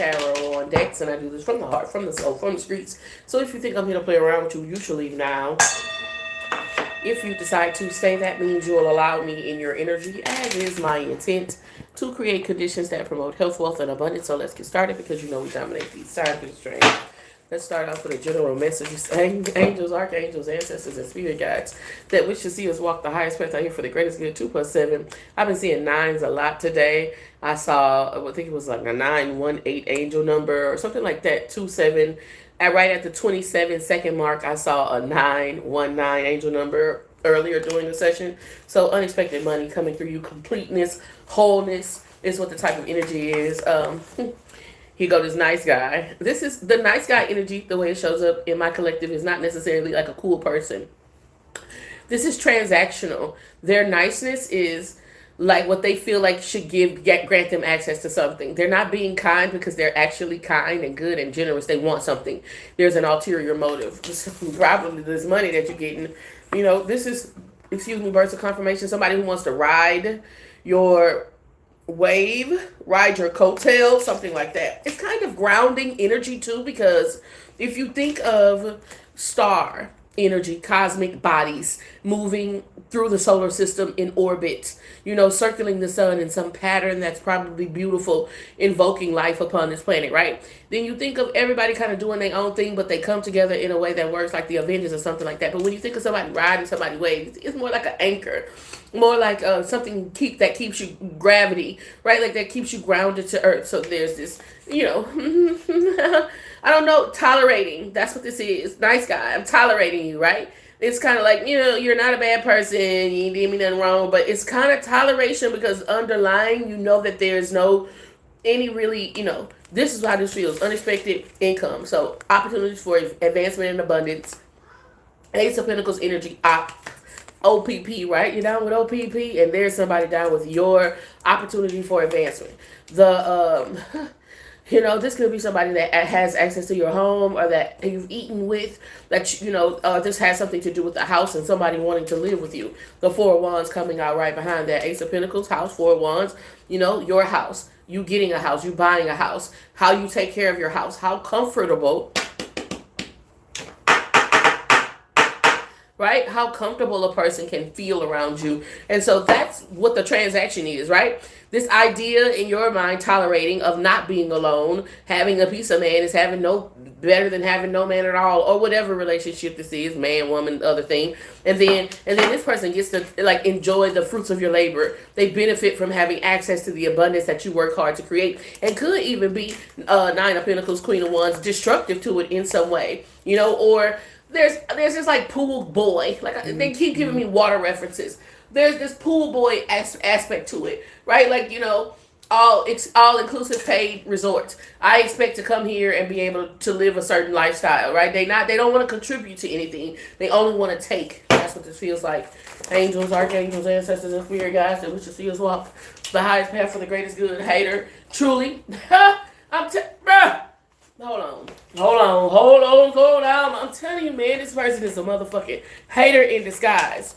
tarot on decks, and I do this from the heart, from the soul, from the streets. So if you think I'm here to play around with you, you should leave now. If you decide to stay, that means you will allow me in your energy, as is my intent, to create conditions that promote health, wealth, and abundance. So let's get started, because you know we dominate these time constraints. Let's start off with a general message. Angels, archangels, ancestors, and spirit guides that wish to see us walk the highest path out here for the greatest good. 2 plus 7. I've been seeing nines a lot today. I saw, I think it was like a 918 angel number or something like that. 27. Right at the 27-second mark, I saw a 919 angel number earlier during the session. So unexpected money coming through you. Completeness, wholeness is what the type of energy is. Here go this nice guy. This is the nice guy energy. The way it shows up in my collective is not necessarily like a cool person. This is transactional. Their niceness is like what they feel like should grant them access to something. They're not being kind because they're actually kind and good and generous. They want something. There's an ulterior motive. Probably this money that you're getting. You know, this is, excuse me, birds of confirmation. Somebody who wants to ride your wave, ride your coattail, something like that. It's kind of grounding energy too, because if you think of star energy, cosmic bodies moving through the solar system in orbit, you know, circling the sun in some pattern that's probably beautiful, invoking life upon this planet, right? Then you think of everybody kind of doing their own thing, but they come together in a way that works, like the Avengers or something like that. But when you think of somebody riding somebody's wave, it's more like an anchor, more like something that keeps you gravity, right? Like that keeps you grounded to earth. So there's this, you know, I don't know, tolerating. That's what this is. Nice guy. I'm tolerating you, right? It's kind of like, you know, you're not a bad person. You didn't mean nothing wrong, but it's kind of toleration, because underlying, you know, that there's no any really, you know, this is how this feels. Unexpected income. So opportunities for advancement and abundance. Ace of Pentacles energy. OPP, right? You're down with OPP, and there's somebody down with your opportunity for advancement. You know, this could be somebody that has access to your home, or that you've eaten with, that, you know, this has something to do with the house and somebody wanting to live with you. The Four of Wands coming out right behind that. Ace of Pentacles, house, Four of Wands, you know, your house, you getting a house, you buying a house, how you take care of your house, how comfortable, right? How comfortable a person can feel around you. And so that's what the transaction is, right? This idea in your mind, tolerating, of not being alone, having a piece of man is having no better than having no man at all, or whatever relationship this is, man, woman, other thing. And then this person gets to like enjoy the fruits of your labor. They benefit from having access to the abundance that you work hard to create, and could even be Nine of Pentacles, Queen of Wands, destructive to it in some way, you know, or there's this like pool boy, like they keep giving me water references. There's this pool boy aspect to it, right? Like, you know, all inclusive paid resorts. I expect to come here and be able to live a certain lifestyle, right? They don't want to contribute to anything. They only want to take. That's what this feels like. Angels, archangels, ancestors, and spirit guides that wish to see us walk the highest path for the greatest good. Hater, truly. Hold on. I'm telling you, man, this person is a motherfucking hater in disguise.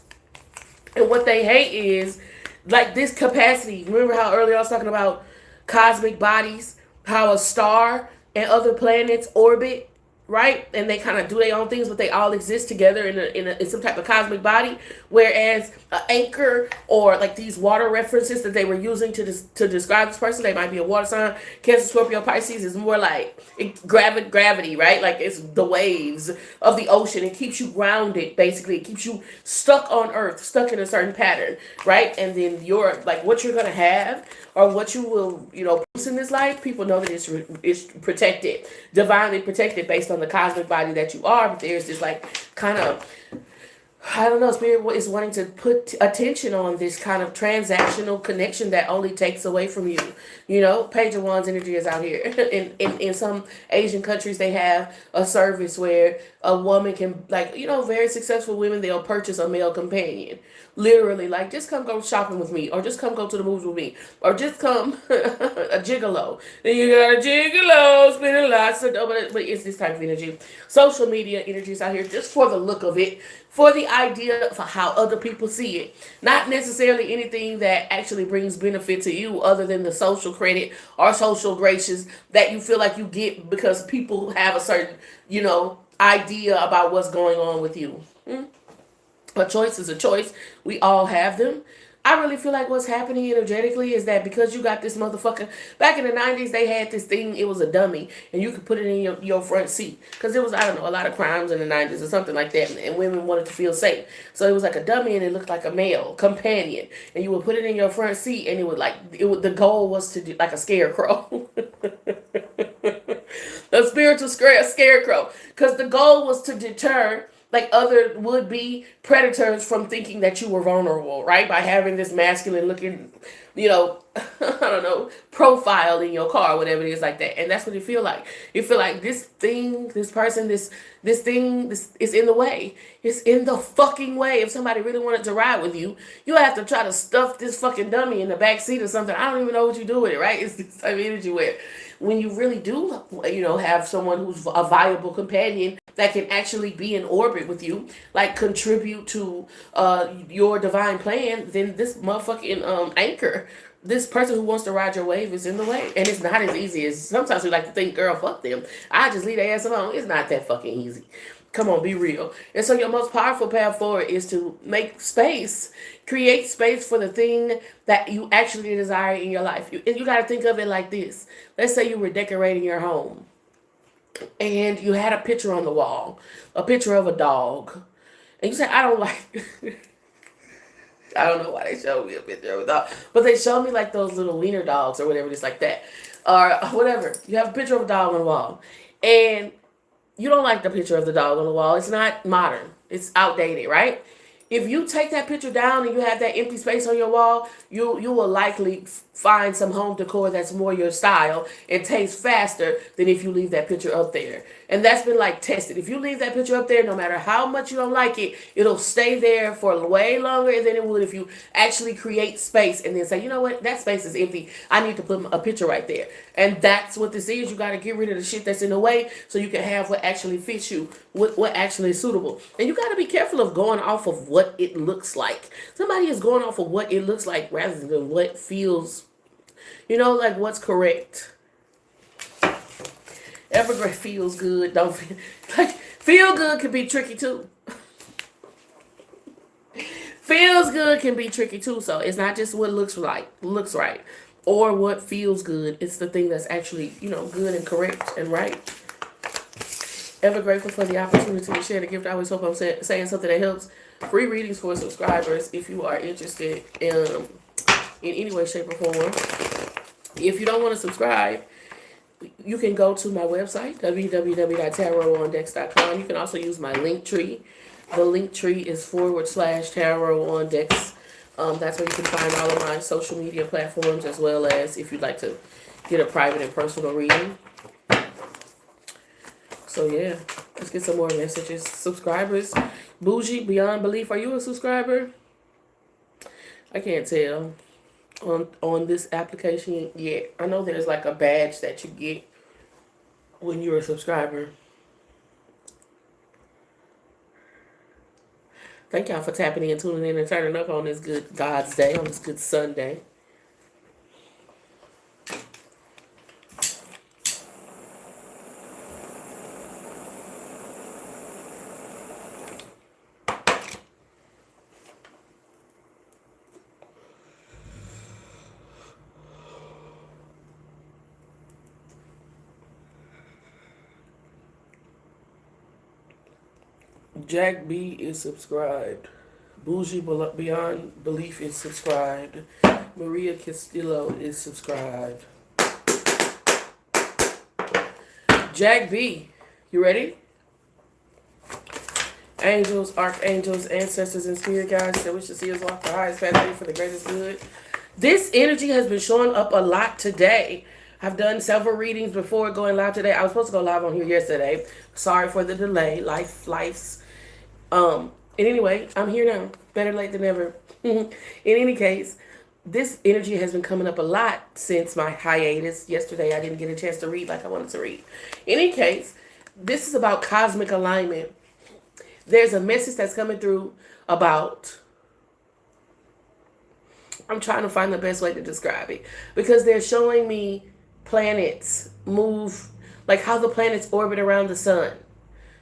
And what they hate is, like, this capacity. Remember how earlier I was talking about cosmic bodies, how a star and other planets orbit, right? And they kind of do their own things, but they all exist together in some type of cosmic body. Whereas an anchor, or like these water references that they were using to describe this person, they might be a water sign. Cancer, Scorpio, Pisces is more like gravity, right? Like it's the waves of the ocean. It keeps you grounded, basically. It keeps you stuck on earth, stuck in a certain pattern, right? And then what you're going to have, or what you will, you know, produce in this life, people know that it's protected, divinely protected, based on the cosmic body that you are. But there's this like kind of, I don't know, spirit is wanting to put attention on this kind of transactional connection that only takes away from you. You know, Page of Wands energy is out here. In some Asian countries, they have a service where a woman can, like, you know, very successful women, they'll purchase a male companion. Literally, like, just come go shopping with me, or just come go to the movies with me, or just come a gigolo. Then you got a gigolo spending lots of, but it's this type of energy. Social media energies out here just for the look of it, for the idea for how other people see it. Not necessarily anything that actually brings benefit to you other than the social credit or social graces that you feel like you get because people have a certain, idea about what's going on with you. A choice is a choice. We all have them. I really feel like what's happening energetically is that because you got this motherfucker, back in the 90s, they had this thing, it was a dummy, and you could put it in your front seat. Because there was, I don't know, a lot of crimes in the 90s or something like that, and women wanted to feel safe. So it was like a dummy, and it looked like a male companion. And you would put it in your front seat, and the goal was to do like a scarecrow. A spiritual scarecrow. Because the goal was to deter like other would-be predators from thinking that you were vulnerable, right? By having this masculine looking, I don't know, profile in your car, whatever it is like that. And that's what you feel like. You feel like this thing, this person, this thing, this is in the way. It's in the fucking way. If somebody really wanted to ride with you, you have to try to stuff this fucking dummy in the back seat or something. I don't even know what you do with it, right? It's this type of energy where when you really do, have someone who's a viable companion that can actually be in orbit with you, like contribute to your divine plan, then this motherfucking anchor, this person who wants to ride your wave is in the way. And it's not as easy as sometimes we like to think, girl, fuck them. I just leave their ass alone. It's not that fucking easy. Come on, be real. And so your most powerful path forward is to make space, create space for the thing that you actually desire in your life. You got to think of it like this. Let's say you were decorating your home and you had a picture on the wall, a picture of a dog. And you said, I don't like... I don't know why they showed me a picture of a dog. But they showed me like those little wiener dogs or whatever, just like that. Or whatever. You have a picture of a dog on the wall. And you don't like the picture of the dog on the wall. It's not modern. It's outdated, right? If you take that picture down and you have that empty space on your wall, you will likely find some home decor that's more your style and tastes faster than if you leave that picture up there. And that's been like tested. If you leave that picture up there, no matter how much you don't like it, it'll stay there for way longer than it would if you actually create space and then say, you know what, that space is empty. I need to put a picture right there. And that's what this is. You got to get rid of the shit that's in the way so you can have what actually fits you, what actually is suitable. And you got to be careful of going off of what it looks like. Somebody is going off of what it looks like rather than what feels, like what's correct. Evergrey feels good. Don't feel like feel good can be tricky too. Feels good can be tricky too. So it's not just what looks right, or what feels good. It's the thing that's actually, good and correct and right. Ever grateful for the opportunity to share the gift. I always hope I'm saying something that helps. Free readings for subscribers if you are interested in any way, shape, or form. If you don't want to subscribe, you can go to my website, www.tarotondex.com. You can also use my link tree. The link tree is /tarotondex. That's where you can find all of my social media platforms, as well as if you'd like to get a private and personal reading. So yeah, let's get some more messages. Subscribers, Bougie, Beyond Belief, are you a subscriber? I can't tell on this application yet. I know there's like a badge that you get when you're a subscriber. Thank y'all for tapping in, tuning in, and turning up on this good God's Day, on this good Sunday. Jack B is subscribed. Bougie Beyond Belief is subscribed. Maria Castillo is subscribed. Jack B, you ready? Angels, archangels, ancestors, and spirit guides that wish to see us walk the highest path for the greatest good. This energy has been showing up a lot today. I've done several readings before going live today. I was supposed to go live on here yesterday. Sorry for the delay. Life's. And anyway, I'm here now. Better late than never. In any case, this energy has been coming up a lot since my hiatus. Yesterday, I didn't get a chance to read like I wanted to read. In any case, this is about cosmic alignment. there's a message that's coming through about, I'm trying to find the best way to describe it, because they're showing me planets move, like how the planets orbit around the sun.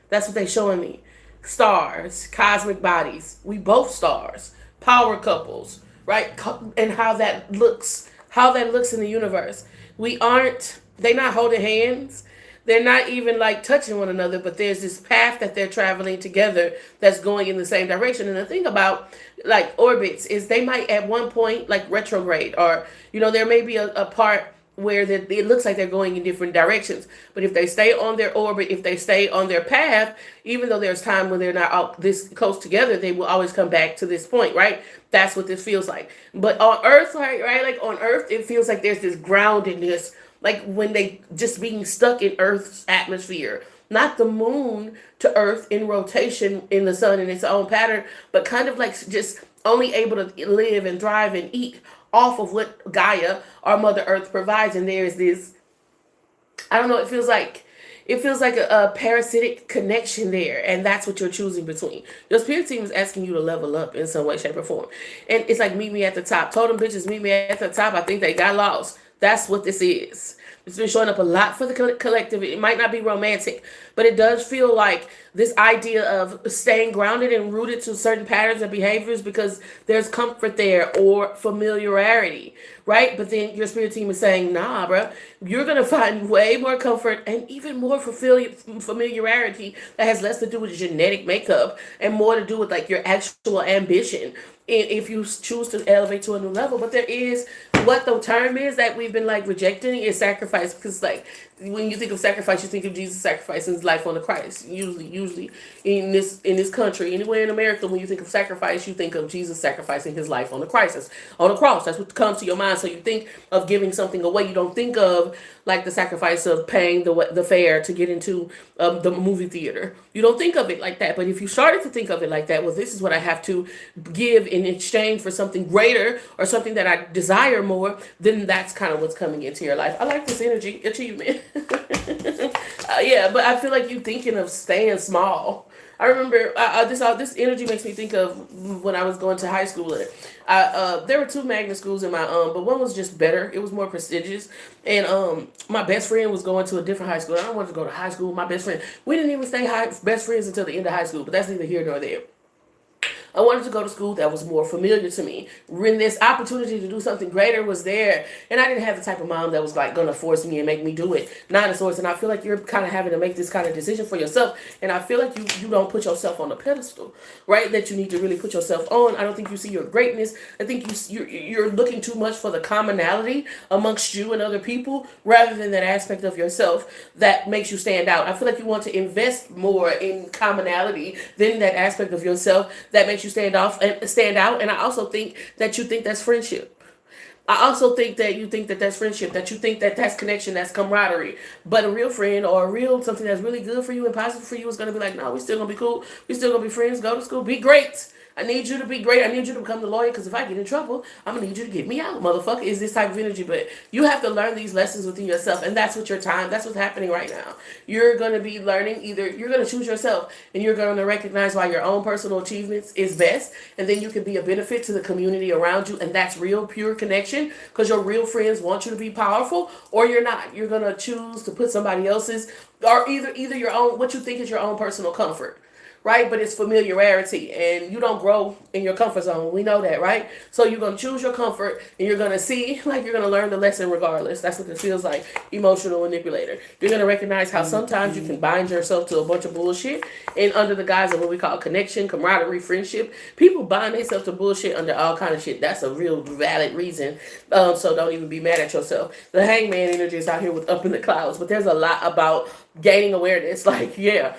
That's what they're showing me. Stars, cosmic bodies. We both stars, power couples, right? And how that looks in the universe. We aren't. They're not holding hands. They're not even like touching one another, but there's this path that they're traveling together that's going in the same direction. And the thing about like orbits is they might at one point like retrograde, or there may be a part where it looks like they're going in different directions. But if they stay on their orbit, if they stay on their path, even though there's time when they're not all this close together, they will always come back to this point, right? That's what this feels like. But on Earth, right, like on Earth, it feels like there's this groundedness, like when they just being stuck in Earth's atmosphere. Not the moon to Earth in rotation in the sun in its own pattern, but kind of like just only able to live and thrive and eat off of what Gaia, our Mother Earth, provides. And there's this, I don't know, it feels like a parasitic connection there, and that's what you're choosing between. Your spirit team is asking you to level up in some way, shape, or form. And it's like, meet me at the top. Told them bitches, meet me at the top. I think they got lost. That's what this is. It's been showing up a lot for the collective. It might not be romantic, but it does feel like this idea of staying grounded and rooted to certain patterns and behaviors because there's comfort there or familiarity, right? But then your spirit team is saying, nah, bro, you're going to find way more comfort and even more familiarity that has less to do with genetic makeup and more to do with like your actual ambition if you choose to elevate to a new level. But there is, what the term is that we've been like rejecting is sacrifice, because like when you think of sacrifice, you think of Jesus sacrificing his life on the Christ. Usually in this country, anywhere in America, when you think of sacrifice, you think of Jesus sacrificing his life on the Christ. That's on the cross. That's what comes to your mind. So you think of giving something away. You don't think of like the sacrifice of paying the fare to get into the movie theater. You don't think of it like that. But if you started to think of it like that, well, this is what I have to give in exchange for something greater or something that I desire more, then that's kind of what's coming into your life. I like this energy, achievement. Yeah, but I feel like you thinking of staying small. I remember this energy makes me think of when I was going to high school. There were two magnet schools in my but one was just better. It was more prestigious, and my best friend was going to a different high school. I wanted to go to high school with my best friend. We didn't even stay best friends until the end of high school, but that's neither here nor there. I wanted to go to school that was more familiar to me. When this opportunity to do something greater was there, and I didn't have the type of mom that was like going to force me and make me do it. Nine of Swords, and I feel like you're kind of having to make this kind of decision for yourself, and I feel like you don't put yourself on a pedestal, right? That you need to really put yourself on. I don't think you see your greatness. I think you're looking too much for the commonality amongst you and other people, rather than that aspect of yourself that makes you stand out. I feel like you want to invest more in commonality than that aspect of yourself that makes you stand out. And I also think that you think that's friendship. I also think that you think that that's friendship, that you think that that's connection, that's camaraderie. But a real friend or a real something that's really good for you and positive for you is going to be like, no, we still going to be cool. We still going to be friends. Go to school. Be great. I need you to be great. I need you to become the lawyer, because if I get in trouble, I'm going to need you to get me out, motherfucker. Is this type of energy. But you have to learn these lessons within yourself, and that's what that's what's happening right now. You're going to be learning, either you're going to choose yourself, and you're going to recognize why your own personal achievements is best, and then you can be a benefit to the community around you, and that's real, pure connection, because your real friends want you to be powerful, or you're not. You're going to choose to put somebody else's, or either your own, what you think is your own personal comfort. Right? But it's familiarity, and you don't grow in your comfort zone. We know that, right? So you're going to choose your comfort, and you're going to see, like, you're going to learn the lesson regardless. That's what it feels like, emotional manipulator. You're going to recognize how sometimes you can bind yourself to a bunch of bullshit, and under the guise of what we call connection, camaraderie, friendship, people bind themselves to bullshit under all kind of shit. That's a real valid reason. So don't even be mad at yourself. The hangman energy is out here with up in the clouds, but there's a lot about gaining awareness. Like, yeah,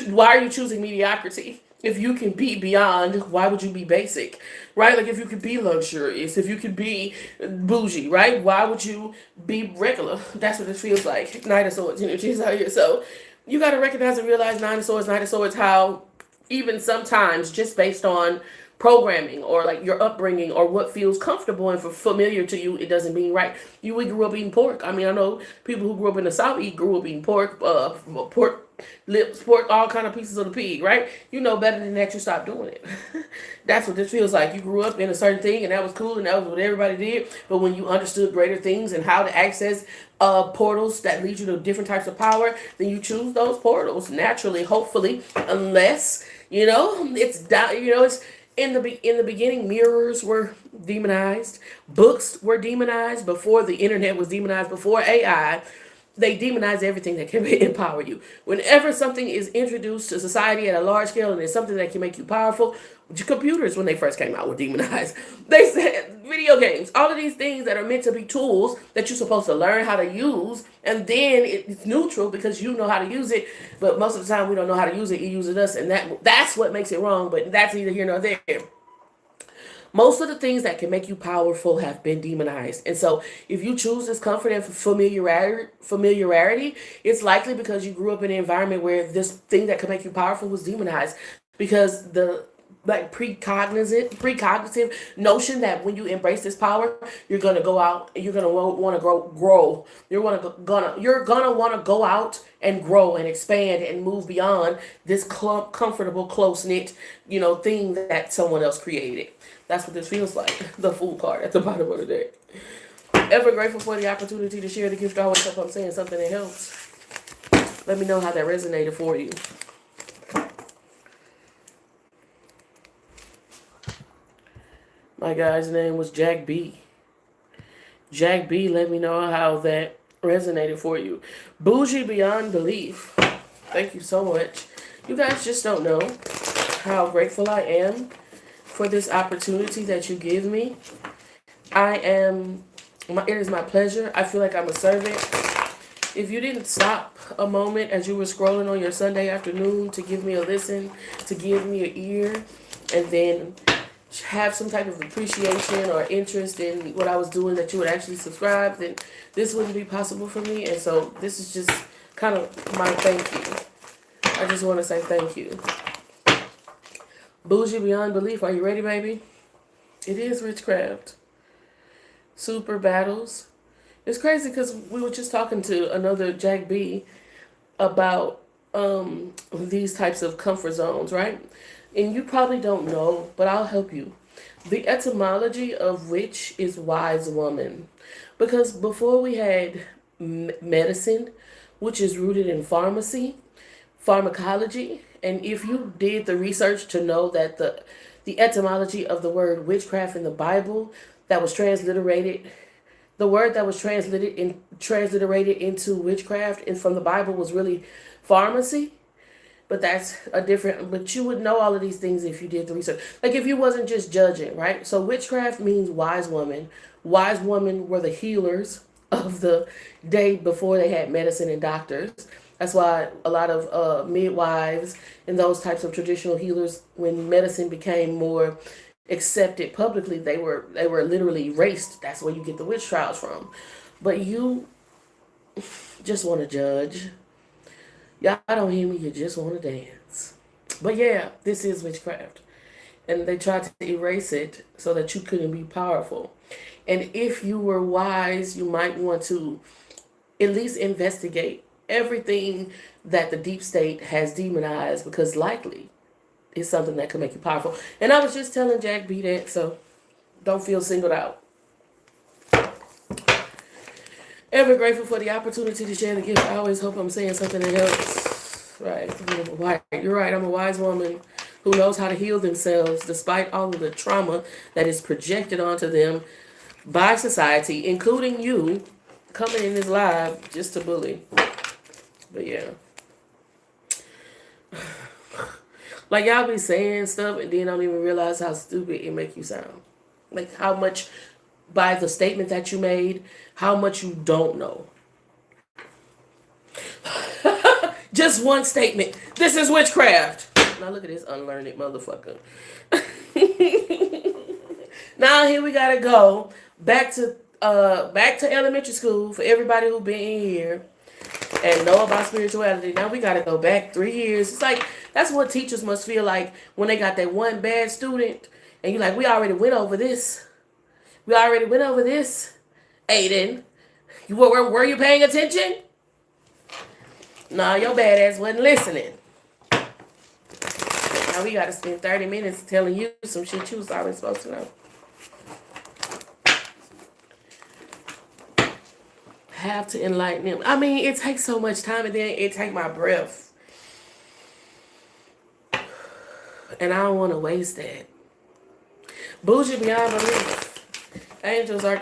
why are you choosing mediocrity? If you can be beyond, why would you be basic? Right? Like, if you could be luxurious, if you could be bougie, right? Why would you be regular? That's what it feels like. Knight of Swords energy is out here. So you got to recognize and realize, Nine of Swords, how even sometimes, just based on programming or like your upbringing or what feels comfortable and familiar to you, it doesn't mean right. We grew up eating pork. I mean, I know people who grew up in the South grew up eating pork, pork lips, pork, all kind of pieces of the pig, right? You know better than that, you stop doing it. That's what this feels like. You grew up in a certain thing and that was cool and that was what everybody did. But when you understood greater things and how to access portals that lead you to different types of power, then you choose those portals naturally, hopefully, unless, it's in the beginning, mirrors were demonized, books were demonized before the internet was demonized, before AI. They demonize everything that can empower you. Whenever something is introduced to society at a large scale and it's something that can make you powerful, computers, when they first came out, were demonized. They said video games, all of these things that are meant to be tools that you're supposed to learn how to use, and then it's neutral because you know how to use it. But most of the time, we don't know how to use it. It uses us, and that's what makes it wrong. But that's neither here nor there. Most of the things that can make you powerful have been demonized. And so if you choose discomfort and familiarity, it's likely because you grew up in an environment where this thing that could make you powerful was demonized. Because the like precognitive notion that when you embrace this power, you're gonna go out and you're gonna want to grow. You're gonna want to go out and grow and expand and move beyond this comfortable, close knit, thing that someone else created. That's what this feels like. The Fool card at the bottom of the deck. Ever grateful for the opportunity to share the gift. I always hope I'm saying something that helps. Let me know how that resonated for you. My guy's name was Jack B. Jack B, let me know how that resonated for you. Bougie beyond belief. Thank you so much. You guys just don't know how grateful I am for this opportunity that you give me. It is my pleasure. I feel like I'm a servant. If you didn't stop a moment as you were scrolling on your Sunday afternoon to give me a listen, to give me an ear, and then have some type of appreciation or interest in what I was doing, that you would actually subscribe, then this wouldn't be possible for me. And so this is just kind of my thank you. I just want to say thank you. Bougie beyond belief. Are you ready, baby? It is witchcraft. Super battles. It's crazy because we were just talking to another Jack B about these types of comfort zones, right? And you probably don't know, but I'll help you. The etymology of witch is wise woman. Because before we had medicine, which is rooted in pharmacology, and if you did the research to know that the etymology of the word witchcraft in the Bible that was transliterated, the word that was transliterated into witchcraft and from the Bible was really pharmacy. But but you would know all of these things if you did the research. Like if you wasn't just judging, right? So witchcraft means wise woman. Wise women were the healers of the day before they had medicine and doctors. That's why a lot of midwives and those types of traditional healers, when medicine became more accepted publicly, they were literally erased. That's where you get the witch trials from. But you just want to judge. Y'all don't hear me, you just want to dance. But yeah, this is witchcraft. And they tried to erase it so that you couldn't be powerful. And if you were wise, you might want to at least investigate everything that the deep state has demonized, because likely it's something that could make you powerful. And I was just telling Jack B that, so don't feel singled out. Ever grateful for the opportunity to share the gift. I always hope I'm saying something that helps. Right. You're right. I'm a wise woman who knows how to heal themselves despite all of the trauma that is projected onto them by society, including you coming in this live just to bully. But yeah. Like y'all be saying stuff and then don't even realize how stupid it make you sound. Like how much, by the statement that you made, how much you don't know. Just one statement. This is witchcraft. Now look at this unlearned motherfucker. Now here we gotta go back to elementary school for everybody who been in here and know about spirituality. Now we gotta go back 3 years. It's like that's what teachers must feel like when they got that one bad student And you're like, we already went over this. We already went over this, Aiden. Were you paying attention? Nah, your bad ass wasn't listening. Now we gotta spend 30 minutes telling you some shit you was already supposed to know. Have to enlighten them. I mean, it takes so much time, and then it take my breath. And I don't want to waste that. Bougie beyond belief. Angels are...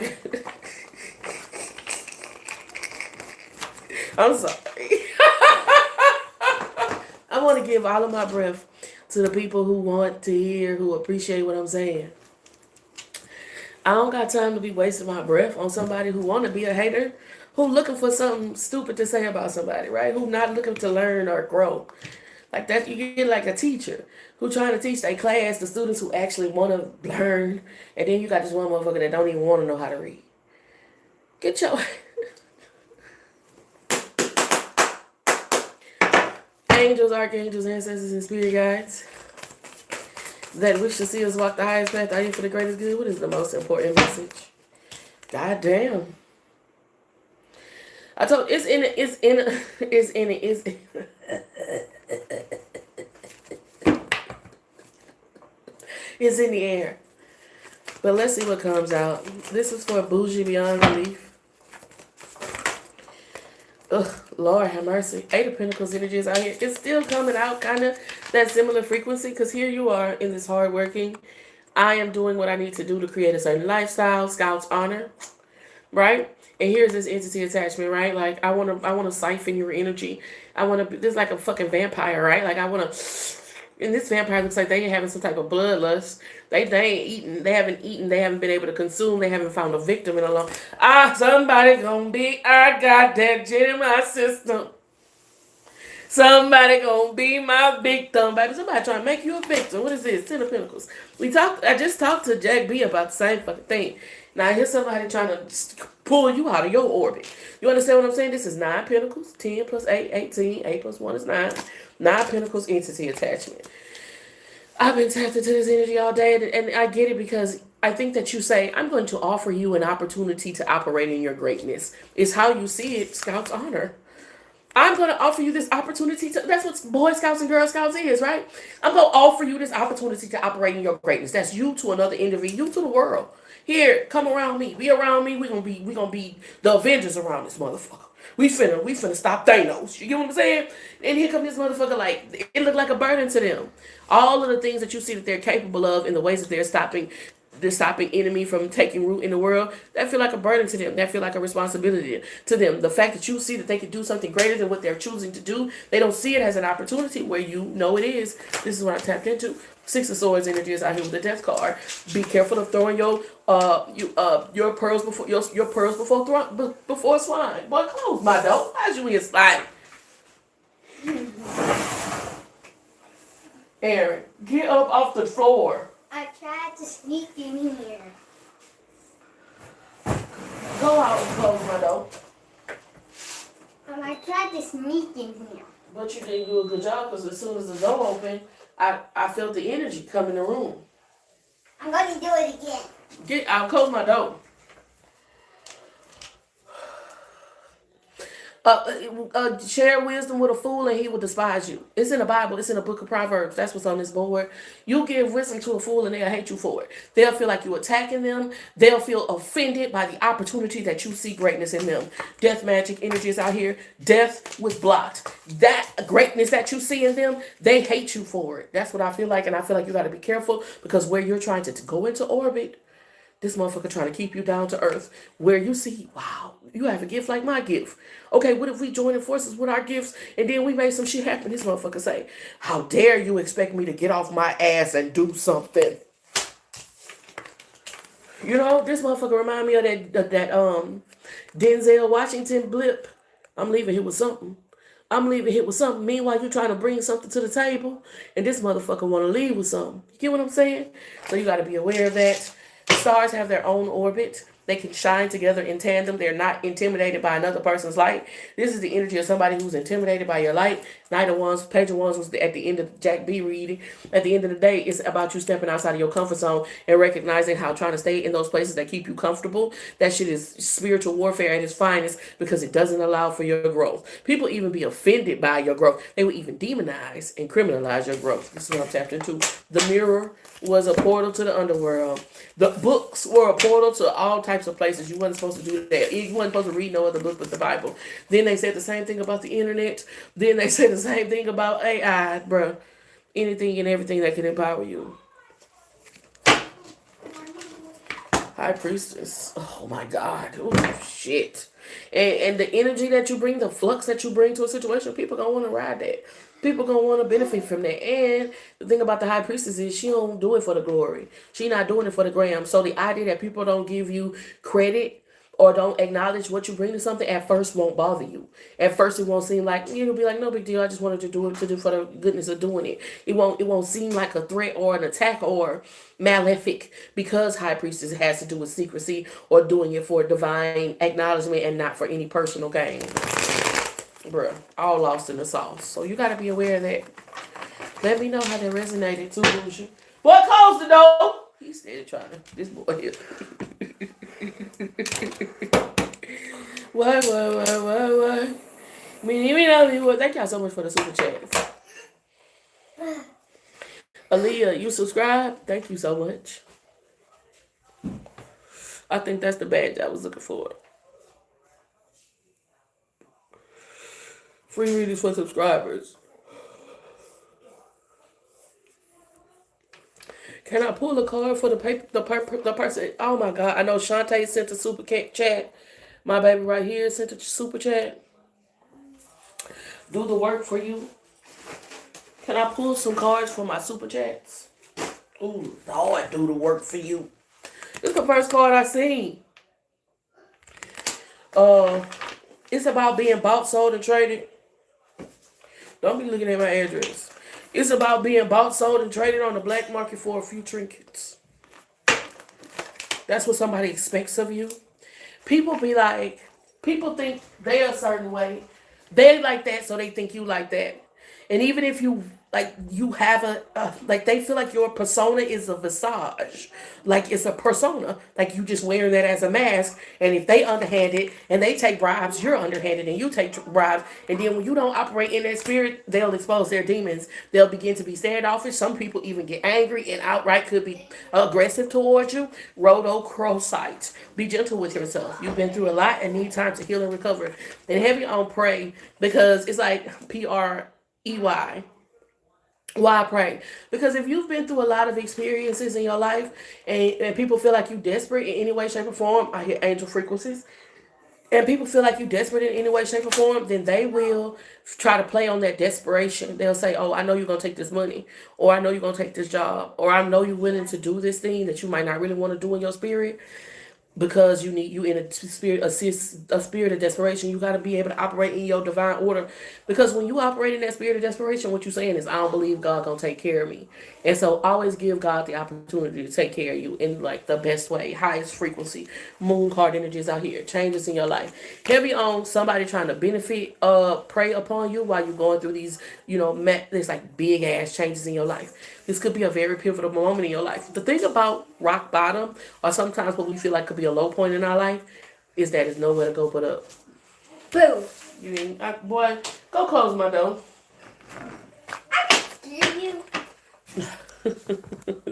I'm sorry. I want to give all of my breath to the people who want to hear, who appreciate what I'm saying. I don't got time to be wasting my breath on somebody who want to be a hater, who looking for something stupid to say about somebody, right? Who not looking to learn or grow. Like that, you get like a teacher who trying to teach their class, the students who actually want to learn, and then you got this one motherfucker that don't even want to know how to read. Get your... Angels, archangels, ancestors, and spirit guides that wish to see us walk the highest path out here for the greatest good. What is the most important message? God damn. I told it's in it. It's in the air. But let's see what comes out. This is for bougie beyond belief. Ugh, Lord have mercy. Eight of Pentacles energies out here. It's still coming out kind of that similar frequency, because here you are in this hardworking. I am doing what I need to do to create a certain lifestyle. Scouts honor, right? And here's this entity attachment, right? Like I want to siphon your energy. I want to be this like a fucking vampire, right? Like I want to. And this vampire looks like they ain't having some type of bloodlust. They ain't eaten. They haven't eaten. They haven't been able to consume. They haven't found a victim in a long... somebody gonna be... I got that shit in my system. Somebody gonna be my victim, baby. Somebody trying to make you a victim. What is this? Ten of Pentacles. I just talked to Jack B about the same fucking thing. Now here's somebody trying to pull you out of your orbit. You understand what I'm saying? This is 9 Pentacles. 10 plus 8, 18. 8 plus 1 is 9. 9 Pentacles entity attachment. I've been tapped into this energy all day, and I get it, because I think that you say, I'm going to offer you an opportunity to operate in your greatness. It's how you see it, Scouts honor. I'm going to offer you this opportunity to... That's what Boy Scouts and Girl Scouts is, right? I'm going to offer you this opportunity to operate in your greatness. That's you to another individual, you to the world. Here, come around me. Be around me. We're gonna be the Avengers around this motherfucker. We finna stop Thanos. You get what I'm saying? And here come this motherfucker, like, it looked like a burden to them. All of the things that you see that they're capable of, in the ways that they're stopping enemy from taking root in the world, that feel like a burden to them. That feel like a responsibility to them. The fact that you see that they can do something greater than what they're choosing to do, they don't see it as an opportunity, where you know it is. This is what I tapped into. 6 of Swords energy is out here with the Death card. Be careful of throwing your pearls before your pearls before swine. Boy, close my door. How's you in slime? Aaron, get up off the floor. I tried to sneak in here. Go out and close my door. I tried to sneak in here. But you didn't do a good job, because as soon as the door opened, I felt the energy come in the room. I'm going to do it again. I'll close my door. Share wisdom with a fool and he will despise you. It's in the Bible. It's in the book of Proverbs. That's what's on this board. You give wisdom to a fool and they'll hate you for it. They'll feel like you're attacking them. They'll feel offended by the opportunity that you see greatness in them. Death magic energy is out here. Death was blocked. That greatness that you see in them, they hate you for it. That's what I feel like. And I feel like you got to be careful, because where you're trying to go into orbit, this motherfucker trying to keep you down to earth, where you see, wow, you have a gift like my gift. Okay, what if we join forces with our gifts and then we made some shit happen? This motherfucker say, how dare you expect me to get off my ass and do something? You know, this motherfucker remind me of that Denzel Washington blip. I'm leaving here with something. Meanwhile, you trying to bring something to the table, and this motherfucker want to leave with something. You get what I'm saying? So you got to be aware of that. The stars have their own orbit. They can shine together in tandem. They're not intimidated by another person's light. This is the energy of somebody who's intimidated by your light. Knight of Wands, Page of Wands was at the end of Jack B reading. At the end of the day, it's about you stepping outside of your comfort zone and recognizing how trying to stay in those places that keep you comfortable. That shit is spiritual warfare at its finest because it doesn't allow for your growth. People even be offended by your growth. They will even demonize and criminalize your growth. This is what I'm tapped into. The mirror was a portal to the underworld. The books were a portal to all types of places. You wasn't supposed to do that. You wasn't supposed to read no other book but the Bible. Then they said the same thing about the internet. Then they said the same thing about AI, bruh. Anything and everything that can empower you. High Priestess. Oh my God. Oh shit. And the energy that you bring, the flux that you bring to a situation, people gonna want to ride that. People gonna want to benefit from that. And the thing about the High Priestess is she don't do it for the glory. She not doing it for the gram. So the idea that people don't give you credit or don't acknowledge what you bring to something at first won't bother you. At first it won't seem like, you'll be like, no big deal. I just wanted to do it to do for the goodness of doing it. It won't seem like a threat or an attack or malefic because High Priestess has to do with secrecy or doing it for divine acknowledgement and not for any personal gain. Bruh, all lost in the sauce. So you got to be aware of that. Let me know how that resonated too, Lucia. Boy, close the door. He said trying to, this boy here. What? Thank y'all so much for the super chats. Aaliyah, you subscribe? Thank you so much. I think that's the badge I was looking for. Free readings for subscribers. Can I pull a card for the person? Oh my God. I know Shantae sent a super chat. My baby right here sent a super chat. Do the work for you. Can I pull some cards for my super chats? Ooh, Lord, do the work for you. This is the first card I seen. It's about being bought, sold, and traded. Don't be looking at my address. It's about being bought, sold, and traded on the black market for a few trinkets. That's what somebody expects of you. People think they're a certain way. They like that, so they think you like that. And even if you you have they feel like your persona is a visage, like it's a persona, like you just wearing that as a mask. And if they underhanded and they take bribes, you're underhanded and you take bribes. And then when you don't operate in that spirit, they'll expose their demons. They'll begin to be standoffish. Some people even get angry and outright could be aggressive towards you. Rhodochrosite. Be gentle with yourself. You've been through a lot and need time to heal and recover. And heavy on pray, because it's like PREY. Why pray? Because if you've been through a lot of experiences in your life and people feel like you're desperate in any way, shape, or form, I hear angel frequencies, and people feel like you're desperate in any way, shape, or form, then they will try to play on that desperation. They'll say, oh, I know you're going to take this money, or I know you're going to take this job, or I know you're willing to do this thing that you might not really want to do in your spirit. Because you in a spirit of desperation. You got to be able to operate in your divine order. Because when you operate in that spirit of desperation, what you're saying is, I don't believe God gonna take care of me. And so always give God the opportunity to take care of you in like the best way, highest frequency. Moon card energies out here, changes in your life. Heavy on somebody trying to benefit, prey upon you while you're going through these, there's like big ass changes in your life. This could be a very pivotal moment in your life. The thing about rock bottom, or sometimes what we feel like could be a low point in our life, is that there's nowhere to go but up. Boom. Boy, go close my door. I scared you.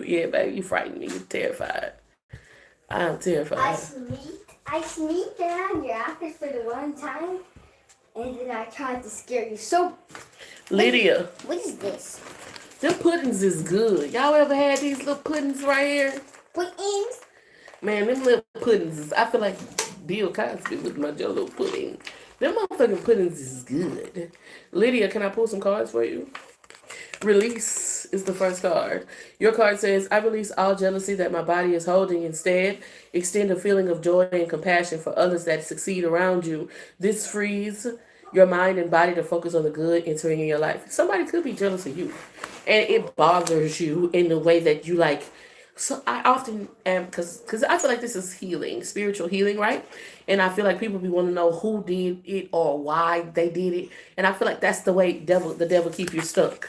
Yeah, baby, you frightened me. You're terrified. I'm terrified. I sneaked around your office for the one time, and then I tried to scare you. So, Lydia. What is this? Them puddings is good. Y'all ever had these little puddings right here? Puddings? Man, them little puddings is, I feel like Bill Cosby with my Jell-O pudding. Them motherfucking puddings is good. Lydia, can I pull some cards for you? Release is the first card. Your card says, I release all jealousy that my body is holding. Instead, extend a feeling of joy and compassion for others that succeed around you. This frees your mind and body to focus on the good entering in your life. Somebody could be jealous of you, and it bothers you in the way that you like So I often am, because I feel like this is healing, spiritual healing, right? And I feel like people be want to know who did it or why they did it, and I feel like that's the way the devil keep you stuck.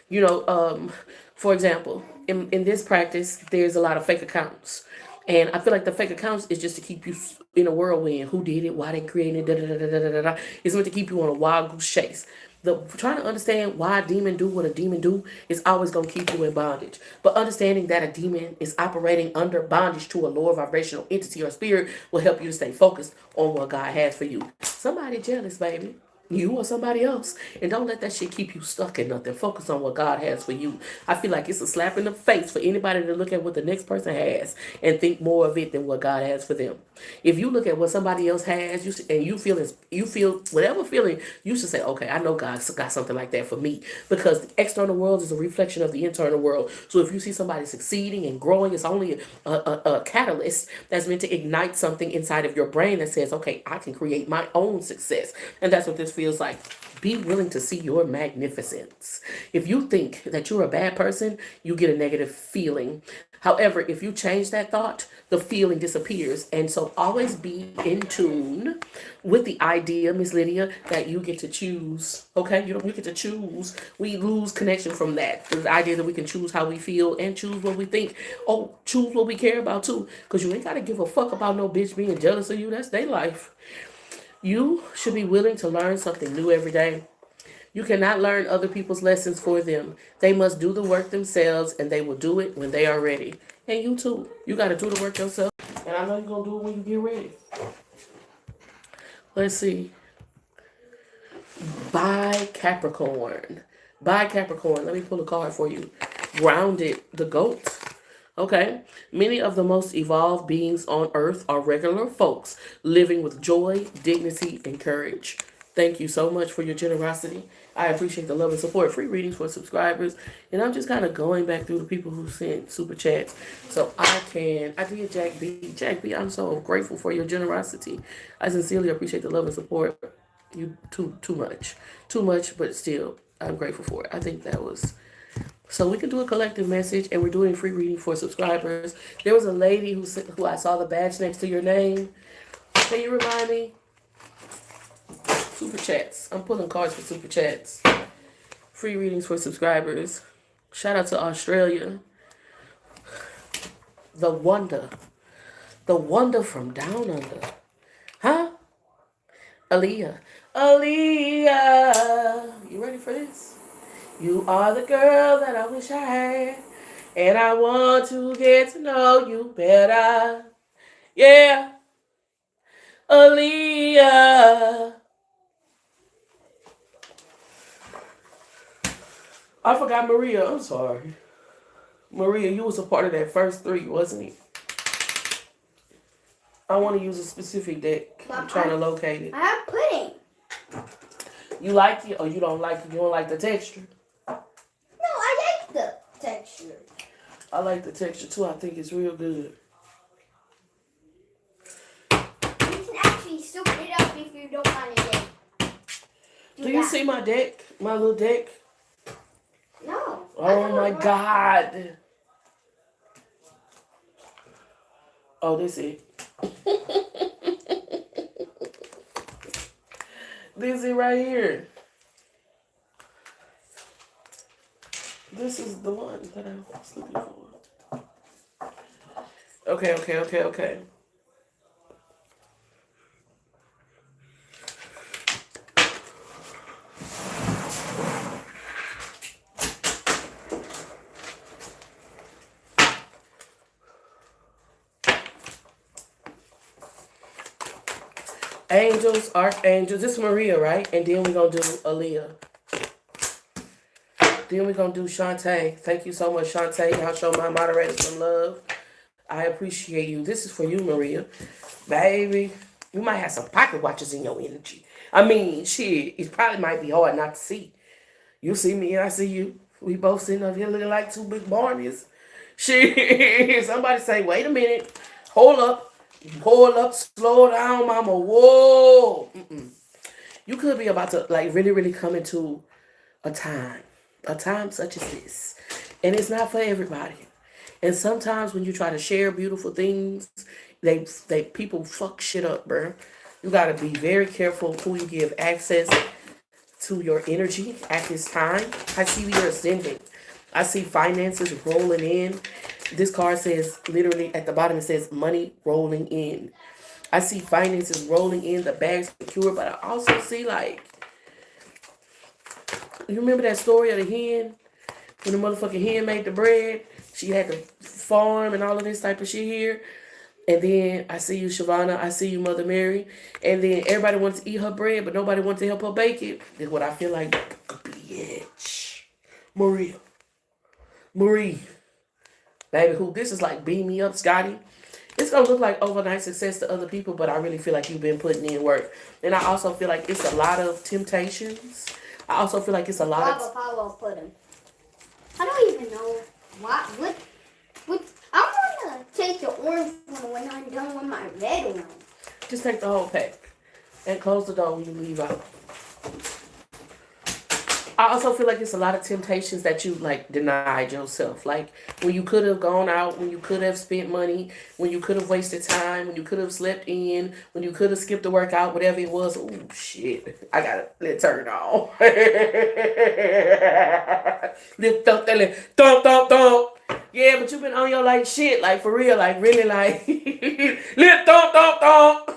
You know, for example, in this practice, there's a lot of fake accounts. And I feel like the fake accounts is just to keep you in a whirlwind. Who did it? Why they created it? Da, da, da, da, da, da, da. It's meant to keep you on a wild goose chase. The trying to understand why a demon do what a demon do is always gonna keep you in bondage. But understanding that a demon is operating under bondage to a lower vibrational entity or spirit will help you to stay focused on what God has for you. Somebody jealous, baby. You or somebody else. And don't let that shit keep you stuck in nothing. Focus on what God has for you. I feel like it's a slap in the face for anybody to look at what the next person has and think more of it than what God has for them. If you look at what somebody else has, and you feel whatever feeling, you should say, okay, I know God's got something like that for me. Because the external world is a reflection of the internal world. So if you see somebody succeeding and growing, it's only a catalyst that's meant to ignite something inside of your brain that says, okay, I can create my own success. And that's what this feels like. Be willing to see your magnificence. If you think that you're a bad person, you get a negative feeling. However, if you change that thought, the feeling disappears. And so always be in tune with the idea, Miss Lydia, that you get to choose. Okay? You get to choose. We lose connection from that. The idea that we can choose how we feel and choose what we think. Oh, choose what we care about too. Because you ain't got to give a fuck about no bitch being jealous of you. That's their life. You should be willing to learn something new every day. You cannot learn other people's lessons for them. They must do the work themselves, and they will do it when they are ready. And you too. You got to do the work yourself. And I know you're going to do it when you get ready. Let's see. By Capricorn. By Capricorn. Let me pull a card for you. Grounded, the goat. Okay. Many of the most evolved beings on earth are regular folks living with joy, dignity, and courage. Thank you so much for your generosity. I appreciate the love and support. Free readings for subscribers. And I'm just kind of going back through the people who sent super chats. So I did Jack B. Jack B, I'm so grateful for your generosity. I sincerely appreciate the love and support. You too much. Too much, but still, I'm grateful for it. I think that was... So we can do a collective message, and we're doing free reading for subscribers. There was a lady who I saw the badge next to your name. Can you remind me? Super chats. I'm pulling cards for super chats. Free readings for subscribers. Shout out to Australia. The wonder. The wonder from down under. Huh? Aaliyah. Aaliyah. You ready for this? You are the girl that I wish I had, and I want to get to know you better. Yeah, Aaliyah. I forgot Maria. I'm sorry. Maria, you was a part of that first three, wasn't it? I want to use a specific deck. I'm trying to locate it. I have pudding. You like it or you don't like it? You don't like the texture? No, I like the texture. I like the texture too. I think it's real good. You can actually soup it up if you don't want it. Do you see my deck? My little deck? No. Oh my God. Oh, this is it. This is it right here. This is the one that I was looking for. Okay. Angels, archangels. This is Maria, right? And then we're going to do Aaliyah. Then we're going to do Shantae. Thank you so much, Shantae. Y'all show my moderators some love. I appreciate you. This is for you, Maria. Baby, you might have some pocket watches in your energy. I mean, shit, it probably might be hard not to see. You see me and I see you. We both sitting up here looking like two big Barneys. Shit, somebody say, wait a minute. Hold up, slow down, mama. Whoa. You could be about to like really, really come into a time such as this. And it's not for everybody. And sometimes when you try to share beautiful things, they people fuck shit up, bro. You gotta be very careful who you give access to your energy at this time. I see you're ascending. I see finances rolling in. This card says, literally at the bottom, it says money rolling in. I see finances rolling in, the bag's secure, but I also see, like, you remember that story of the hen? When the motherfucking hen made the bread, she had to farm and all of this type of shit here. And then I see you, Shavana. I see you, Mother Mary. And then everybody wants to eat her bread, but nobody wants to help her bake it. Is what I feel like. Bitch. Marie. Baby, who this is like, beam me up, Scotty. It's going to look like overnight success to other people, but I really feel like you've been putting in work. And I also feel like it's a lot of temptations. I also feel like it's a lot of... Pablo put him. I don't even know what I want to take the orange one when I'm done with my red one. Just take the whole pack and close the door when you leave out. I also feel like it's a lot of temptations that you like denied yourself. Like when you could have gone out, when you could have spent money, when you could have wasted time, when you could have slept in, when you could have skipped the workout, whatever it was. Oh shit! I gotta let turn on. Lift up that lift, thump. Yeah, but you've been on your like shit, like for real, like really, like lift thump.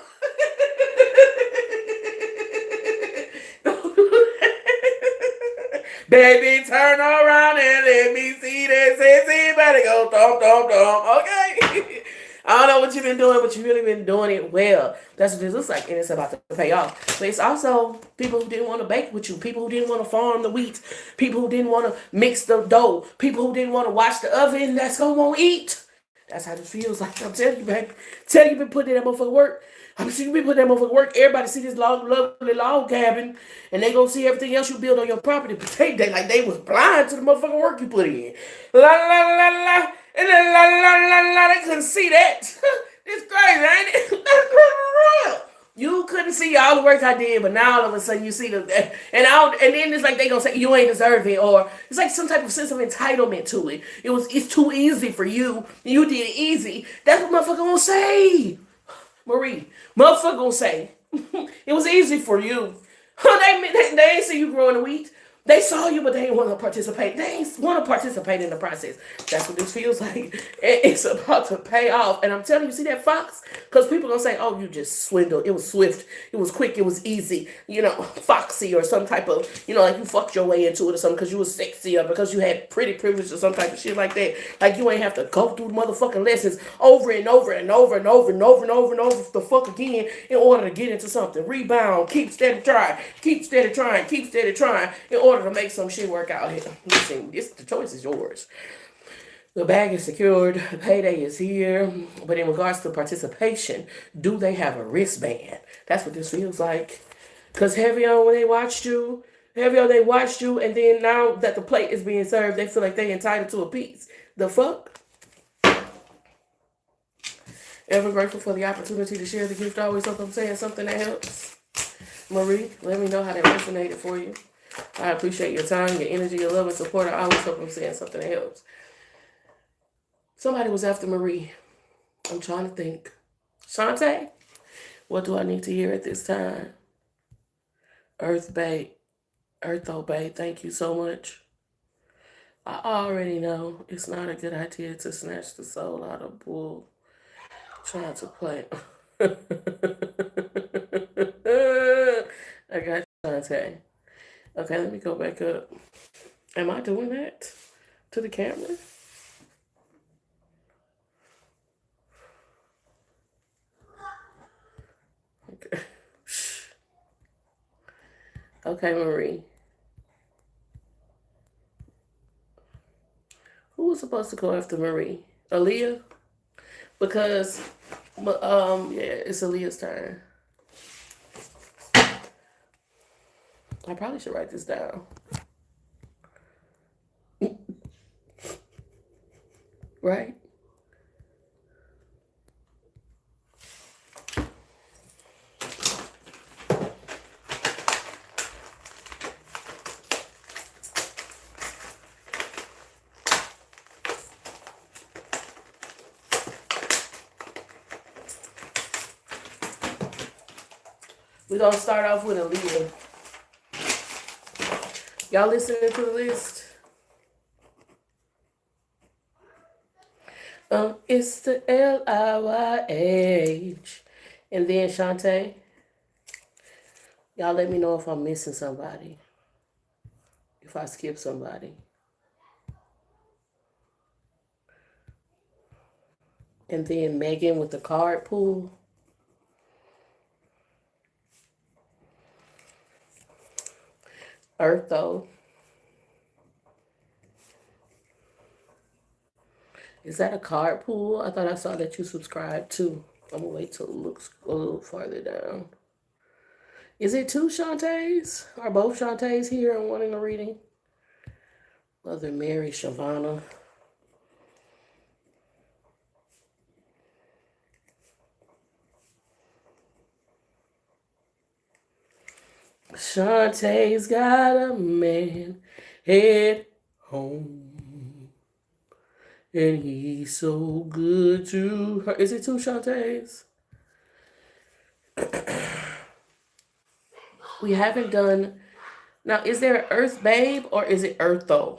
Baby, turn around and let me see that sexy body go thump. Okay. I don't know what you've been doing, but you've really been doing it well. That's what this looks like, and it's about to pay off. But it's also people who didn't want to bake with you, people who didn't want to farm the wheat, people who didn't want to mix the dough, people who didn't want to watch the oven that's going to want to eat. That's how this feels like. I'm telling you, baby. Tell you been putting that motherfucker work. I'm sure you been putting that motherfucker work. Everybody see this lovely log cabin, and they gonna see everything else you build on your property. But they like they was blind to the motherfucking work you put in. La. They couldn't see that. It's crazy, ain't it? You couldn't see all the work I did, but now all of a sudden you see the and then it's like they gonna say you ain't deserve it, or it's like some type of sense of entitlement to it. It's too easy for you. You did it easy. That's what motherfucker gonna say. Marie, motherfucker gonna say it was easy for you. They ain't see you growing the wheat. They saw you, but they ain't want to participate. They ain't want to participate in the process. That's what this feels like. It's about to pay off. And I'm telling you, see that fox? Because people going to say, oh, you just swindled. It was swift. It was quick. It was easy. You know, foxy or some type of, you know, like you fucked your way into it or something because you was sexy or because you had pretty privilege or some type of shit like that. Like you ain't have to go through motherfucking lessons over and over the fuck again in order to get into something. Rebound. Keep steady trying. In order to make some shit work out here. Listen, the choice is yours. The bag is secured. The payday is here. But in regards to participation, do they have a wristband? That's what this feels like. Because heavy on when they watched you, and then now that the plate is being served, they feel like they entitled to a piece. The fuck? Ever grateful for the opportunity to share the gift. Always hope I'm saying something that helps. Marie, let me know how that resonated for you. I appreciate your time, your energy, your love, and support. I always hope I'm saying something that helps. Somebody was after Marie. I'm trying to think. Shantae, what do I need to hear at this time? Earth Obey, thank you so much. I already know it's not a good idea to snatch the soul out of bull. Trying to play. I got you, Shantae. Okay, let me go back up. Am I doing that to the camera? Okay. Okay, Marie. Who was supposed to go after Marie? Aaliyah? Because, it's Aaliyah's turn. I probably should write this down. Right? We're going to start off with Aaliyah. Y'all listening to the list? It's the Liyh. And then Shantae. Y'all let me know if I'm missing somebody. If I skip somebody. And then Megan with the card pool. Eartho. Is that a card pool? I thought I saw that you subscribed too. I'm gonna wait till it looks a little farther down. Is it two Shantays? Are both Shantays here and wanting a reading? Mother Mary, Shavana. Shantae's got a man head home. And he's so good to her. Is it two Shantays? We haven't done... Now, is there an Earth Babe or is it Eartho?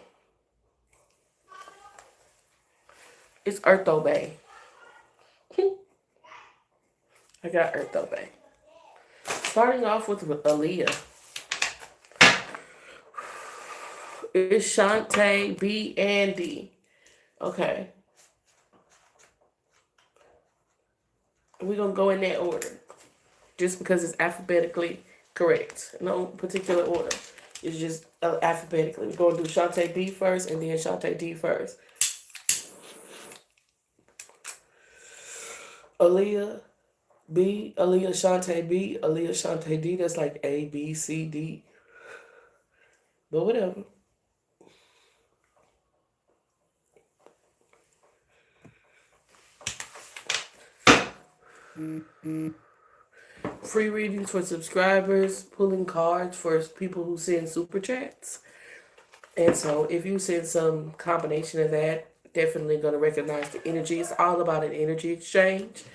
It's Eartho Babe. I got Eartho Babe. Starting off with Aaliyah. It's Shantae, B, and D. Okay. We're going to go in that order. Just because it's alphabetically correct. No particular order. It's just alphabetically. We're going to do Shantae B first and then Shantae D first. Aaliyah B, Aaliyah Shantae B, Aaliyah Shantae D. That's like A, B, C, D. But whatever. Free readings for subscribers, pulling cards for people who send super chats. And so if you send some combination of that, definitely going to recognize the energy. It's all about an energy exchange.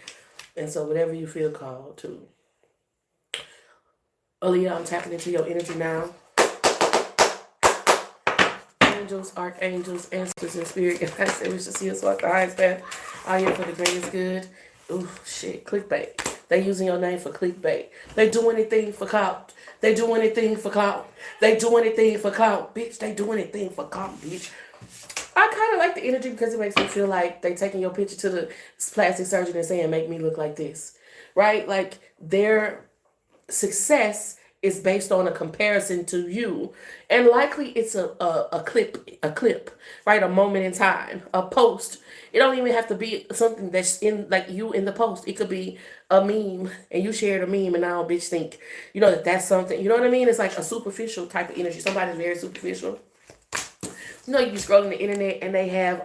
And so whatever you feel called to. Aaliyah, I'm tapping into your energy now. Angels, archangels, ancestors, and spirit guides that wish to see us walk the highest path out here for the greatest good. Ooh, shit, clickbait. They using your name for clickbait. They do anything for clout. They do anything for clout. They do anything for clout. Bitch, they do anything for clout, bitch. I kind of like the energy because it makes me feel like they taking your picture to the plastic surgeon and saying, make me look like this. Right? Like their success is based on a comparison to you. And likely it's a clip, right? A moment in time, a post. It don't even have to be something that's in like you in the post. It could be a meme and you shared a meme and now bitch think, that's something. You know what I mean? It's like a superficial type of energy. Somebody's very superficial. You be scrolling the internet and they have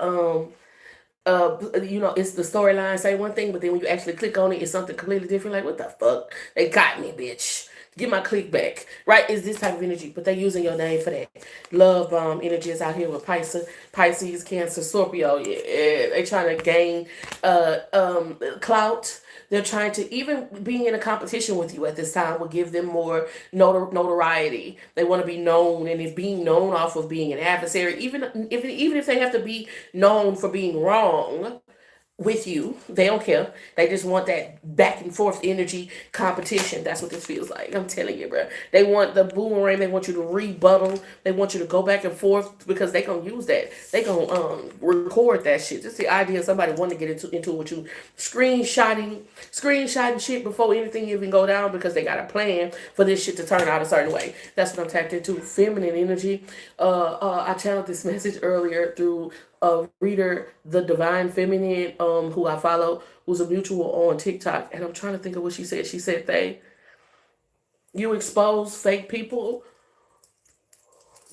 it's the storyline say one thing, but then when you actually click on it, it's something completely different. Like, what the fuck? They got me, bitch. Get my click back. Right? It's this type of energy, but they're using your name for that. Love bomb energy is out here with Pisces, Cancer, Scorpio. Yeah, they trying to gain clout. They're trying to, even being in a competition with you at this time will give them more notoriety. They want to be known, and it's being known off of being an adversary. Even if they have to be known for being wrong with you, they don't care. They just want that back and forth energy competition. That's what this feels like. I'm telling you, bro. They want the boomerang. They want you to rebuttal. They want you to go back and forth because they gonna use that. They gonna record that shit. Just the idea of somebody wanting to get into it with you, screenshotting shit before anything even go down because they got a plan for this shit to turn out a certain way. That's what I'm tapped into. Feminine energy. I channeled this message earlier through reader, the Divine Feminine, who I follow, who's a mutual on TikTok, and I'm trying to think of what she said. She said you expose fake people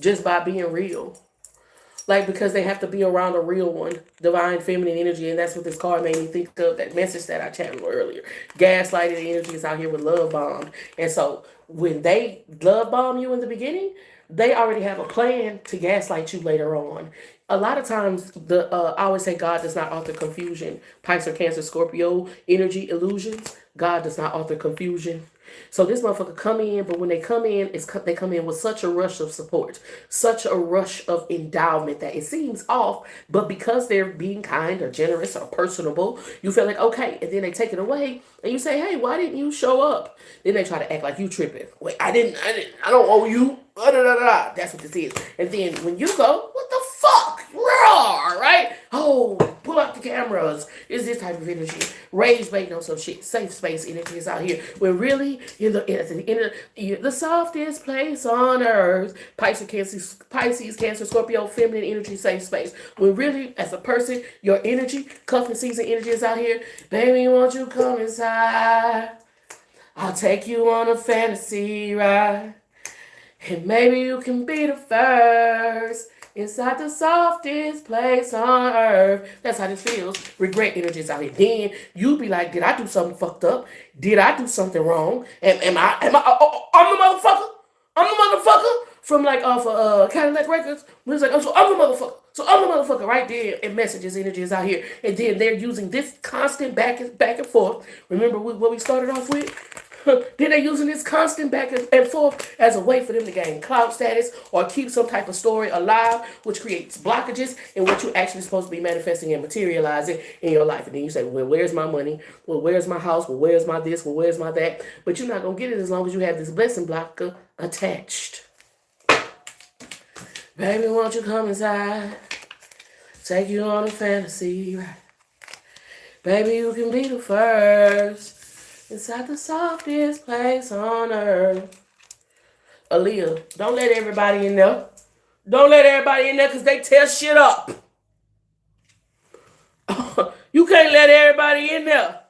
just by being real. Like, because they have to be around a real one, divine feminine energy, and that's what this card made me think of, that message that I channeled earlier. Gaslighted energy is out here with love bomb. And so when they love bomb you in the beginning, they already have a plan to gaslight you later on. A lot of times, I always say God does not author confusion. Pisces, Cancer, Scorpio, energy, illusions. God does not author confusion. So this motherfucker come in, but when they come in, they come in with such a rush of support, such a rush of endowment that it seems off. But because they're being kind or generous or personable, you feel like okay, and then they take it away, and you say, "Hey, why didn't you show up?" Then they try to act like you tripping. Wait, I didn't. I don't owe you. Da, da, da, da. That's what this is. And then when you go, what the fuck? Raw, right? Oh, pull up the cameras. Is this type of energy? Rage baiting on some shit. Safe space energy is out here. When really, you're the softest place on earth. Pisces, Cancer, Scorpio, feminine energy, safe space. When really, as a person, your energy, cuffing season energy is out here. Baby, won't you come inside? I'll take you on a fantasy ride. And maybe you can be the first inside the softest place on earth. That's how this feels. Regret energy is out here. Then you be like, did I do something fucked up? Did I do something wrong? Am I, I'm the motherfucker? I'm the motherfucker? From like off of Cadillac Records. When it's like, oh, so I'm the motherfucker. So I'm the motherfucker right there. And messages, energy is out here. And then they're using this constant back and forth. Remember what we started off with? Then they're using this constant back and forth as a way for them to gain clout status or keep some type of story alive, which creates blockages in what you're actually supposed to be manifesting and materializing in your life. And then you say, well, where's my money? Well, where's my house? Well, where's my this? Well, where's my that? But you're not going to get it as long as you have this blessing blocker attached. Baby, won't you come inside? Take you on a fantasy ride. Baby, you can be the first inside the softest place on earth. Aaliyah, don't let everybody in there. Don't let everybody in there because they tear shit up. You can't let everybody in there.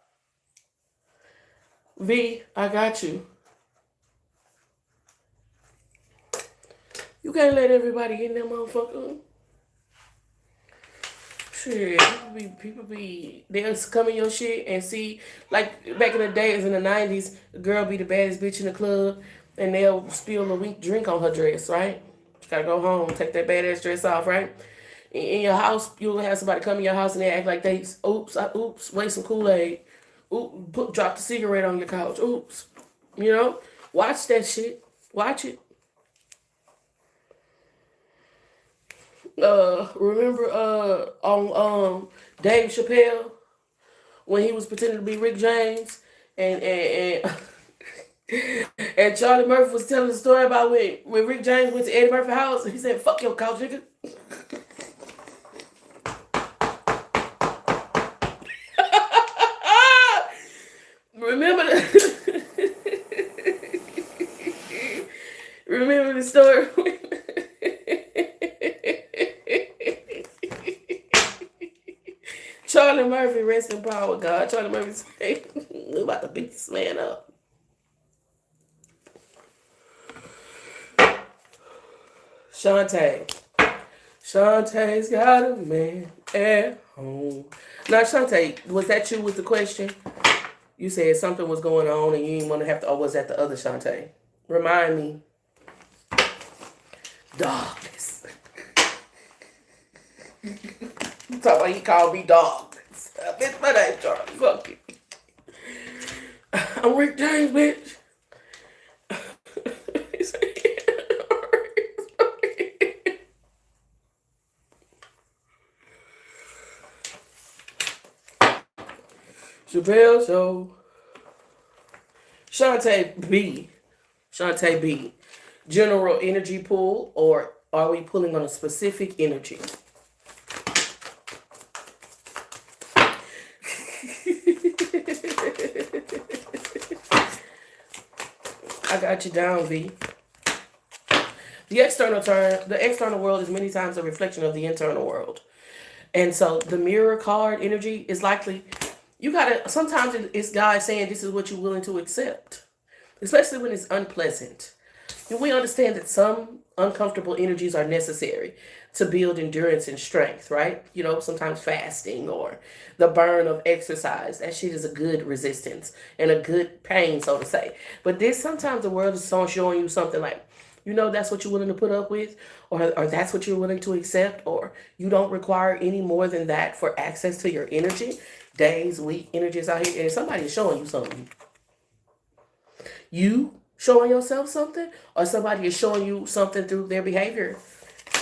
V, I got you. You can't let everybody in there, motherfucker. Shit, people be they'll come in your shit and see, like back in the days in the 90s, the girl be the baddest bitch in the club and they'll spill a weak drink on her dress, right? You gotta go home, take that badass dress off, right? In your house, you'll have somebody come in your house and they act like they, oops, waste some Kool-Aid. Oops, drop the cigarette on your couch. Oops. You know? Watch that shit. Watch it. Remember on Dave Chappelle when he was pretending to be Rick James and and Charlie Murphy was telling the story about when Rick James went to Eddie Murphy's house and he said, "Fuck your couch, nigga." Remember remember the story. Charlie Murphy, rest in power, God. Charlie Murphy said, "We're about to beat this man up." Shantae's got a man at home. Now, Shantae, was that you with the question? You said something was going on and you didn't want to have to, or was that the other Shantae? Remind me. Darkness. Talk about he called me darkness. Bitch, my name Charlie. Fuck it. I'm Rick James, bitch. Chappelle Show. Shantae B. General energy pool, or are we pulling on a specific energy? I got you down, V. The external world is many times a reflection of the internal world. And so the mirror card energy is likely, sometimes it's God saying this is what you're willing to accept. Especially when it's unpleasant. And we understand that some uncomfortable energies are necessary to build endurance and strength, right? You know, sometimes fasting or the burn of exercise. That shit is a good resistance and a good pain, so to say. But sometimes the world is showing you something like, you know, that's what you're willing to put up with, or that's what you're willing to accept, or you don't require any more than that for access to your energy. days, week, energies out here, and somebody is showing you something. You showing yourself something, or somebody is showing you something through their behavior,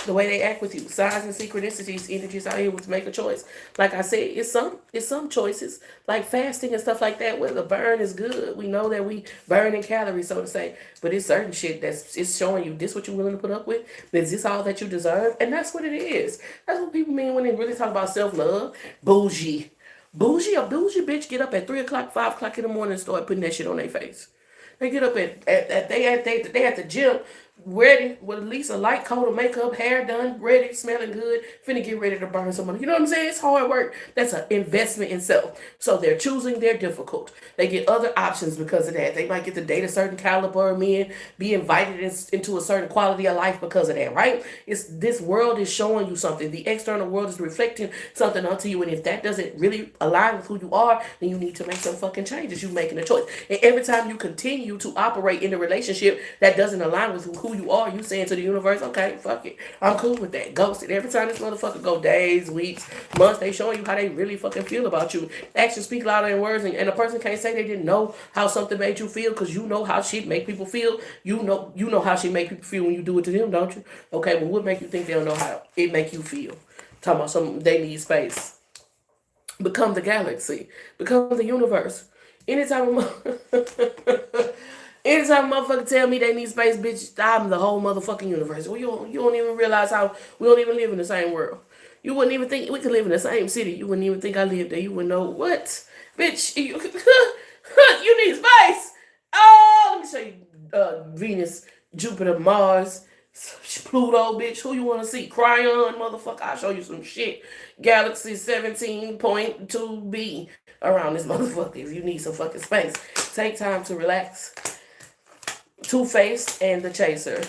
the way they act with you. Signs and synchronicities, energies out here to make a choice. Like I said, it's some choices like fasting and stuff like that where the burn is good. We know that we burn in calories, so to say, but it's certain shit that's it's showing you this what you're willing to put up with. Is this all that you deserve? And that's what it is. That's what people mean when they really talk about self love. Bougie. Bougie, a bougie bitch get up at 3 o'clock, 5 o'clock in the morning and start putting that shit on their face. They get up they at the gym ready with at least a light coat of makeup, hair done, ready, smelling good, finna get ready to burn some money. You know what I'm saying? It's hard work. That's an investment in self. So they're choosing their difficult. They get other options because of that. They might get to date a certain caliber of men, be invited into a certain quality of life because of that, right? It's this world is showing you something. The external world is reflecting something onto you, and if that doesn't really align with who you are, then you need to make some fucking changes. You making a choice, and every time you continue to operate in a relationship that doesn't align with who you are, you saying to the universe, okay, fuck it, I'm cool with that. Ghosted. Every time this motherfucker go days, weeks, months, they showing you how they really fucking feel about you. Actions speak louder than words, and a person can't say they didn't know how something made you feel, because you know how shit make people feel. You know how shit make people feel when you do it to them, don't you? Okay, well, what make you think they don't know how it make you feel? Talking about some they need space. Become the galaxy. Become the universe. Anytime anytime a motherfucker tell me they need space, bitch, I'm the whole motherfucking universe. Well, you don't even realize how we don't even live in the same world. You wouldn't even think we could live in the same city. You wouldn't even think I lived there. You wouldn't know what. Bitch, you need space. Oh, let me show you Venus, Jupiter, Mars, Pluto, bitch. Who you want to see? Cryon, motherfucker. I'll show you some shit. Galaxy 17.2b around this motherfucker if you need some fucking space. Take time to relax. Two-Faced and the Chaser.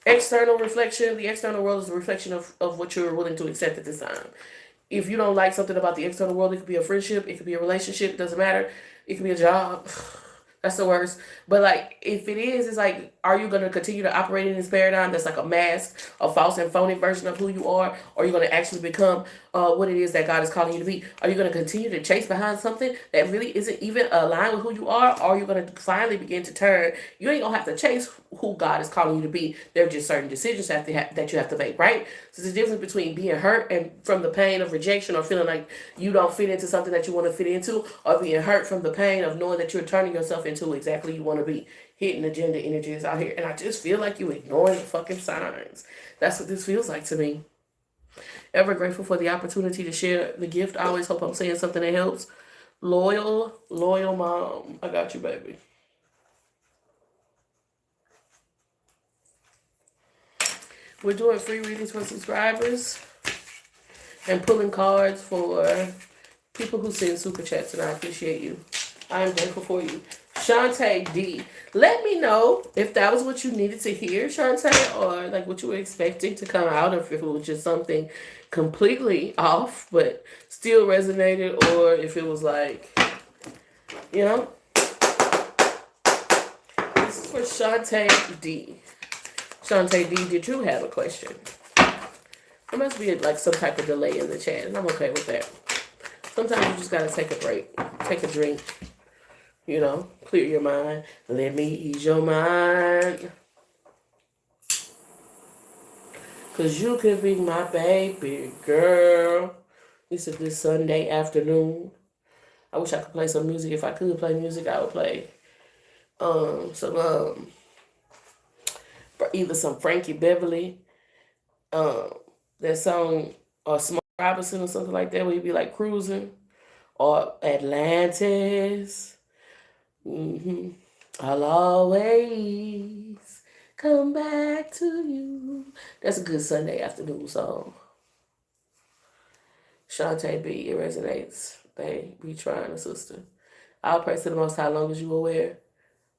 External reflection. The external world is a reflection of what you're willing to accept at this time. If you don't like something about the external world, it could be a friendship, it could be a relationship, it doesn't matter. It could be a job. That's the worst. But like, if it is, it's like, are you going to continue to operate in this paradigm that's like a mask, a false and phony version of who you are? Or are you going to actually become what it is that God is calling you to be? Are you going to continue to chase behind something that really isn't even aligned with who you are? Or are you going to finally begin to turn? You ain't going to have to chase who God is calling you to be. There are just certain decisions that you have to make, right? So there's a difference between being hurt and from the pain of rejection, or feeling like you don't fit into something that you want to fit into, or being hurt from the pain of knowing that you're turning yourself into exactly you want to be. Hidden agenda energies out here. And I just feel like you ignoring the fucking signs. That's what this feels like to me. Ever grateful for the opportunity to share the gift. I always hope I'm saying something that helps. Loyal mom. I got you, baby. We're doing free readings for subscribers and pulling cards for people who send super chats, and I appreciate you. I am grateful for you. Shantae D. Let me know if that was what you needed to hear, Shantae, or like what you were expecting to come out, or if it was just something completely off but still resonated, or if it was like, you know. This is for Shantae D. Shantae D, did you have a question? There must be like some type of delay in the chat, and I'm okay with that. Sometimes you just gotta take a break, take a drink. You know, clear your mind. Let me ease your mind. Cause you could be my baby girl. This is this Sunday afternoon. I wish I could play some music. If I could play music, I would play either some Frankie Beverly, that song, or Smokey Robinson or something like that, where you'd be like cruising, or Atlantis. I'll always come back to you. That's a good Sunday afternoon song. Shantae B, it resonates. They be trying, a sister. I'll pray to the Most High long as you aware.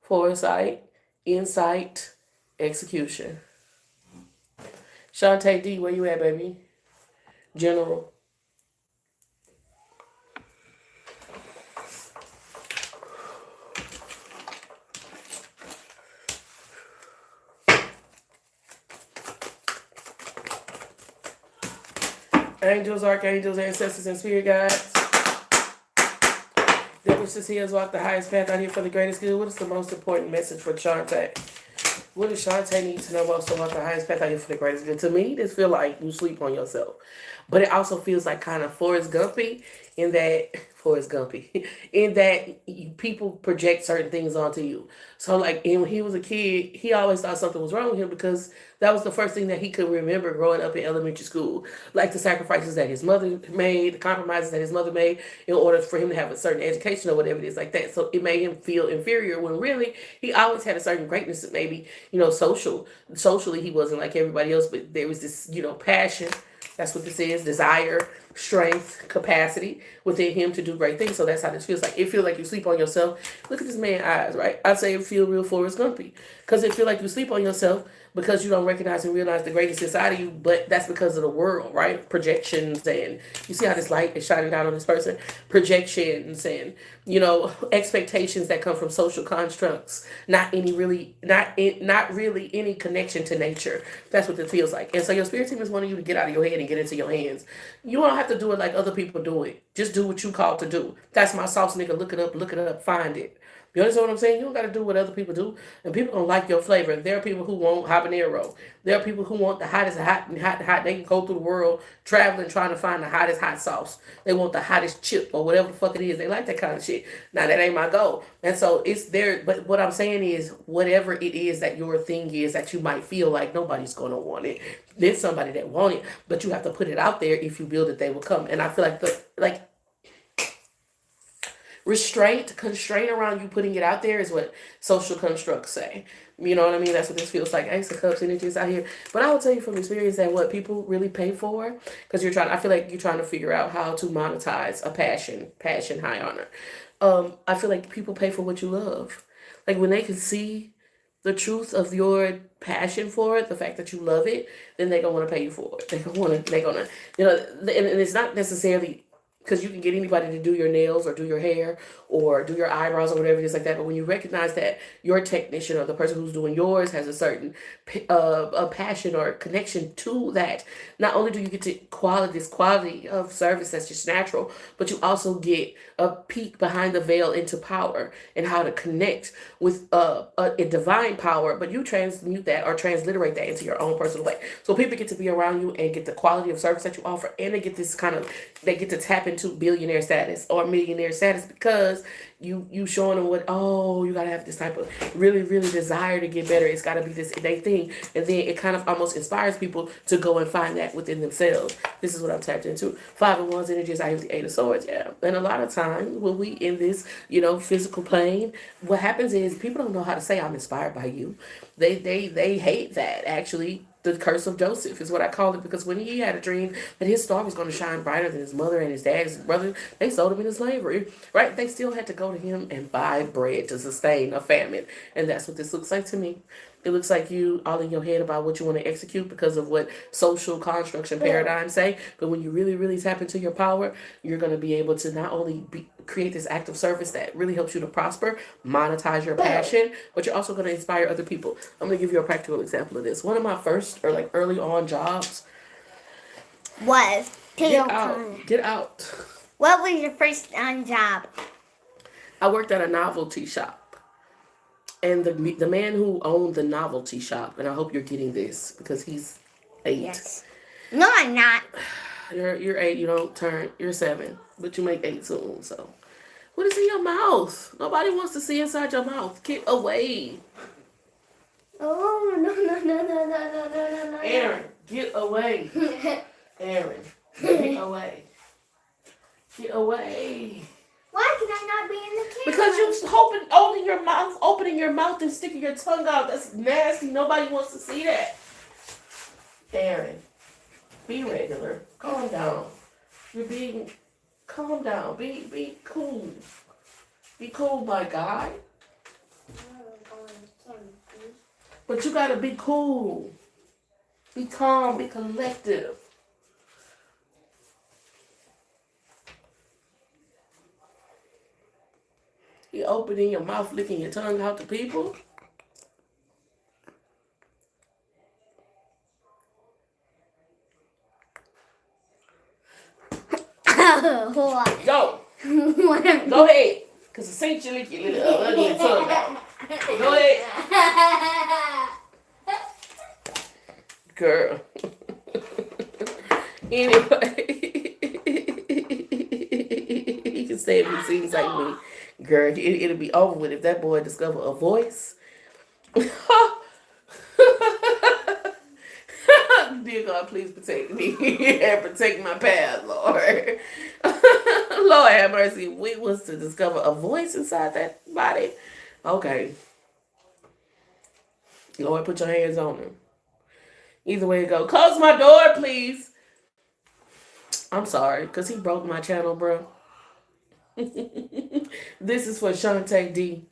Foresight, insight, execution. Shantae D, where you at, baby? General. Angels, archangels, ancestors, and spirit guides. That which is his walk the highest path out here for the greatest good. What is the most important message for Shantae? What does Shantae need to know most to walk the highest path out here for the greatest good? To me, this feel like you sleep on yourself. But it also feels like kind of Forrest Gumpy in that Forrest Gumpy in that people project certain things onto you. So like when he was a kid, he always thought something was wrong with him because that was the first thing that he could remember growing up in elementary school, like the sacrifices that his mother made, the compromises that his mother made in order for him to have a certain education or whatever it is like that. So it made him feel inferior when really he always had a certain greatness. Maybe socially he wasn't like everybody else, but there was this passion. That's what this is: desire, strength, capacity within him to do great things. So that's how this feels like. It feels like you sleep on yourself. Look at this man's eyes, right? I'd say it feel real Forrest Gumpy. Because it feel like you sleep on yourself because you don't recognize and realize the greatness inside of you, but that's because of the world, right? Projections, and you see how this light is shining down on this person? Projections and, expectations that come from social constructs, not really any connection to nature. That's what it feels like. And so your spirit team is wanting you to get out of your head and get into your hands. You don't have to do it like other people do it. Just do what you called to do. That's my sauce, nigga. Look it up, find it. You understand what I'm saying? You don't got to do what other people do, and people don't like your flavor. There are people who want habanero. There are people who want the hottest hot and hot and hot. They can go through the world traveling trying to find the hottest hot sauce. They want the hottest chip or whatever the fuck it is. They like that kind of shit. Now that ain't my goal, and so it's there. But what I'm saying is, whatever it is that your thing is that you might feel like nobody's gonna want it, there's somebody that want it, but you have to put it out there. If you build it, they will come. And I feel like constraint around you putting it out there is what social constructs say. You know what I mean? That's what this feels like. Ace of Cups energies out here. But I will tell you from experience that what people really pay for, because I feel like you're trying to figure out how to monetize a passion, high honor. I feel like people pay for what you love. Like when they can see the truth of your passion for it, the fact that you love it, then they're gonna want to pay you for it. They're gonna, and it's not necessarily because you can get anybody to do your nails or do your hair or do your eyebrows or whatever it is like that. But when you recognize that your technician or the person who's doing yours has a certain a passion or connection to that, not only do you get to this quality of service that's just natural, but you also get a peek behind the veil into power and how to connect with a divine power. But you transmute that or transliterate that into your own personal way. So people get to be around you and get the quality of service that you offer, and they get to tap into billionaire status or millionaire status because you showing them you gotta have this type of really desire to get better. It's gotta be this innate thing, and then it kind of almost inspires people to go and find that within themselves. This is what I'm tapped into. 5 of Wands energies. I use the 8 of Swords. Yeah, and a lot of times when we in this physical plane, what happens is people don't know how to say I'm inspired by you. They hate that actually. The curse of Joseph is what I call it, because when he had a dream that his star was going to shine brighter than his mother and his dad, his brother, they sold him into slavery, right? They still had to go to him and buy bread to sustain a famine. And that's what this looks like to me. It looks like you all in your head about what you want to execute because of what social construction paradigms say. But when you really tap into your power, you're going to be able to not only create this act of service that really helps you to prosper, monetize your passion, but you're also going to inspire other people. I'm going to give you a practical example of this. One of my first or early on jobs was get out. What was your first on job? I worked at a novelty shop. And the man who owned the novelty shop, and I hope you're getting this because he's 8. Yes. No, I'm not. You're 8. You don't turn. You're 7, but you make 8 soon. So, what is in your mouth? Nobody wants to see inside your mouth. Get away. Oh no! Aaron, get away. Aaron, get away. Get away. Why can I not be in the camera? Because you opening your mouth and sticking your tongue out. That's nasty. Nobody wants to see that. Aaron, be regular. Calm down. Calm down. Be cool. Be cool, my guy. But you gotta be cool. Be calm. Be collective. You opening your mouth, licking your tongue out to people. Go. Whatever. Go ahead. Cause essentially your little ugly tongue out. Go ahead. Girl. Anyway. He can say if he seems like me. Girl, it'll be over with if that boy discover a voice. Dear God, please protect me and protect my path, Lord. Lord have mercy. If we was to discover a voice inside that body, okay. Lord, put your hands on him. Either way it go. Close my door, please. I'm sorry, because he broke my channel, bro. This is for Shantae D.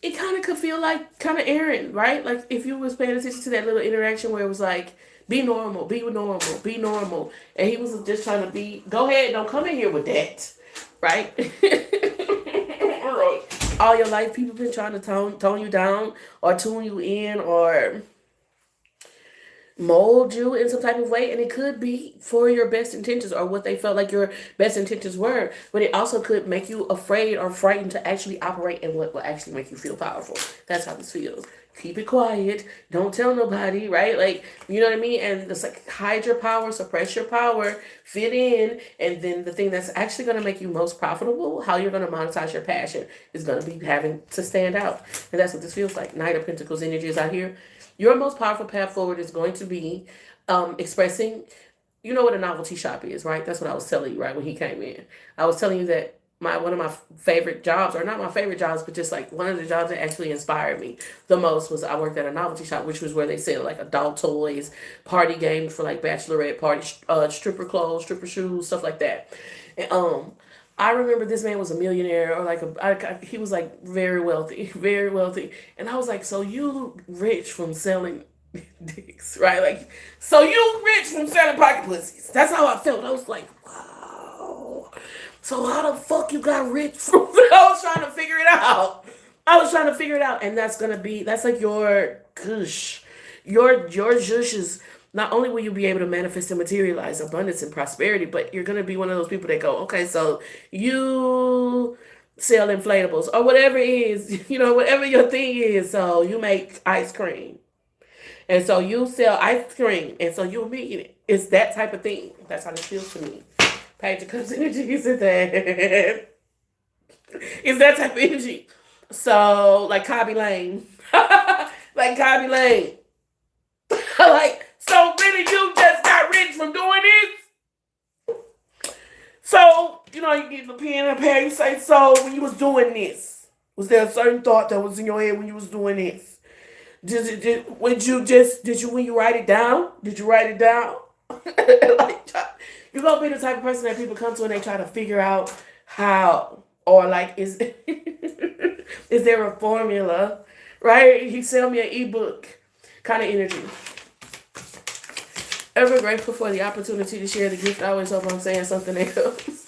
It kind of could feel like kind of Aaron, right? Like if you was paying attention to that little interaction where it was like, be normal, be normal, be normal. And he was just trying to be, go ahead, don't come in here with that, right? All your life, people been trying to tone you down or tune you in or mold you in some type of way, and it could be for your best intentions or what they felt like your best intentions were, but it also could make you afraid or frightened to actually operate in what will actually make you feel powerful. That's how this feels. Keep it quiet, don't tell nobody, right? Like, you know what I mean? And it's like hide your power, suppress your power, fit in, and then the thing that's actually going to make you most profitable, how you're going to monetize your passion, is going to be having to stand out. And that's what this feels like. Knight of Pentacles energy is out here. Your most powerful path forward is going to be expressing, you know what a novelty shop is, right? That's what I was telling you, right, when he came in. I was telling you that one of my favorite jobs, or not my favorite jobs, but just like one of the jobs that actually inspired me the most was I worked at a novelty shop, which was where they sell like adult toys, party games for like bachelorette party, stripper clothes, stripper shoes, stuff like that. And I remember this man was a millionaire, or like he was like very wealthy, very wealthy. And I was like, so you rich from selling dicks, right? Like, so you rich from selling pocket pussies. That's how I felt. I was like, wow. So how the fuck you got rich from I was trying to figure it out. And that's like your gush. Your zhush is, not only will you be able to manifest and materialize abundance and prosperity, but you're going to be one of those people that go, okay, so you sell inflatables or whatever it is, whatever your thing is. So you make ice cream. And so you sell ice cream. And so you're making it. It's that type of thing. That's how it feels to me. Page of Cups energy is that. It's that type of energy. So, like Cobby Lane. Like Cobby Lane. Like, so really you just got rich from doing this? So, you get the pen and paper, you say, so when you was doing this, was there a certain thought that was in your head when you was doing this? When you write it down? Did you write it down? Like, you're going to be the type of person that people come to and they try to figure out how, or like, is there a formula, right? He sell me an ebook kind of energy. Ever grateful for the opportunity to share the gift. I always hope I'm saying something else.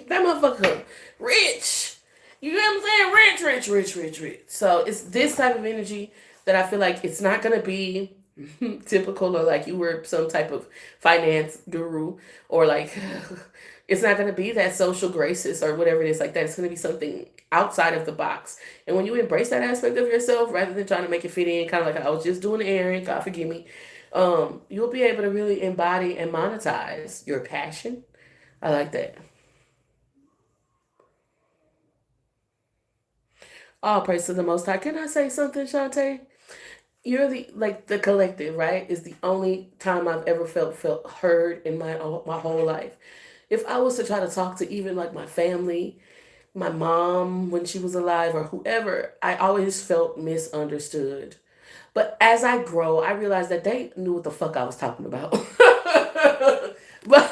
That motherfucker rich. You know what I'm saying? Rich. So it's this type of energy that I feel like it's not going to be typical, or like you were some type of finance guru, or like it's not going to be that social graces or whatever it is like that. It's going to be something outside of the box. And when you embrace that aspect of yourself, rather than trying to make it fit in, kind of like I was just doing the errand, God forgive me, you'll be able to really embody and monetize your passion. I like that. All praise to the Most High. Can I say something, Shantae? You're the collective, right? Is the only time I've ever felt heard in my whole life. If I was to try to talk to even like my family, my mom when she was alive, or whoever, I always felt misunderstood. But as I grow, I realized that they knew what the fuck I was talking about. But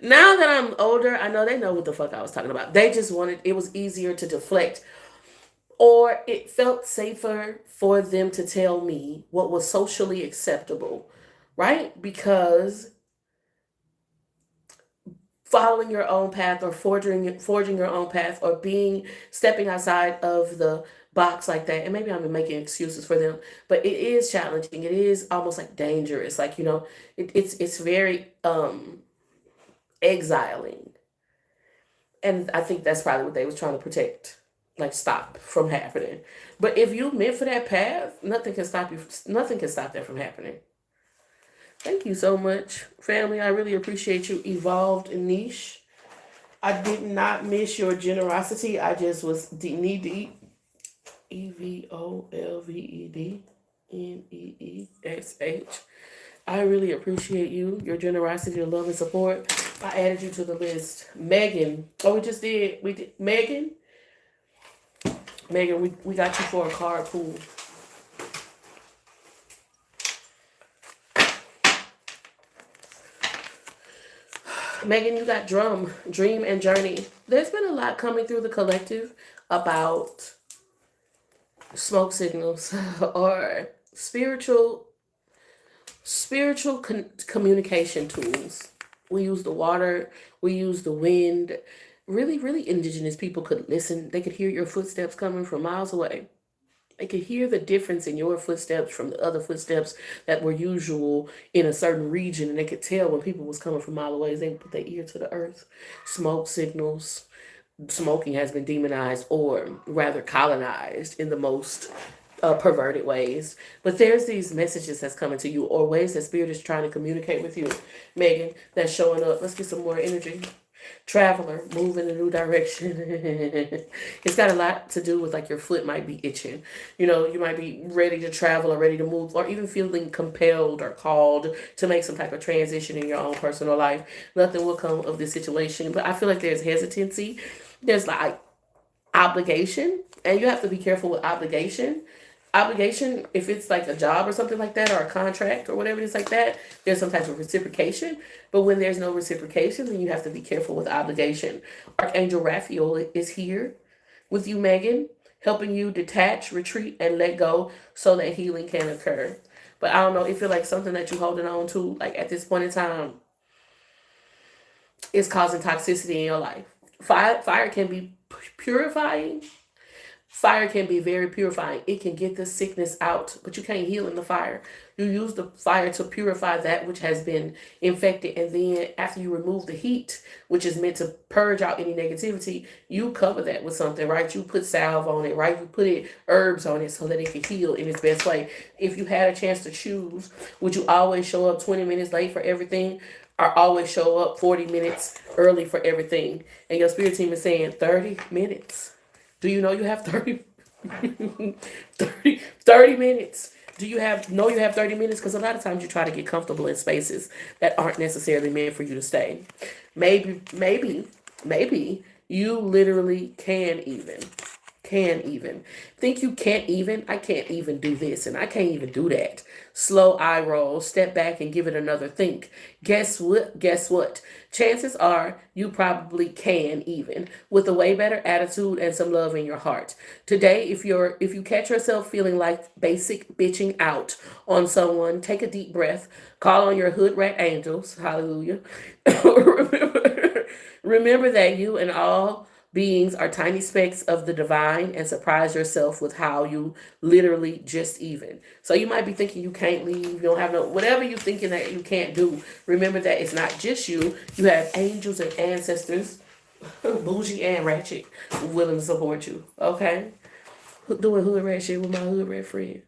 now that I'm older, I know they know what the fuck I was talking about. They just it was easier to deflect, or it felt safer for them to tell me what was socially acceptable, right? Because following your own path or forging your own path or stepping outside of the box like that. And maybe I'm making excuses for them, but it is challenging. It is almost like dangerous. Like, it's very exiling. And I think that's probably what they was trying to protect, like stop from happening. But if you meant for that path, nothing can stop you. Nothing can stop that from happening. Thank you so much, family. I really appreciate you. Evolved niche. I did not miss your generosity. I just was knee deep. EVOLVEDNEESH. I really appreciate you, your generosity, your love and support. I added you to the list. Megan. Oh, we just did. We did. Megan. Megan, we got you for a card pool. Megan, you got dream and journey. There's been a lot coming through the collective about smoke signals or spiritual communication tools. We use the water, we use the wind. Really, really indigenous people could listen. They could hear your footsteps coming from miles away. They could hear the difference in your footsteps from the other footsteps that were usual in a certain region, and they could tell when people was coming from a mile away. They would put their ear to the earth. Smoke signals. Smoking has been demonized, or rather colonized, in the most perverted ways. But there's these messages that's coming to you, or ways that spirit is trying to communicate with you, Megan, that's showing up. Let's get some more energy. Traveler, move in a new direction. It's got a lot to do with like your foot might be itching. You might be ready to travel or ready to move, or even feeling compelled or called to make some type of transition in your own personal life. Nothing will come of this situation, but I feel like there's hesitancy. There's like obligation, and you have to be careful with obligation. Obligation, if it's like a job or something like that, or a contract or whatever it is like that, there's some type of reciprocation. But when there's no reciprocation, then you have to be careful with obligation. Archangel Raphael is here with you, Megan, helping you detach, retreat, and let go so that healing can occur. But I don't know, it feels like something that you're holding on to, like at this point in time, is causing toxicity in your life. Fire can be purifying. Fire can be very purifying. It can get the sickness out, but you can't heal in the fire. You use the fire to purify that which has been infected. And then after you remove the heat, which is meant to purge out any negativity, you cover that with something, right? You put salve on it, right? You put herbs on it so that it can heal in its best way. If you had a chance to choose, would you always show up 20 minutes late for everything, or always show up 40 minutes early for everything? And your spirit team is saying 30 minutes. Do you know you have 30 minutes? Do you know you have 30 minutes? Because a lot of times you try to get comfortable in spaces that aren't necessarily meant for you to stay. Maybe you literally can even. Think you can't even? I can't even do this, and I can't even do that. Slow eye roll, step back and give it another think. Guess what? Chances are you probably can even, with a way better attitude and some love in your heart. Today, if you catch yourself feeling like basic bitching out on someone, take a deep breath, call on your hood rat angels, hallelujah. Remember that you and all beings are tiny specks of the divine, and surprise yourself with how you literally just even. So you might be thinking you can't leave, you don't have whatever you're thinking that you can't do. Remember that it's not just you. You have angels and ancestors, bougie and ratchet, willing to support you. Okay? Doing hood rat shit with my hood rat friends.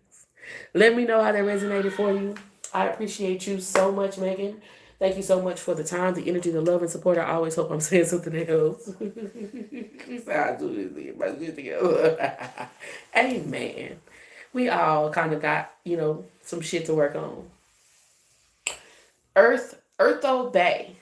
Let me know how that resonated for you. I appreciate you so much, Megan. Thank you so much for the time, the energy, the love, and support. I always hope I'm saying something else. Amen. We all kind of got, some shit to work on. Eartho Bay.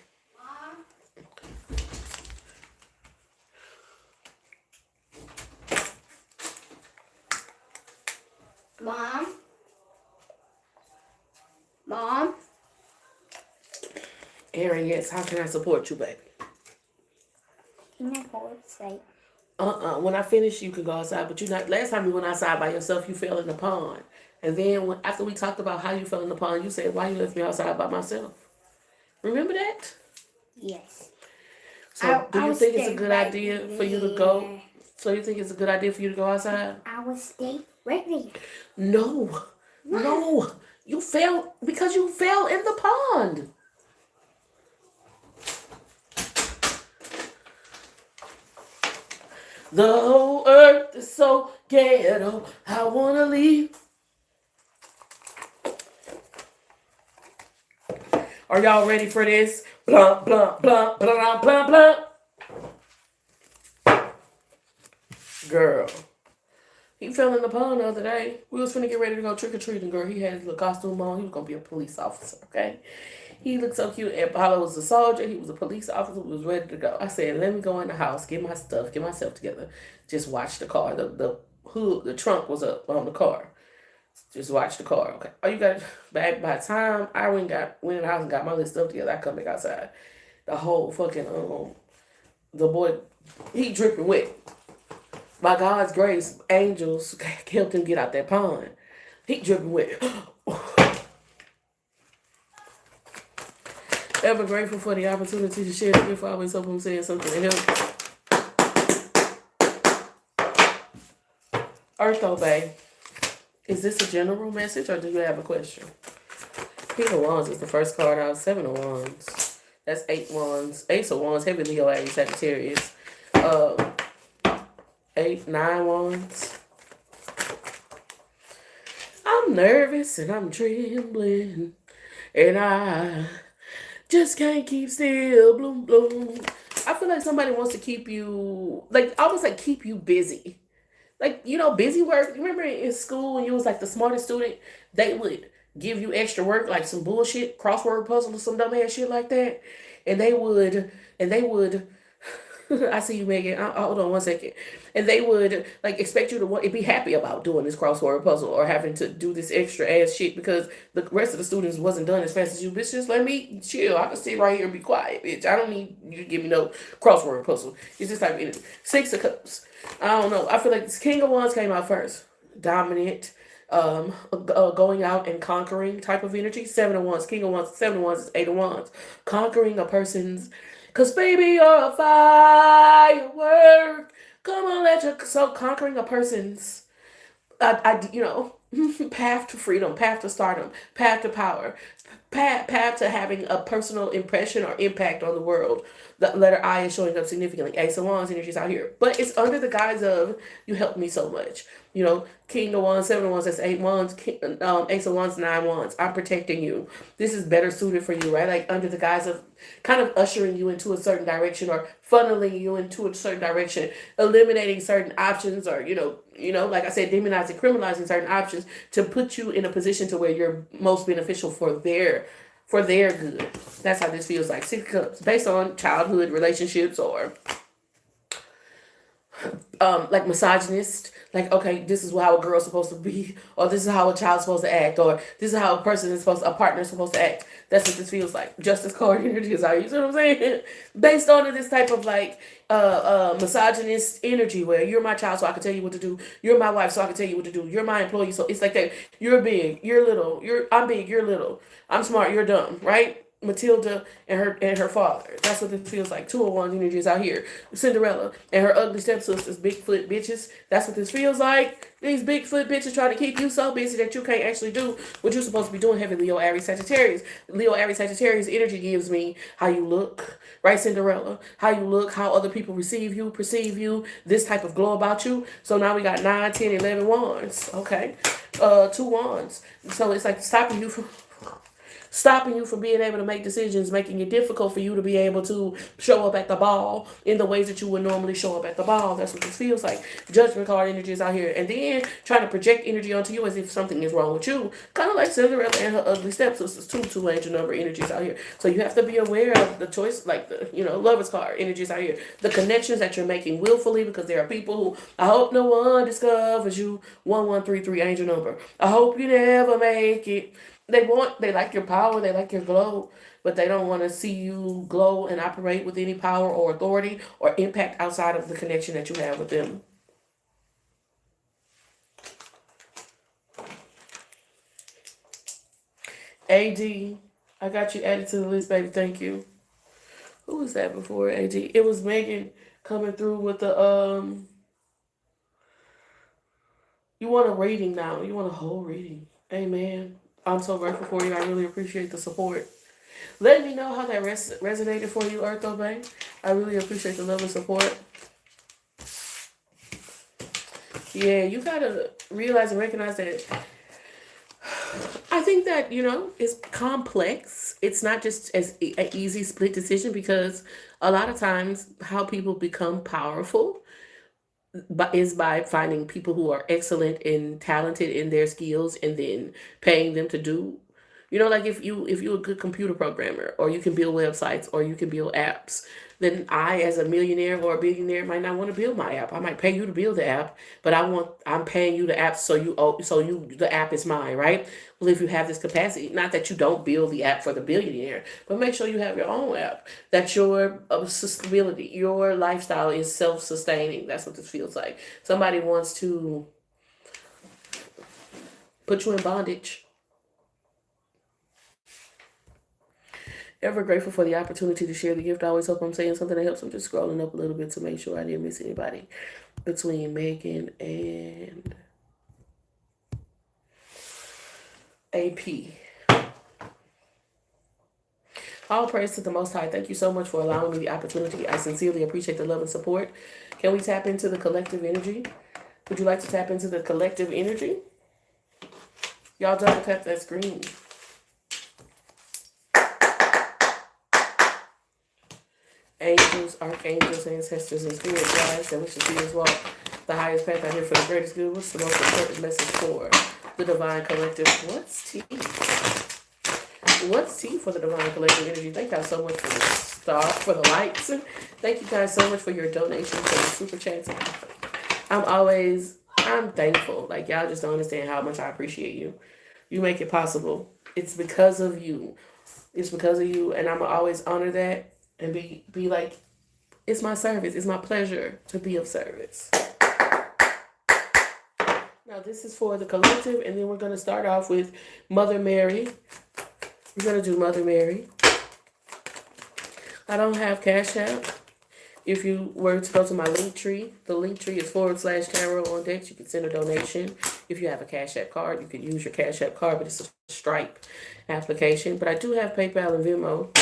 Mom? Aaron, yes, how can I support you, baby? Can I go outside? When I finish, you can go outside, but last time you went outside by yourself, you fell in the pond. And then after we talked about how you fell in the pond, you said, why you left me outside by myself? Remember that? Yes. So do I you would think it's a stay good right idea for you to go? there. So you think it's a good idea for you to go outside? I would stay right there. No. Why? No. You fell because you fell in the pond. The whole earth is so ghetto. I wanna leave. Are y'all ready for this? Blah blah blah blah blah blah. Girl, he fell in the pond the other day. We was finna get ready to go trick or treating. Girl, he had his little costume on. He was gonna be a police officer. Okay. He looked so cute. And Apollo was a soldier. He was a police officer. We was ready to go. I said, let me go in the house, get my stuff, get myself together. Just watch the car. The hood, the trunk was up on the car. Just watch the car. Okay. Oh, you got back by the time I went in the house and got my little stuff together. I come back outside. The whole fucking the boy, he dripping wet. By God's grace, angels helped him get out that pond. He dripping wet. Ever grateful for the opportunity to share the gift. I always hope I'm saying something to help. Earth Obey. Is this a general message or do you have a question? King of Wands is the first card out. 7 of Wands. That's 8 Wands. Ace of Wands. Heavy Leo, Aries, Sagittarius. 9 Wands. I'm nervous and I'm trembling. And I just can't keep still. Bloom, bloom. I feel like somebody wants to keep you, like, almost like keep you busy. Like, you know, busy work. Remember in school when you was like the smartest student, they would give you extra work, like some bullshit, crossword puzzle or some dumb ass shit like that. And they would, I see you, Megan. Hold on one second. And they would like expect you to be happy about doing this crossword puzzle or having to do this extra ass shit because the rest of the students wasn't done as fast as you. Bitch, just let me chill. I can sit right here and be quiet, bitch. I don't need you to give me no crossword puzzle. It's just like 6 of Cups. I don't know. I feel like this King of Wands came out first. Dominant, going out and conquering type of energy. 7 of Wands, King of Wands, 7 of Wands is 8 of Wands. Conquering a person's, cause baby, you're a firework. Come on, so conquering a person's, path to freedom, path to stardom, path to power, path to having a personal impression or impact on the world. The letter I is showing up significantly. Ace of Wands energies out here. But it's under the guise of, you helped me so much. You know, King of Wands, 7 of Wands, that's 8 Wands. Ace of Wands, 9 Wands. I'm protecting you. This is better suited for you, right? Like under the guise of kind of ushering you into a certain direction or funneling you into a certain direction, eliminating certain options or, like I said, demonizing, criminalizing certain options to put you in a position to where you're most beneficial for their good. That's how this feels like. 6 of Cups, based on childhood relationships or like misogynist, like, okay, this is how a girl's supposed to be, or this is how a child's supposed to act, or this is how a partner is supposed to act. That's what this feels like. Justice card energy is how, you see what I'm saying? Based on this type of like misogynist energy where you're my child so I can tell you what to do. You're my wife so I can tell you what to do. You're my employee so it's like that. You're big, you're little. I'm big, you're little. I'm smart, you're dumb, right? Matilda and her father. That's what this feels like. 2 of Wands energies out here. Cinderella and her ugly stepsisters, Bigfoot bitches. That's what this feels like. These Bigfoot bitches trying to keep you so busy that you can't actually do what you're supposed to be doing. Heavy Leo, Aries, Sagittarius. Leo, Aries, Sagittarius energy gives me how you look, right, Cinderella? How you look, how other people receive you, perceive you, this type of glow about you. So now we got 9, 10, 11 wands. Okay. 2 wands. So it's like stopping you from being able to make decisions, making it difficult for you to be able to show up at the ball in the ways that you would normally show up at the ball. That's what this feels like. Judgment card energy is out here. And then trying to project energy onto you as if something is wrong with you. Kind of like Cinderella and her ugly stepsisters, 2 angel number energies out here. So you have to be aware of the choice, like the, lover's card energies out here. The connections that you're making willfully, because there are people who, I hope no one discovers you. 1133 angel number. I hope you never make it. They like your power, they like your glow, but they don't want to see you glow and operate with any power or authority or impact outside of the connection that you have with them. AD, I got you added to the list, baby. Thank you. Who was that before AG? It was Megan coming through with the you want a reading now. You want a whole reading. Amen. I'm so grateful for you. I really appreciate the support. Let me know how that resonated for you, Earth Obey. I really appreciate the love and support. Yeah, you gotta realize and recognize that I think that, it's complex. It's not just an easy split decision because a lot of times how people become powerful is by finding people who are excellent and talented in their skills and then paying them to do, like if you're a good computer programmer or you can build websites or you can build apps, then I as a millionaire or a billionaire might not want to build my app. I might pay you to build the app, but I'm paying you the app the app is mine, right? Well, if you have this capacity, not that you don't build the app for the billionaire, but make sure you have your own app, that your sustainability, your lifestyle is self-sustaining. That's what this feels like. Somebody wants to put you in bondage. Ever grateful for the opportunity to share the gift. I always hope I'm saying something that helps. I'm just scrolling up a little bit to make sure I didn't miss anybody between Megan and AP. All praise to the Most High. Thank you so much for allowing me the opportunity. I sincerely appreciate the love and support. Can we tap into the collective energy? Would you like to tap into the collective energy? Y'all double tap that screen. Angels, archangels, ancestors, and spirit guides that wish to see us walk the highest path out here for the greatest good. What's the most important message for the divine collective? What's tea? What's tea for the divine collective energy? Thank y'all so much for the lights. Thank you guys so much for your donations, for the super chats. I'm thankful. Like, y'all just don't understand how much I appreciate you. You make it possible. It's because of you. It's because of you, and I'm always honor that. And be like, it's my service. It's my pleasure to be of service. Now, this is for the collective, and then we're going to start off with Mother Mary. We're going to do Mother Mary. I don't have Cash App. If you were to go to my link tree, the link tree is /tarot on decks. You can send a donation. If you have a Cash App card, you can use your Cash App card, but it's a Stripe application. But I do have PayPal and Venmo.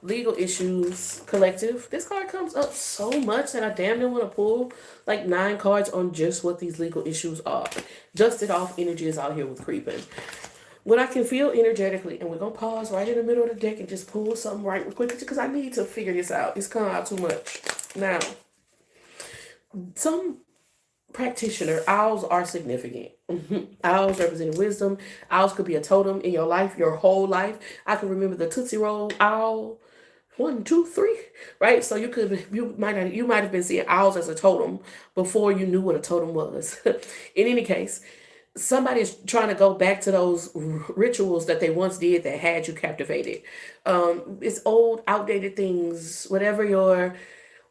Legal Issues Collective. This card comes up so much that I damn near want to pull like 9 cards on just what these legal issues are. Dusted off energy is out here with creeping. What I can feel energetically, and we're going to pause right in the middle of the deck and just pull something right quick because I need to figure this out. It's coming out too much. Now, some practitioner, owls are significant. Owls represent wisdom. Owls could be a totem in your life, your whole life. I can remember the Tootsie Roll owl. 1, 2, 3, right? So you might have been seeing owls as a totem before you knew what a totem was. In any case, somebody's trying to go back to those rituals that they once did that had you captivated. It's old, outdated things. Whatever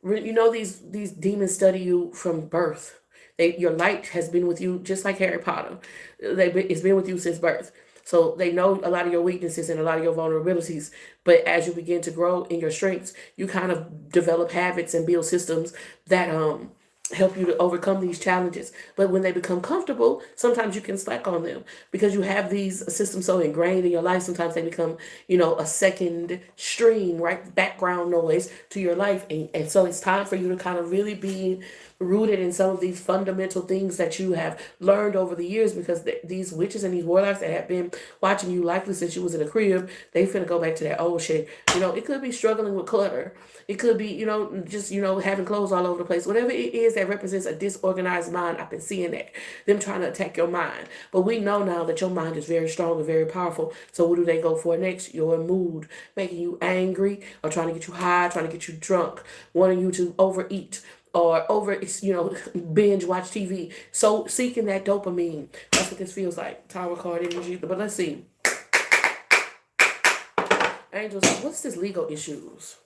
these demons study you from birth. Your light has been with you just like Harry Potter. It's been with you since birth. So they know a lot of your weaknesses and a lot of your vulnerabilities. But as you begin to grow in your strengths, you kind of develop habits and build systems that help you to overcome these challenges. But when they become comfortable, sometimes you can slack on them because you have these systems so ingrained in your life. Sometimes they become, a second string, right? Background noise to your life. And so it's time for you to kind of really be rooted in some of these fundamental things that you have learned over the years, because these witches and these warlocks that have been watching you likely since you was in a crib, they finna go back to that old shit. It could be struggling with clutter. It could be, just, having clothes all over the place. Whatever it is that represents a disorganized mind, I've been seeing that. Them trying to attack your mind. But we know now that your mind is very strong and very powerful. So what do they go for next? Your mood. Making you angry or trying to get you high, trying to get you drunk, wanting you to overeat or binge watch TV. So seeking that dopamine. That's what this feels like. Tower card energy. But let's see. Angels, what's this legal issues?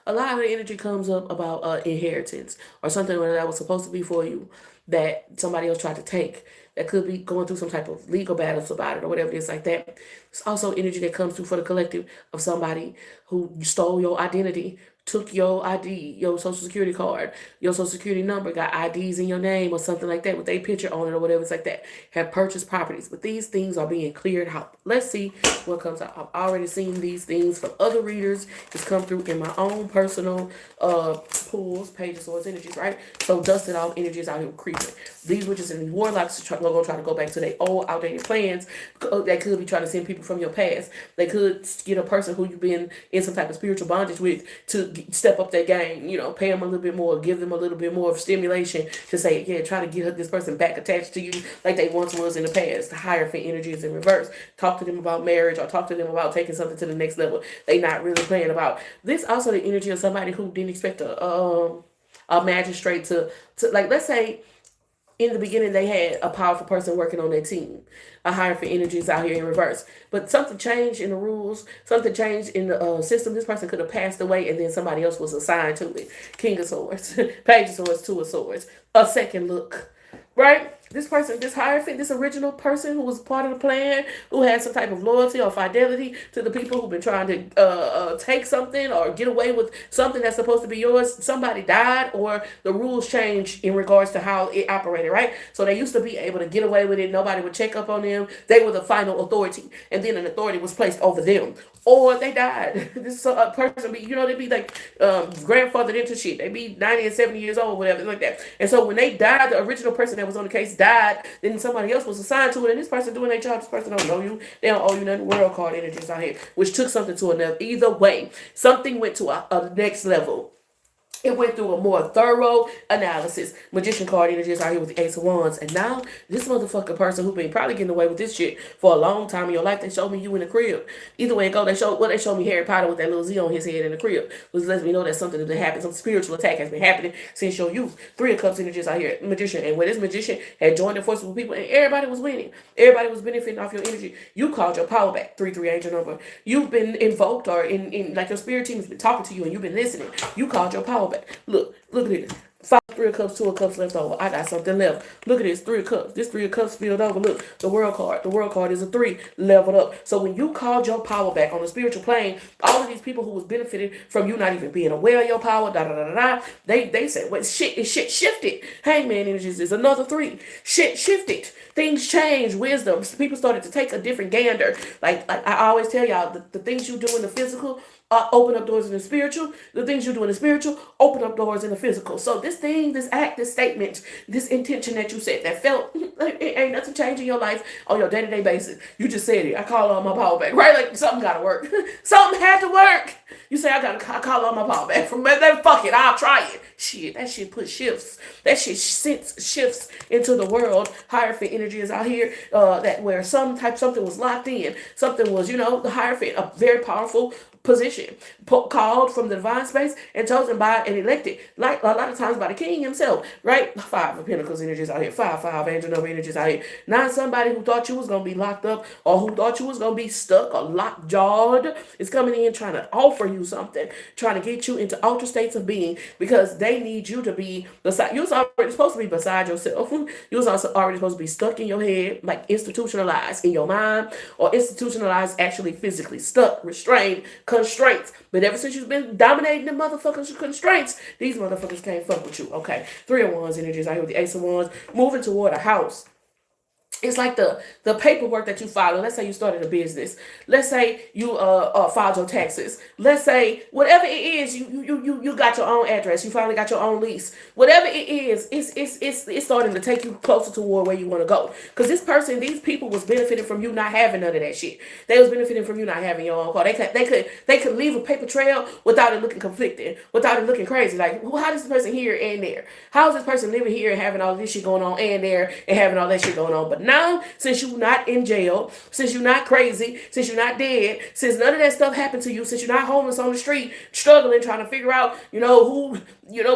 A lot of the energy comes up about inheritance or something that was supposed to be for you that somebody else tried to take. That could be going through some type of legal battles about it or whatever it is like that. It's also energy that comes through for the collective of somebody who stole your identity, took your ID, your social security card, your social security number, got IDs in your name or something like that with a picture on it or whatever it's like that, have purchased properties. But these things are being cleared out. Let's see what comes out. I've already seen these things from other readers. It's come through in my own personal pools, pages, swords, energies, right? So dusted off energies out here creeping. These witches and warlocks are going to try to go back to their old outdated plans. They could be trying to send people from your past. They could get a person who you've been in some type of spiritual bondage with to step up their game, pay them a little bit more, give them a little bit more of stimulation to say, yeah, try to get this person back attached to you like they once was in the past. The Hierophant energy is in reverse. Talk to them about marriage or talk to them about taking something to the next level. They not really playing about. This also the energy of somebody who didn't expect a magistrate to like, let's say, in the beginning, they had a powerful person working on their team. A Hierophant energy is out here in reverse. But something changed in the rules. Something changed in the system. This person could have passed away and then somebody else was assigned to it. King of Swords. Page of Swords, Two of Swords. A second look. Right? This person, this Hierophant, this original person who was part of the plan, who had some type of loyalty or fidelity to the people who've been trying to take something or get away with something that's supposed to be yours, somebody died or the rules changed in regards to how it operated, right? So they used to be able to get away with it. Nobody would check up on them. They were the final authority. And then an authority was placed over them. Or they died. This is a person, they be like grandfathered into shit. They be 90 and 70 years old, whatever, like that. And so when they died, the original person that was on the case died, then somebody else was assigned to it, and this person doing their job, this person don't know you. They don't owe you nothing. World card energies out here, which took something to another. Either way, something went to a next level. It went through a more thorough analysis. Magician card energies out here with the Ace of Wands. And now, this motherfucking person who been probably getting away with this shit for a long time in your life, they showed me you in the crib. Either way it go, they showed me Harry Potter with that little Z on his head in the crib. Which lets me know that something has been happening. Some spiritual attack has been happening since your youth. Three of Cups energies out here. Magician. And when this magician had joined the forces with people, and everybody was winning. Everybody was benefiting off your energy. You called your power back. 3-3 angel number. You've been invoked or in like your spirit team has been talking to you and you've been listening. You called your power back. Look at this. 5, 3 of Cups, 2 of Cups left over. I got something left. Look at this, 3 of Cups. This 3 of Cups spilled over. Look, the World card. The World card is a 3, leveled up. So when you called your power back on the spiritual plane, all of these people who was benefiting from you not even being aware of your power, they said, well, shit shifted. Hangman energies is another 3. Shit shifted. Things change. Wisdom. People started to take a different gander. Like I always tell y'all, the things you do in the physical open up doors in the spiritual. The things you do in the spiritual open up doors in the physical. So this thing, this act, this statement, this intention that you said that felt, it ain't nothing changing your life on your day-to-day basis. You just said it. I call on my power back, right? Like something gotta work. Something had to work. You say I call on my power back. From then fuck it, I'll try it. Shit, that shit put shifts. That shit sends shifts into the world. Hierophant energy is out here. That where something was locked in. Something was, the Hierophant, a very powerful position, called from the divine space and chosen by and elected, like a lot of times by the king himself, right? 5 of Pentacles energies out here, 5 angel number energies out here. Not somebody who thought you was gonna be locked up or who thought you was gonna be stuck or locked jawed is coming in trying to offer you something, trying to get you into altered states of being because they need you to be beside. You was already supposed to be beside yourself. You was also already supposed to be stuck in your head, like institutionalized in your mind, or institutionalized actually physically stuck, restrained, constraints. But ever since you've been dominating the motherfuckers' constraints, these motherfuckers can't fuck with you. Okay. 3 of Wands energies. I hear with the Ace of Wands. Moving toward a house. It's like the paperwork that you follow. Let's say you started a business. Let's say you filed your taxes. Let's say whatever it is, you got your own address. You finally got your own lease. Whatever it is, it's starting to take you closer toward where you want to go. Because these people was benefiting from you not having none of that shit. They was benefiting from you not having your own car. They could leave a paper trail without it looking conflicting, without it looking crazy. Like, well, how does this person here and there? How is this person living here and having all this shit going on and there and having all that shit going on? But now now, since you're not in jail, since you're not crazy, since you're not dead, since none of that stuff happened to you, since you're not homeless on the street, struggling, trying to figure out, who,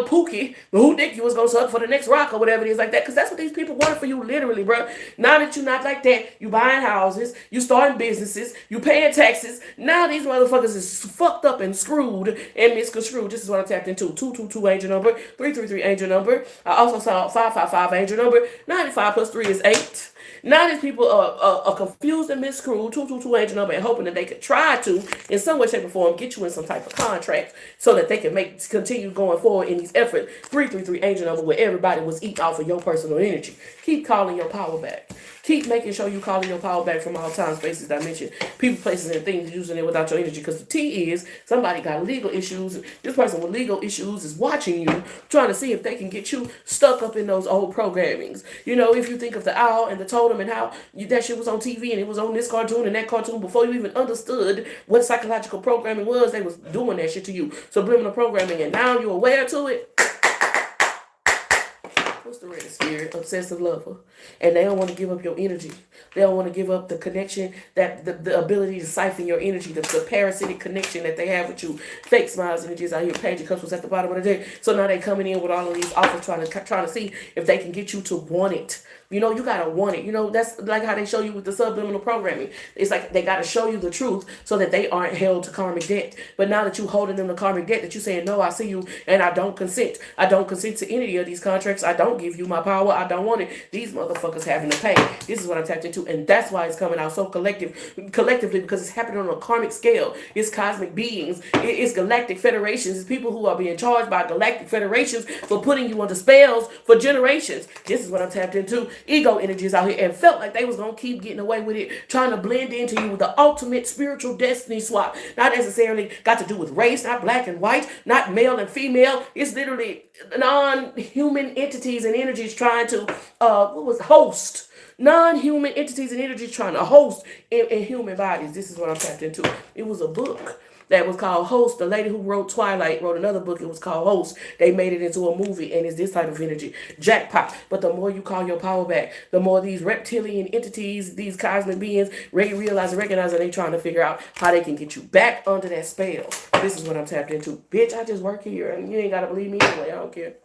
Pookie, who dick you was gonna suck for the next rock or whatever it is like that, because that's what these people wanted for you, literally, bro. Now that you're not like that, you buying houses, you starting businesses, you paying taxes. Now these motherfuckers is fucked up and screwed and misconstrued. This is what I tapped into. 222 angel number, 333 angel number. I also saw 555 angel number. 95 plus 3 is 8. Now these people are confused and miscrewed, 222 angel number, and hoping that they could try to, in some way, shape, or form, get you in some type of contract so that they can continue going forward in these efforts. 333 angel number, where everybody was eating off of your personal energy. Keep calling your power back. Keep making sure you calling your power back from all time, spaces, dimension, people, places, and things, using it without your energy. Because the T is somebody got legal issues. This person with legal issues is watching you, trying to see if they can get you stuck up in those old programmings. If you think of the owl and the totem and how that shit was on TV and it was on this cartoon and that cartoon before you even understood what psychological programming was, they was doing that shit to you. Subliminal programming, and now you're aware to it. What's the red spirit? Obsessive lover. And they don't want to give up your energy. They don't want to give up the connection, that the ability to siphon your energy, the parasitic connection that they have with you. Fake smiles, energies out here. Page of Cups was at the bottom of the day. So now they coming in with all of these offers, trying to see if they can get you to want it. You gotta want it. That's like how they show you with the subliminal programming. It's like they gotta show you the truth so that they aren't held to karmic debt. But now that you holding them to karmic debt, that you saying, no, I see you and I don't consent. I don't consent to any of these contracts. I don't give you my power. I don't want it. These motherfuckers having to pay. This is what I'm tapped into. And that's why it's coming out so collectively, because it's happening on a karmic scale. It's cosmic beings. It's galactic federations. It's people who are being charged by galactic federations for putting you under spells for generations. This is what I'm tapped into. Ego energies out here, and felt like they was going to keep getting away with it, trying to blend into you with the ultimate spiritual destiny swap. Not necessarily got to do with race, not black and white, not male and female. It's literally non-human entities and energies trying to, host. Non-human entities and energies trying to host in human bodies. This is what I'm tapped into. It was a book that was called Host. The lady who wrote Twilight wrote another book. It was called Host. They made it into a movie, and it's this type of energy. Jackpot. But the more you call your power back, the more these reptilian entities, these cosmic beings, realize and recognize that they trying to figure out how they can get you back under that spell. This is what I'm tapped into. Bitch, I just work here, and you ain't got to believe me anyway. I don't care.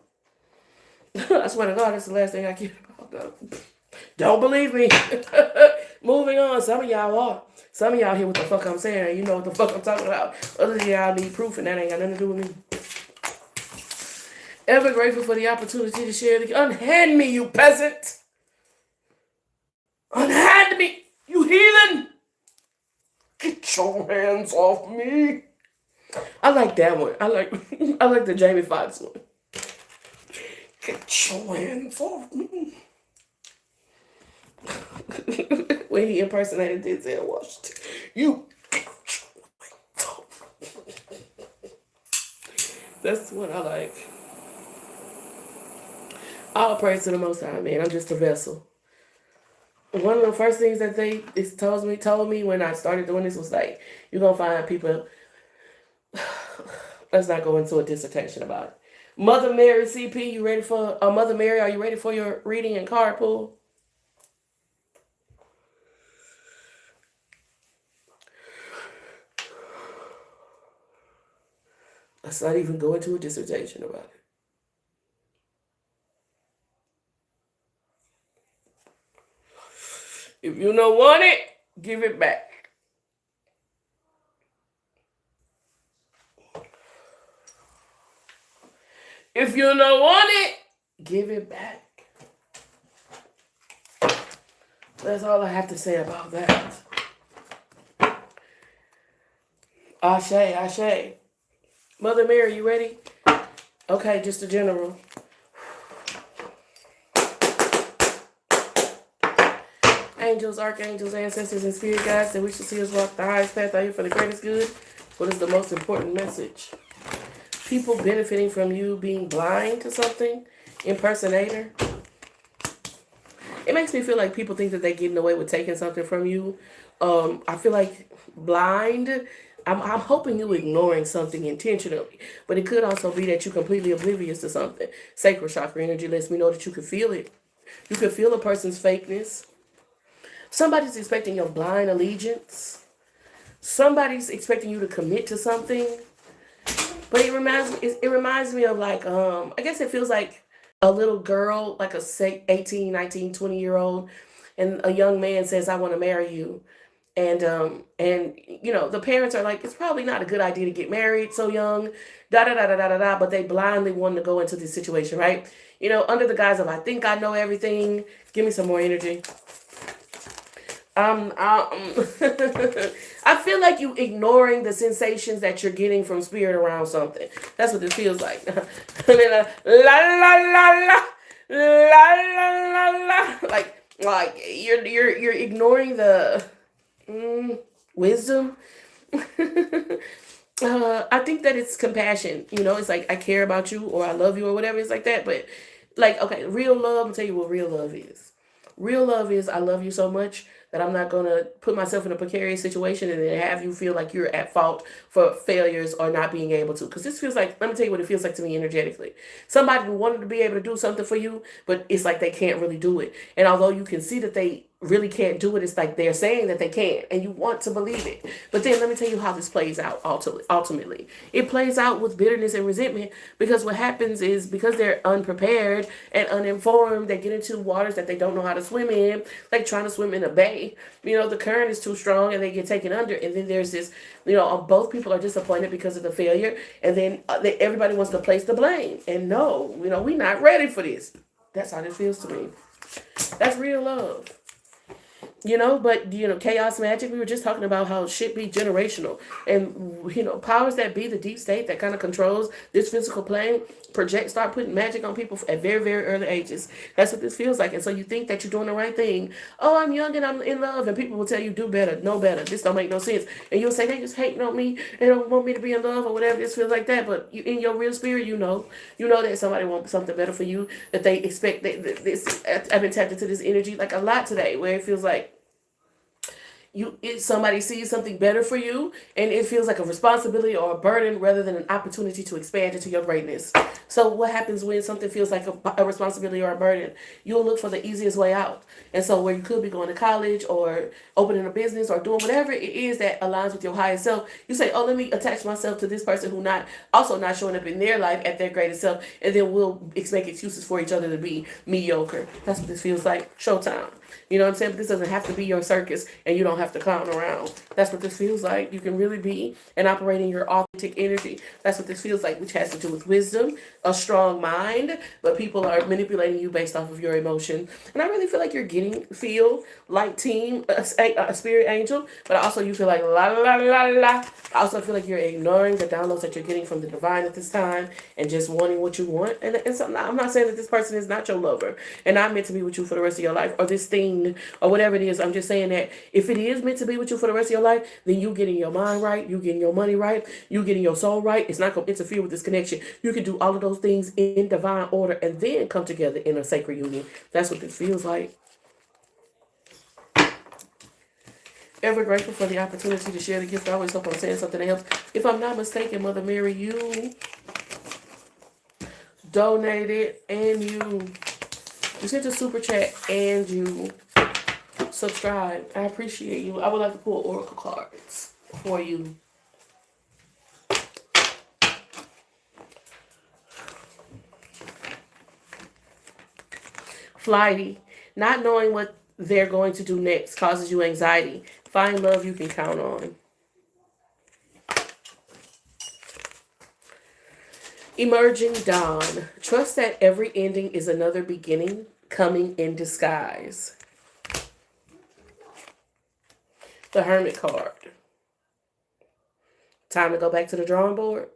I swear to God, that's the last thing I care about. Don't believe me. Moving on. Some of y'all are. Some of y'all hear what the fuck I'm saying, and you know what the fuck I'm talking about. Others of y'all need proof, and that ain't got nothing to do with me. Ever grateful for the opportunity to share the... Unhand me, you peasant! Unhand me, you heathen! Get your hands off me! I like that one. I like the Jamie Foxx one. Get your hands off me. When he impersonated Denzel Washington. You. That's what I like. All praise to the Most High, man. I'm just a vessel. One of the first things that they told me when I started doing this was like, you're going to find people. Let's not go into a dissertation about it. Mother Mary CP, you ready for... Mother Mary, are you ready for your reading and card pull? Let's not even go into a dissertation about it. If you don't want it, give it back. If you don't want it, give it back. That's all I have to say about that. Ashe, Ashe. Mother Mary, you ready? Okay, just a general. Angels, archangels, ancestors, and spirit guides that wish to see us walk the highest path out here for the greatest good. What is the most important message? People benefiting from you being blind to something. Impersonator. It makes me feel like people think that they're getting away with taking something from you. I feel like blind... I'm hoping you're ignoring something intentionally, but it could also be that you're completely oblivious to something. Sacral chakra energy lets me know that you can feel it. You can feel a person's fakeness. Somebody's expecting your blind allegiance. Somebody's expecting you to commit to something. But it reminds me of like I guess it feels like a little girl, like a say 18, 19, 20 year old, and a young man says, I want to marry you. And the parents are like, it's probably not a good idea to get married so young, da da da da da da da, but they blindly want to go into this situation, right? Under the guise of, I think I know everything. Give me some more energy. Um, um I feel like you ignoring the sensations that you're getting from spirit around something. That's what it feels like. La la la la la la la la. Like you're ignoring the wisdom. I think that it's compassion. It's like I care about you or I love you or whatever. It's like that. But like, okay, real love. I'll tell you what real love is. Real love is I love you so much that I'm not going to put myself in a precarious situation and then have you feel like you're at fault for failures or not being able to. Because this feels like, let me tell you what it feels like to me energetically. Somebody who wanted to be able to do something for you, but it's like they can't really do it. And although you can see that they really can't do it, it's like they're saying that they can't, and you want to believe it. But then let me tell you how this plays out ultimately. It plays out with bitterness and resentment, because what happens is, because they're unprepared and uninformed, they get into waters that they don't know how to swim in, like trying to swim in a bay. The current is too strong and they get taken under. And then there's this, both people are disappointed because of the failure, and then everybody wants to place the blame. And no, we're not ready for this. That's how this feels to me. That's real love. But chaos magic, we were just talking about how shit be generational. And powers that be, the deep state that kind of controls this physical plane, start putting magic on people at very, very early ages. That's what this feels like. And so you think that you're doing the right thing. Oh, I'm young and I'm in love, and people will tell you, do better, know better, this don't make no sense. And you'll say, they just hating on me, they don't want me to be in love or whatever. This feels like that. But in your real spirit, you know that somebody wants something better for you, that they expect this. I've been tapped into this energy like a lot today, where it feels like somebody sees something better for you, and it feels like a responsibility or a burden rather than an opportunity to expand into your greatness. So what happens when something feels like a responsibility or a burden? You'll look for the easiest way out. And so where you could be going to college or opening a business or doing whatever it is that aligns with your higher self, you say, oh, let me attach myself to this person who not showing up in their life at their greatest self, and then we'll make excuses for each other to be mediocre. That's what this feels like. Showtime. You know what I'm saying? But this doesn't have to be your circus, and you don't have to clown around. That's what this feels like. You can really be and operate in your authentic energy. That's what this feels like, which has to do with wisdom, a strong mind, but people are manipulating you based off of your emotion. And I really feel like you're feel like a spirit angel, but also you feel like la la la la. I also feel like you're ignoring the downloads that you're getting from the divine at this time and just wanting what you want. And so I'm not saying that this person is not your lover and not meant to be with you for the rest of your life, or this thing or whatever it is. I'm just saying that if it is meant to be with you for the rest of your life, then you getting your mind right, you getting your money right, you getting your soul right. It's not going to interfere with this connection. You can do all of those things in divine order and then come together in a sacred union. That's what this feels like. Ever grateful for the opportunity to share the gift. I always hope I'm saying something that helps. If I'm not mistaken, Mother Mary, you donated, and you sent a super chat, and you subscribe. I appreciate you. I would like to pull oracle cards for you. Flighty, not knowing what they're going to do next causes you anxiety. Find love you can count on. Emerging dawn. Trust that every ending is another beginning coming in disguise. The Hermit card. Time to go back to the drawing board.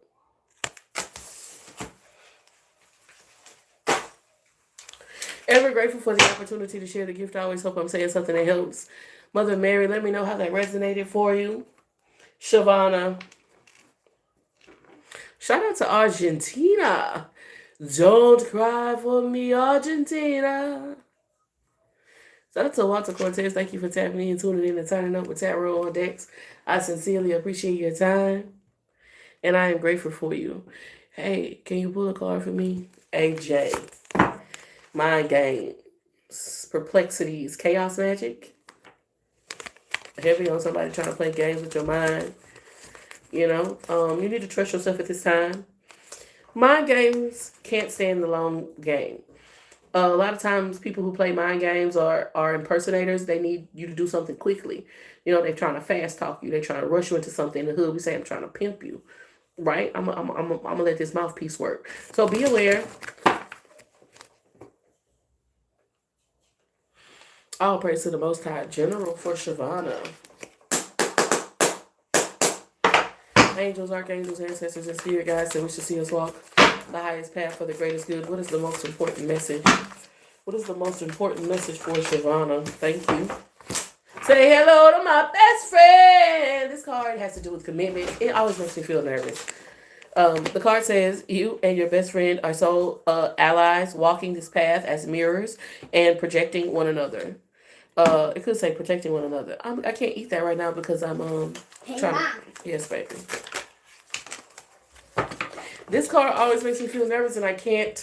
Ever grateful for the opportunity to share the gift. I always hope I'm saying something that helps. Mother Mary, let me know how that resonated for you. Shavana. Shout out to Argentina. Don't cry for me, Argentina. Shout out to Walter Cortez. Thank you for tapping in, tuning in, and turning up with Tarot on Decks. I sincerely appreciate your time, and I am grateful for you. Hey, can you pull a card for me? AJ. Mind games. Perplexities. Chaos magic. heavy on somebody trying to play games with your mind. You know, you need to trust yourself at this time. Mind games can't stand the long game. A lot of times, people who play mind games are impersonators. They need you to do something quickly. You know, they're trying to fast talk you. They're trying to rush you into something. In the hood, we say, I'm trying to pimp you. Right? I'm gonna let this mouthpiece work. So be aware. All praise to the Most High. General for Shavana. Angels, archangels, ancestors, and spirit guides that wish to see us walk the highest path for the greatest good. What is the most important message? What is the most important message for Shavana? Thank you. Say hello to my best friend. This card has to do with commitment. It always makes me feel nervous. The card says you and your best friend are soul allies walking this path as mirrors and projecting one another. It could say protecting one another. I can't eat that right now because I'm trying to. Yes, baby. This card always makes me feel nervous, and I can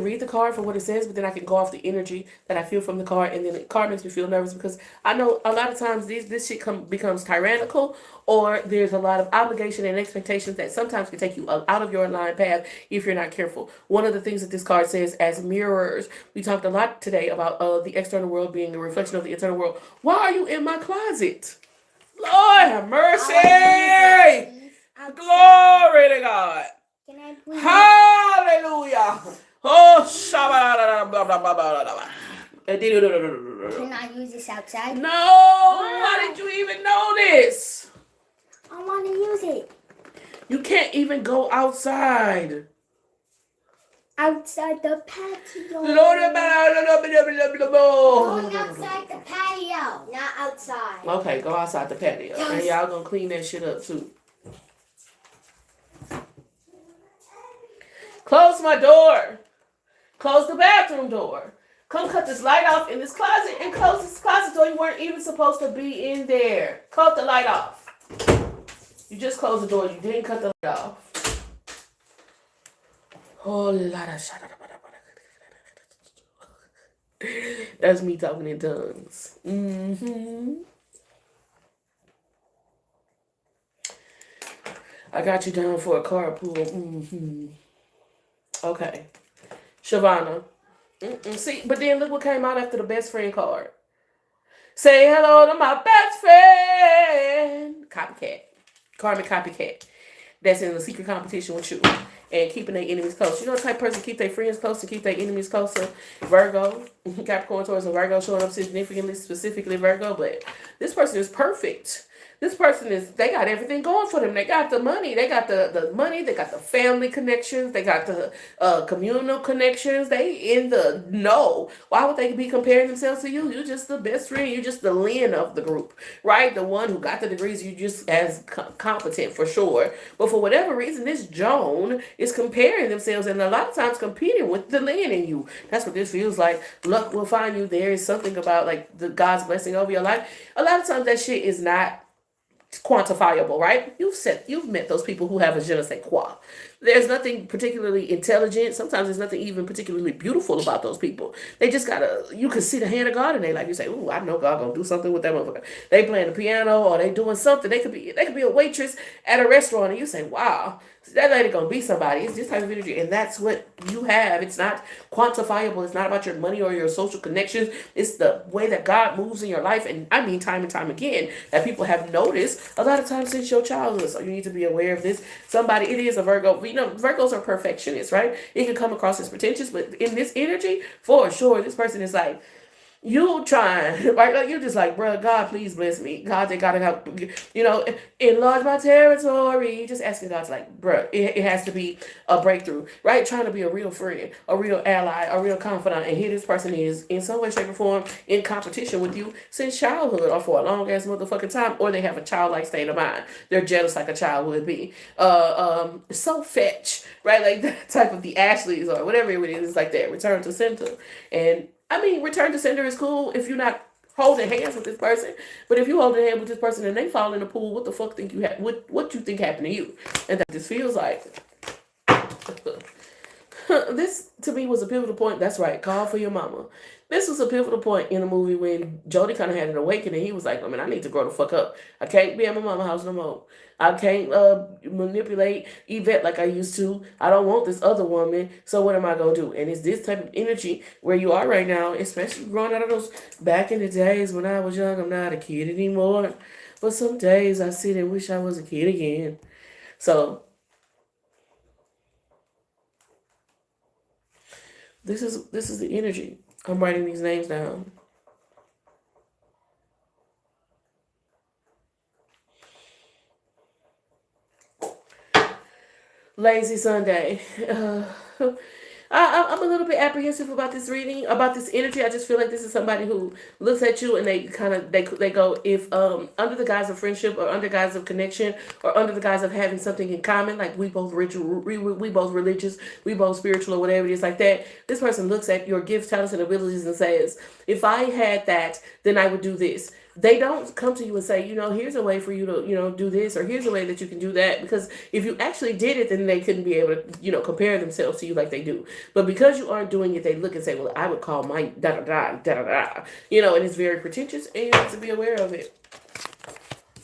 read the card for what it says, but then I can go off the energy that I feel from the card, and then the card makes me feel nervous because I know a lot of times this shit becomes tyrannical, or there's a lot of obligation and expectations that sometimes can take you out of your aligned path if you're not careful. One of the things that this card says as mirrors, we talked a lot today about the external world being a reflection of the internal world. Why are you in my closet? Lord have mercy! Glory to God. Can I please? Hallelujah. Oh, Can I use this outside? no. Why did you even know this? I want to use it. You can't even go outside. Outside the patio. Going Going outside the patio, not outside. Okay, go outside the patio. And y'all gonna clean that shit up too. Close my door. Close the bathroom door. Come cut this light off in this closet and close this closet door. You weren't even supposed to be in there. Cut the light off. You just closed the door. You didn't cut the light off. Oh, that's me talking in tongues. I got you down for a carpool. Okay. Shavana. See, but then look what came out after the best friend card. Say hello to my best friend. Copycat. Karmic copycat. That's in a secret competition with you. And keeping their enemies close. You know the type of person keep their friends close to keep their enemies closer? Virgo. Capricorn, Taurus, and Virgo showing up significantly, specifically Virgo. But this person is perfect. This person they got everything going for them. They got the money. They got the money. They got the family connections. They got the communal connections. They in the know. Why would they be comparing themselves to you? You're just the best friend. You're just the Lynn of the group, right? The one who got the degrees. You just as competent for sure. But for whatever reason, this Joan is comparing themselves and a lot of times competing with the Lynn in you. That's what this feels like. Luck will find you. There is something about like the God's blessing over your life. A lot of times that shit is not quantifiable, right? You've met those people who have a je ne sais quoi. There's nothing particularly intelligent. Sometimes there's nothing even particularly beautiful about those people. They just you can see the hand of God in their life. You say, "Ooh, I know God gonna do something with that motherfucker." They playing the piano or they doing something. They could be a waitress at a restaurant, and you say, "Wow, that lady gonna be somebody." It's this type of energy, and that's what you have. It's not quantifiable. It's not about your money or your social connections. It's the way that God moves in your life, and I mean time and time again that people have noticed a lot of times since your childhood. So you need to be aware of this. It is a Virgo. You know, Virgos are perfectionists, right? It can come across as pretentious, but in this energy, for sure, this person is like, you trying, right? Like, you're just like, bro, God, please bless me. God, they gotta help, enlarge my territory. Just asking God, like, bro, it has to be a breakthrough, right? Trying to be a real friend, a real ally, a real confidant. And here this person is, in some way, shape, or form, in competition with you since childhood or for a long ass motherfucking time, or they have a childlike state of mind. They're jealous like a child would be. So fetch, right? Like that type of the Ashleys or whatever it is, like that. Return to center. And I mean, return to sender is cool if you're not holding hands with this person. But if you hold a hand with this person and they fall in the pool, what the fuck think you what you think happened to you? And that this feels like. This to me was a pivotal point. That's right. Call for your mama. This was a pivotal point in the movie when Jody kind of had an awakening. He was like, "I mean, I need to grow the fuck up. I can't be at my mama's house no more. I can't manipulate Yvette like I used to. I don't want this other woman. So what am I gonna do?" And it's this type of energy where you are right now, especially growing out of those back in the days when I was young. I'm not a kid anymore, but some days I sit and wish I was a kid again. So this is the energy. I'm writing these names down. Lazy Sunday. I'm a little bit apprehensive about this reading, about this energy. I just feel like this is somebody who looks at you and they kind of they go, if under the guise of friendship or under guise of connection or under the guise of having something in common, like we both ritual, we both religious, we both spiritual or whatever it is like that. This person looks at your gifts, talents, and abilities and says, if I had that, then I would do this. They don't come to you and say, here's a way for you to, do this, or here's a way that you can do that. Because if you actually did it, then they couldn't be able to, compare themselves to you like they do. But because you aren't doing it, they look and say, well, I would call my da da da da da da. And it's very pretentious, and you have to be aware of it.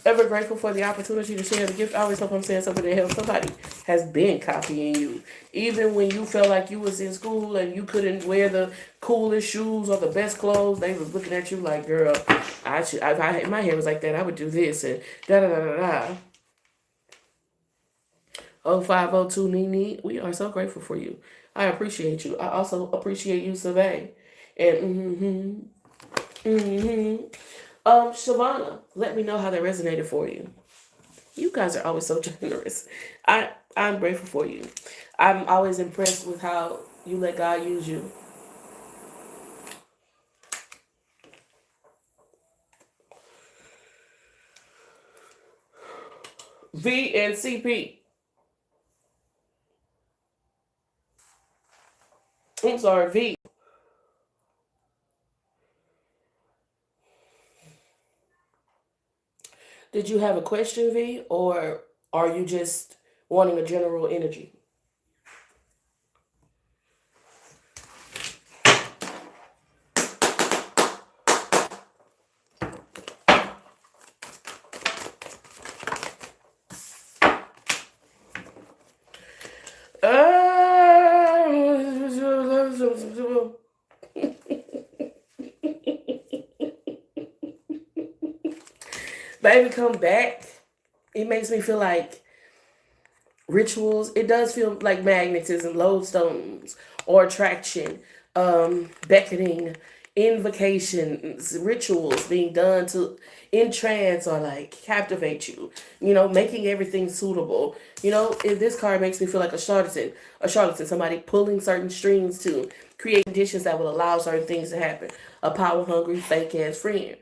Ever grateful for the opportunity to share the gift. I always hope I'm saying something that helps. Somebody has been copying you. Even when you felt like you was in school and you couldn't wear the coolest shoes or the best clothes, they was looking at you like, girl, if my hair was like that, I would do this and da da da da da. 0502 Nene, we are so grateful for you. I appreciate you. I also appreciate you, Survey. And Shavana, let me know how that resonated for you. You guys are always so generous. I'm grateful for you. I'm always impressed with how you let God use you. V and CP. I'm sorry, V. Did you have a question, V, or are you just wanting a general energy? Baby, come back. It makes me feel like rituals. It does feel like magnetism, lodestones, or attraction, beckoning, invocations, rituals being done to entrance or like captivate you. Making everything suitable. If this card makes me feel like a charlatan, somebody pulling certain strings to create conditions that will allow certain things to happen. A power hungry, fake ass friend.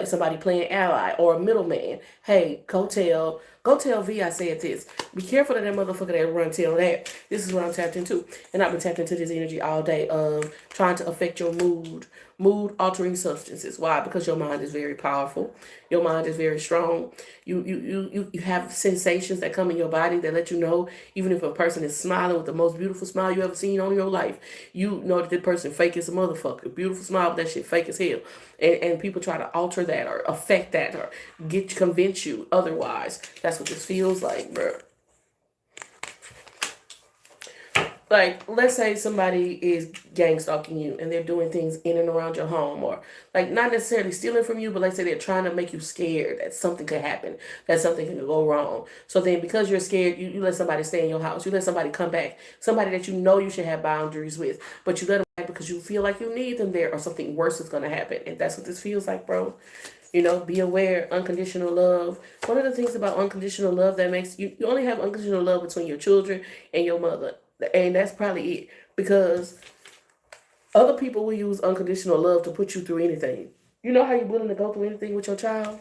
Somebody playing ally or a middleman. Hey, go tell V I said this. Be careful of that motherfucker that run tell that. This is what I'm tapped into. And I've been tapped into this energy all day of trying to affect your mood altering substances. Why? Because your mind is very powerful. Your mind is very strong. You have sensations that come in your body that let you know, even if a person is smiling with the most beautiful smile you ever seen on your life, you know that the person fake as a motherfucker. Beautiful smile, but that shit fake as hell. And people try to alter that or affect that or convince you otherwise. That's what this feels like, bro. Like, let's say somebody is gang stalking you and they're doing things in and around your home, or like not necessarily stealing from you, but let's say they're trying to make you scared that something could happen, that something could go wrong. So then because you're scared, you let somebody stay in your house, you let somebody come back, somebody that you should have boundaries with, but you let them back because you feel like you need them there or something worse is going to happen. And that's what this feels like, bro. Be aware, unconditional love. One of the things about unconditional love that makes you only have unconditional love between your children and your mother. And that's probably it. Because other people will use unconditional love to put you through anything. You know how you're willing to go through anything with your child?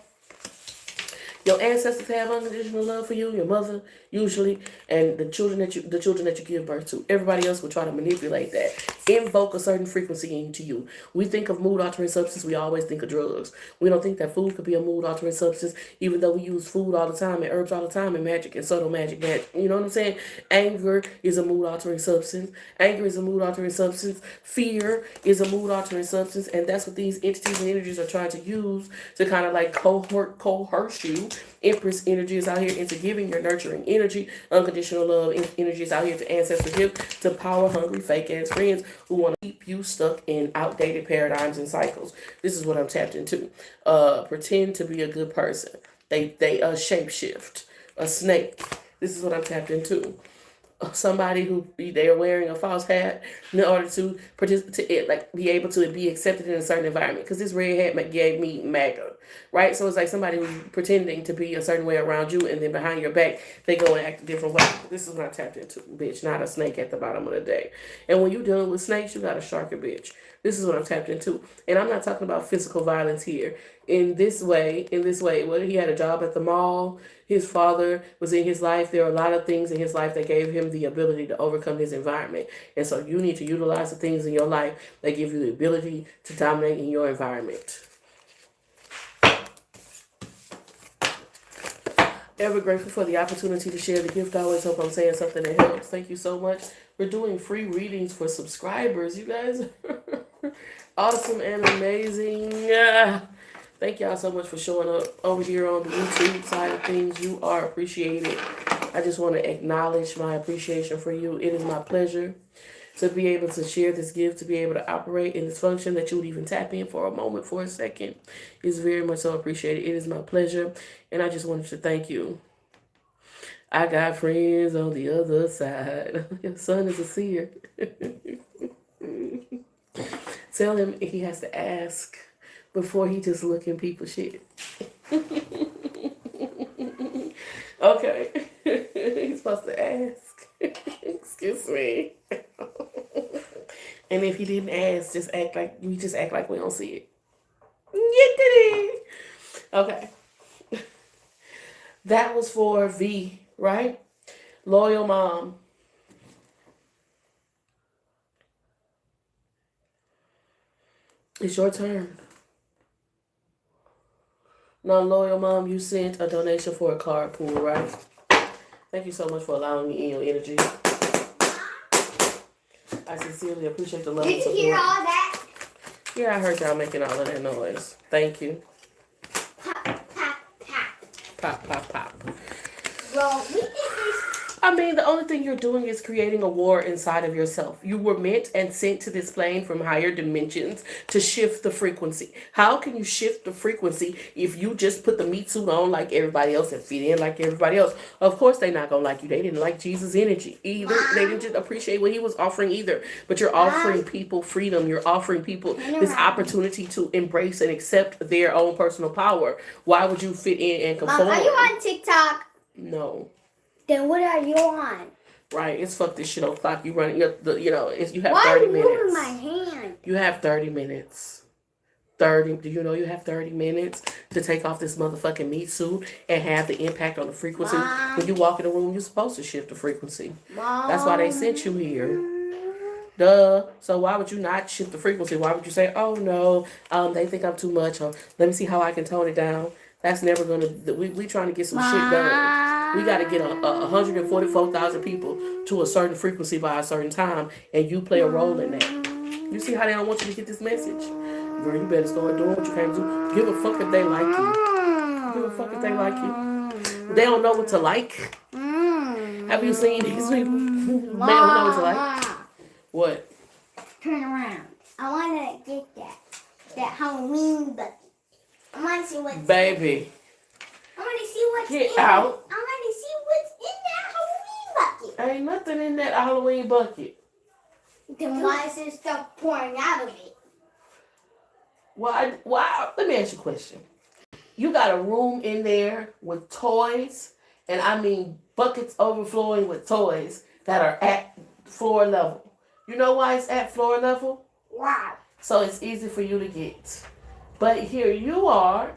Your ancestors have unconditional love for you, your mother usually, and the children that you give birth to. Everybody else will try to manipulate that. Invoke a certain frequency into you. We think of mood altering substance, we always think of drugs. We don't think that food could be a mood altering substance, even though we use food all the time and herbs all the time and magic and subtle magic. You know what I'm saying? Anger is a mood altering substance. Anger is a mood altering substance. Fear is a mood altering substance, and that's what these entities and energies are trying to use to kind of like coerce you. Empress energy is out here into giving your nurturing energy. Unconditional love energy is out here to ancestor gift to power hungry fake ass friends who want to keep you stuck in outdated paradigms and cycles. This is what I'm tapped into. Pretend to be a good person. They shapeshift. A snake. This is what I'm tapped into. Somebody who they are wearing a false hat in order to participate, like be able to be accepted in a certain environment. Because this red hat gave me MAGA, right? So it's like somebody who's pretending to be a certain way around you, and then behind your back they go and act a different way. This is what I tapped into, bitch. Not a snake at the bottom of the day. And when you're dealing with snakes, you got a sharker bitch. This is what I'm tapped into, and I'm not talking about physical violence here. In this way, whether he had a job at the mall, his father was in his life. There are a lot of things in his life that gave him the ability to overcome his environment. And so you need to utilize the things in your life that give you the ability to dominate in your environment. Ever grateful for the opportunity to share the gift. I always hope I'm saying something that helps. Thank you so much. We're doing free readings for subscribers. You guys are awesome and amazing. Thank y'all so much for showing up over here on the YouTube side of things. You are appreciated. I just want to acknowledge my appreciation for you. It is my pleasure to be able to share this gift, to be able to operate in this function, that you would even tap in for a moment, for a second. It's very much so appreciated. It is my pleasure. And I just wanted to thank you. I got friends on the other side. Your son is a seer. Tell him he has to ask before he just look in people's shit. Okay. He's supposed to ask. Excuse me. And if he didn't ask, just act like we don't see it. Okay. That was for V, right? Loyal mom. It's your turn. Now, loyal mom, you sent a donation for a card pool, right? Thank you so much for allowing me in your energy. I sincerely appreciate the love and support. Did you hear all that? Yeah, I heard y'all making all of that noise. Thank you. Pop, pop, pop. Pop, pop, pop. Well, we did this. I mean, the only thing you're doing is creating a war inside of yourself. You were meant and sent to this plane from higher dimensions to shift the frequency. How can you shift the frequency if you just put the meat suit on like everybody else and fit in like everybody else? Of course they're not going to like you. They didn't like Jesus' energy either. They didn't just appreciate what he was offering either. But you're offering people freedom. You're offering people this opportunity to embrace and accept their own personal power. Why would you fit in and conform? Mom, are you on TikTok? No. Then what are you on? Right, it's fuck this shit o'clock. You run, you have 30 minutes. Why are you moving my hand? You have 30 minutes. 30. Do you know you have 30 minutes to take off this motherfucking meat suit and have the impact on the frequency? Mom. When you walk in the room, you're supposed to shift the frequency. Mom. That's why they sent you here. Duh. So why would you not shift the frequency? Why would you say, oh no, they think I'm too much, or let me see how I can tone it down? That's never gonna. We trying to get some shit done. We got to get 144,000 people to a certain frequency by a certain time, and you play a role in that. You see how they don't want you to get this message? Girl, you better start doing what you came to do. Give a fuck if they like you. Give a fuck if they like you. They don't know what to like. Have you seen these people? They don't know what to like. What? Turn around. I want to get that Halloween bucket. I want to see what's Baby. I want to see what's Get in out. it. I want to see what's in that Halloween bucket. Ain't nothing in that Halloween bucket. Then why is there stuff pouring out of it? Why? Let me ask you a question. You got a room in there with toys, and I mean buckets overflowing with toys that are at floor level. You know why it's at floor level? Wow. So it's easy for you to get. But here you are,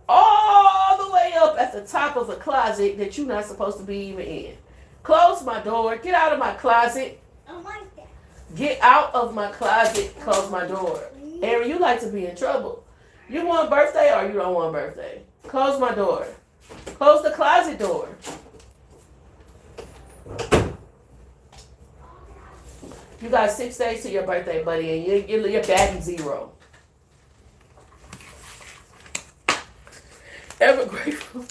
all the way up at the top of a closet that you're not supposed to be even in. Close my door. Get out of my closet. I don't like that. Get out of my closet. Close my door. Aaron, you like to be in trouble. You want a birthday or you don't want a birthday? Close my door. Close the closet door. You got 6 days to your birthday, buddy, and you're batting 0. Ever grateful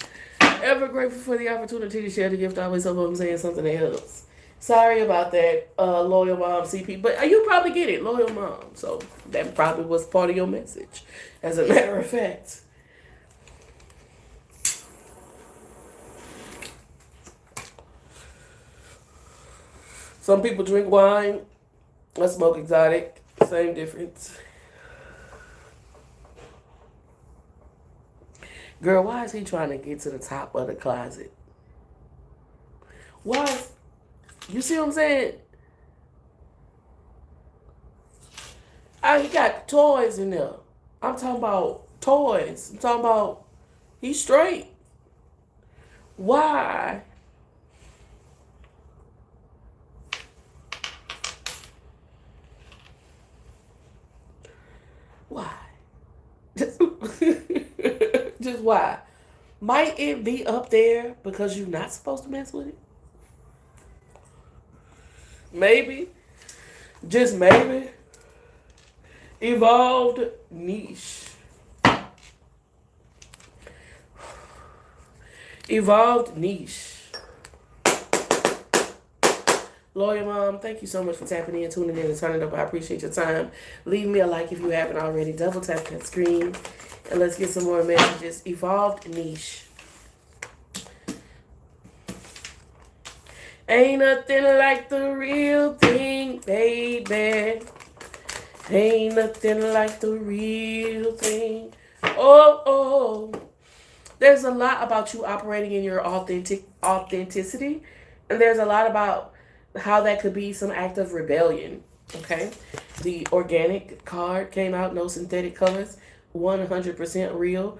for the opportunity to share the gift. I always hope I'm saying something that helps. Sorry about that, loyal mom CP, but you probably get it, loyal mom. So that probably was part of your message, as a matter of fact. Some people drink wine. I smoke exotic. Same difference. Girl, why is he trying to get to the top of the closet? Why? You see what I'm saying? He got toys in there. I'm talking about toys. I'm talking about he's straight. Why? Why? Just why? Might it be up there because you're not supposed to mess with it? Maybe. Just maybe. Evolved niche. Evolved niche. Loyal mom, thank you so much for tapping in, tuning in, and turning up. I appreciate your time. Leave me a like if you haven't already. Double tap that screen. And let's get some more messages. Evolved niche. Ain't nothing like the real thing, baby. Ain't nothing like the real thing. Oh. There's a lot about you operating in your authenticity. And there's a lot about how that could be some act of rebellion. Okay? The organic card came out, no synthetic colors. 100% real.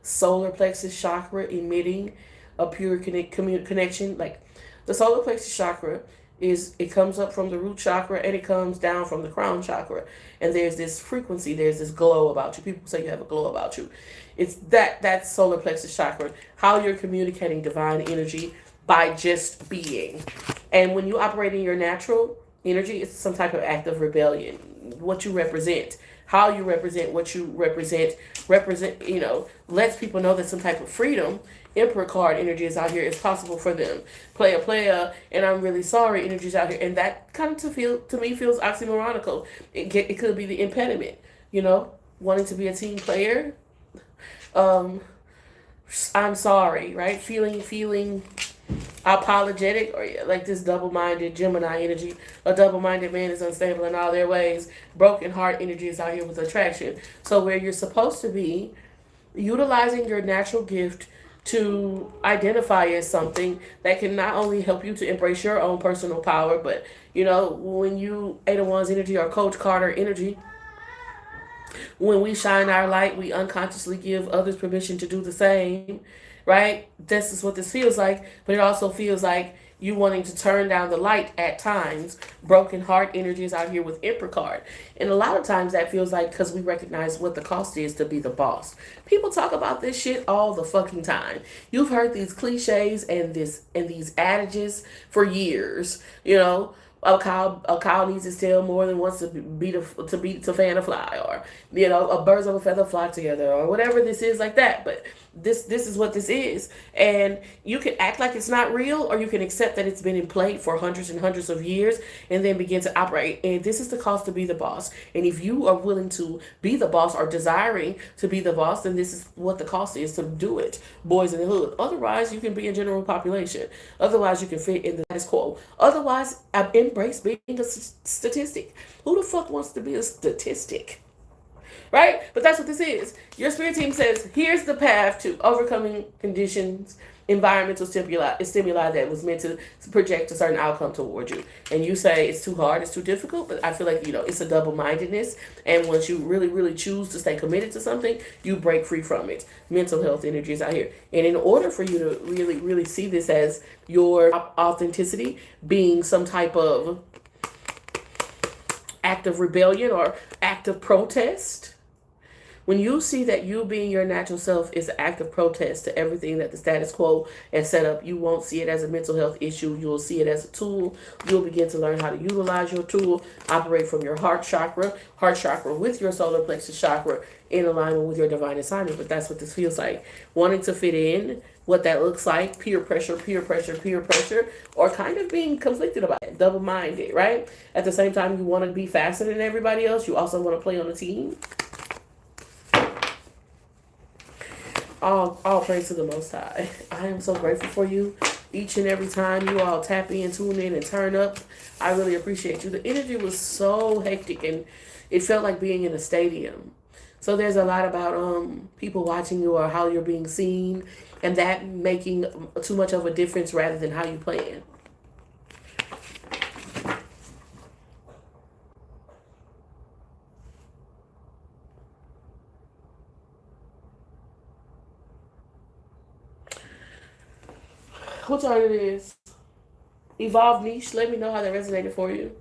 Solar plexus chakra emitting a pure connection. Like the solar plexus chakra it comes up from the root chakra and it comes down from the crown chakra. And there's this frequency, there's this glow about you. People say you have a glow about you. It's that solar plexus chakra, how you're communicating divine energy by just being. And when you operate in your natural energy, it's some type of act of rebellion. What you represent, how you represent what you represent, lets people know that some type of freedom, Emperor card energy is out here. It's possible for them. Player, and I'm really sorry energies out here. And that kind of to me feels oxymoronical. It could be the impediment, wanting to be a team player. I'm sorry, right? Feeling apologetic, or like this double-minded Gemini energy. A double-minded man is unstable in all their ways. Broken heart energy is out here with attraction. So where you're supposed to be utilizing your natural gift to identify as something that can not only help you to embrace your own personal power, but when you Eight of Wands energy or Coach Carter energy, when we shine our light, we unconsciously give others permission to do the same, right? This is what this feels like, but it also feels like you wanting to turn down the light at times. Broken heart energy is out here with Emperor card. And a lot of times that feels like because we recognize what the cost is to be the boss. People talk about this shit all the fucking time. You've heard these cliches and these adages for years, A cow needs its tail more than once to fan a fly, or a birds of a feather flock together, or whatever this is like that. But this is what this is, and you can act like it's not real, or you can accept that it's been in play for hundreds and hundreds of years, and then begin to operate. And this is the cost to be the boss. And if you are willing to be the boss or desiring to be the boss, then this is what the cost is to do it, boys in the hood. Otherwise, you can be in general population. Otherwise, you can fit in the status quo. Otherwise, embrace being a statistic. Who the fuck wants to be a statistic? right? But that's what this is. Your spirit team says, here's the path to overcoming conditions, environmental stimuli that was meant to project a certain outcome toward you. And you say it's too hard, it's too difficult, but I feel like, it's a double-mindedness. And once you really, really choose to stay committed to something, you break free from it. Mental health energy is out here. And in order for you to really, really see this as your authenticity being some type of act of rebellion or act of protest, when you see that you being your natural self is an act of protest to everything that the status quo has set up, you won't see it as a mental health issue. You'll see it as a tool. You'll begin to learn how to utilize your tool, operate from your heart chakra with your solar plexus chakra in alignment with your divine assignment. But that's what this feels like. Wanting to fit in, what that looks like, peer pressure, or kind of being conflicted about it, double-minded, right? At the same time, you want to be faster than everybody else. You also want to play on a team. All praise to the Most High. I am so grateful for you. Each and every time you all tap in, tune in, and turn up, I really appreciate you. The energy was so hectic, and it felt like being in a stadium. So there's a lot about people watching you or how you're being seen, and that making too much of a difference rather than how you plan. What chart it is? Evolve Niche. Let me know how that resonated for you.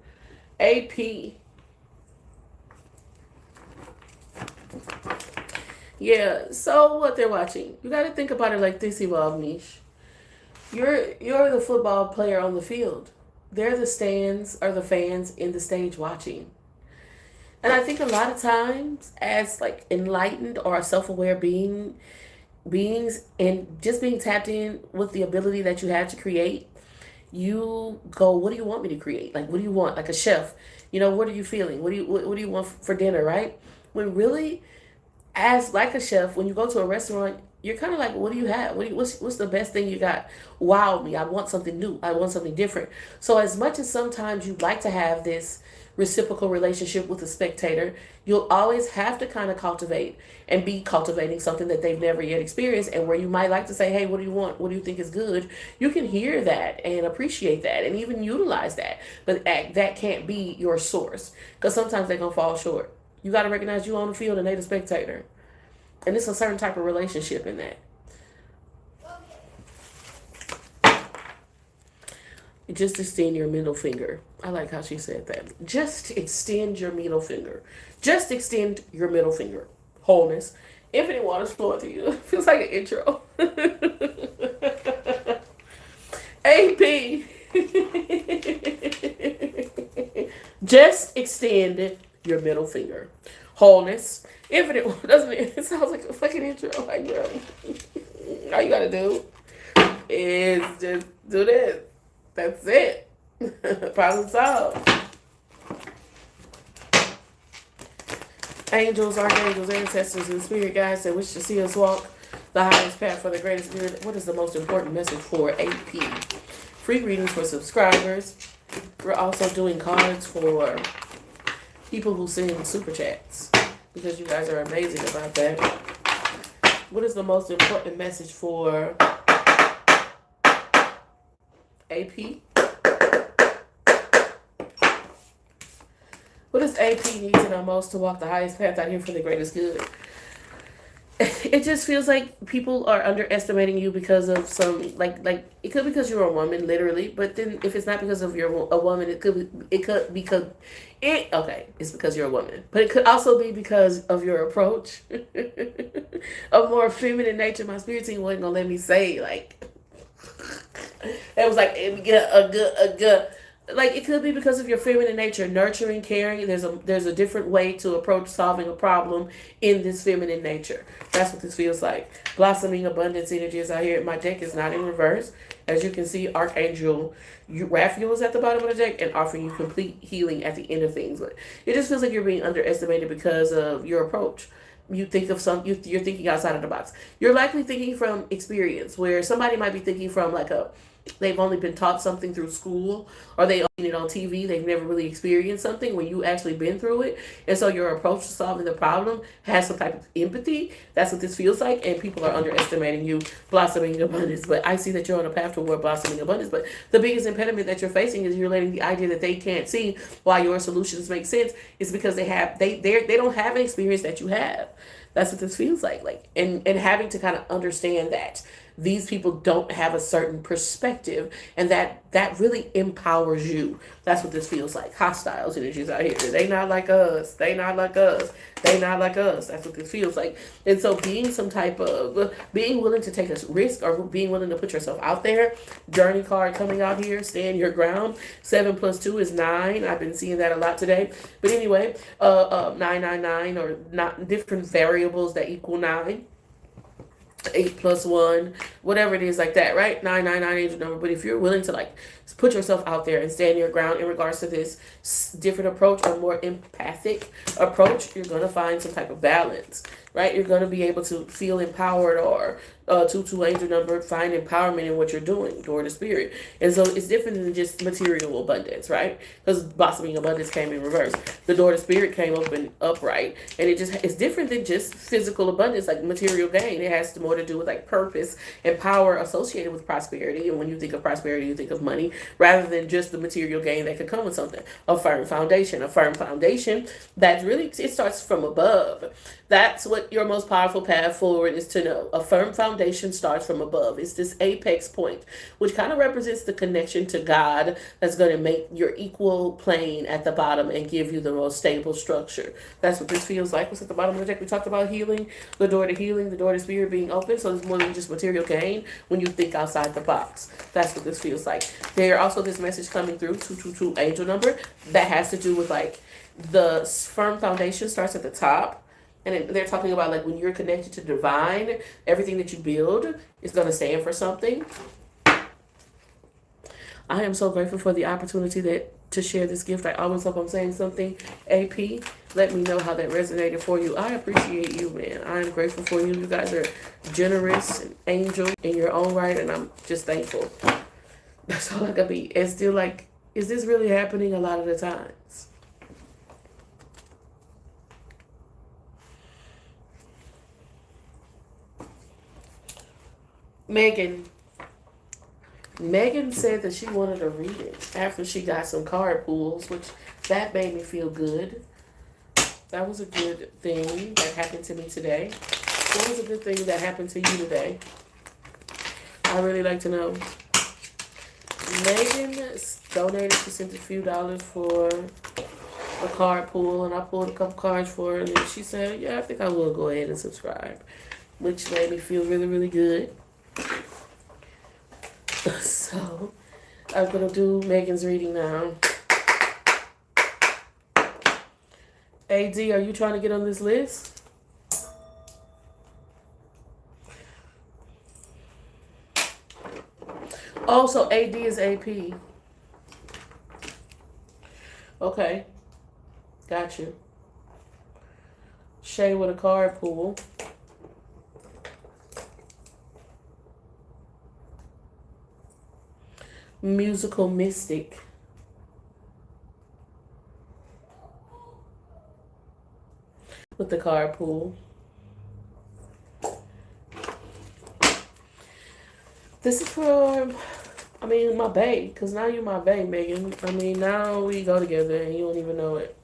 AP. Yeah, so what they're watching. You got to think about it like this, Evolve Niche. You're the football player on the field. They're the stands or the fans in the stage watching. And I think a lot of times as like enlightened or self-aware beings and just being tapped in with the ability that you have to create, you go, what do you want me to create? Like, what do you want? Like a chef, what are you feeling? What do you want for dinner, right? When really, as like a chef, when you go to a restaurant, you're kind of like, what do you have? What's the best thing you got? Wow me. I want something new. I want something different. So as much as sometimes you'd like to have this reciprocal relationship with the spectator, you'll always have to kind of cultivate and be cultivating something that they've never yet experienced, and where you might like to say, hey, what do you want? What do you think is good? You can hear that and appreciate that and even utilize that. But that can't be your source, because sometimes they're going to fall short. You got to recognize you on the field and they the spectator. And it's a certain type of relationship in that. Just extend your middle finger. I like how she said that. Just extend your middle finger. Just extend your middle finger. Wholeness. Infinite waters flowing through you. Feels like an intro. AP. Just extend your middle finger. Wholeness. Infinite, doesn't it? It sounds like a fucking intro. Like, girl, all you gotta do is just do this. That's it. Problem solved. Angels, archangels, ancestors, and spirit guides that wish to see us walk the highest path for the greatest good. What is the most important message for AP? Free readings for subscribers. We're also doing cards for people who send super chats, because you guys are amazing about that. What is the most important message for AP? What does AP need to know most to walk the highest path out here for the greatest good? It just feels like people are underestimating you because of some like it could be because you're a woman, literally. But then if it's not because of you're a woman, it's because you're a woman. But it could also be because of your approach, a more feminine nature. My spirit team wasn't gonna let me say like. It was like a good. Like, it could be because of your feminine nature, nurturing, caring. There's a different way to approach solving a problem in this feminine nature. That's what this feels like. Blossoming abundance energy is out here. My deck is not in reverse. As you can see, Archangel Raphael is at the bottom of the deck and offering you complete healing at the end of things. But it just feels like you're being underestimated because of your approach. You think of you're thinking outside of the box. You're likely thinking from experience, where somebody might be thinking from like a they've only been taught something through school, or they seen it on TV. They've never really experienced something when you actually been through it. And so your approach to solving the problem has some type of empathy. That's what this feels like. And people are underestimating you blossoming abundance. But I see that you're on a path toward blossoming abundance. But the biggest impediment that you're facing is you're letting the idea that they can't see why your solutions make sense is because they don't have an experience that you have. That's what this feels like. And having to kind of understand that these people don't have a certain perspective, and that really empowers you. That's what this feels like. Hostiles energies out here. They not like us. They not like us. They not like us. That's what this feels like. And so being willing to take a risk, or being willing to put yourself out there. Journey card coming out here. Stand your ground. 7 plus 2 is 9. I've been seeing that a lot today. But anyway, 999, or not different variables that equal 9. 8 plus 1, whatever it is, like that, right? 999 angel number. But if you're willing to put yourself out there and stand your ground in regards to this different approach, or more empathic approach, you're going to find some type of balance, right? You're going to be able to feel empowered, or 2 angel number, find empowerment in what you're doing, door to spirit. And so it's different than just material abundance, right? Because blossoming abundance came in reverse. The door to spirit came up and upright, and it's different than just physical abundance, like material gain. It has more to do with purpose and power associated with prosperity. And when you think of prosperity, you think of money, rather than just the material gain that could come with something. A firm foundation that really, it starts from above. That's what your most powerful path forward is to know. A firm foundation starts from above. It's this apex point, which kind of represents the connection to God, that's going to make your equal plane at the bottom and give you the most stable structure. That's what this feels like. What's at the bottom of the deck? We talked about healing, the door to spirit being open. So it's more than just material gain when you think outside the box. That's what this feels like. There's also this message coming through, 222 angel number, that has to do with the firm foundation starts at the top. And they're talking about when you're connected to divine, everything that you build is going to stand for something. I am so grateful for the opportunity to share this gift. I always hope I'm saying something. AP, let me know how that resonated for you. I appreciate you, man. I am grateful for you. You guys are generous and angel in your own right, and I'm just thankful. That's all I can be. And still is this really happening a lot of the times? Megan said that she wanted to read it after she got some card pulls, which that made me feel good. That was a good thing that happened to me today. What was a good thing that happened to you today? I really like to know. Megan donated. She sent a few dollars for a card pull, and I pulled a couple cards for her, and then she said, yeah, I think I will go ahead and subscribe, which made me feel really, really good. So, I'm going to do Megan's reading now. AD, are you trying to get on this list? Oh, so AD is AP. Okay. Got you. Shay with a card pool. Musical mystic. With the card pool. This is for, my bae. Because now you're my bae, Megan. Now we go together and you don't even know it.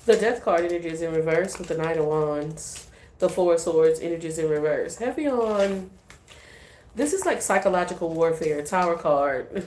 The death card energy is in reverse with the Knight of Wands. The Four of Swords energy is in reverse. Heavy on... This is like psychological warfare, Tower card.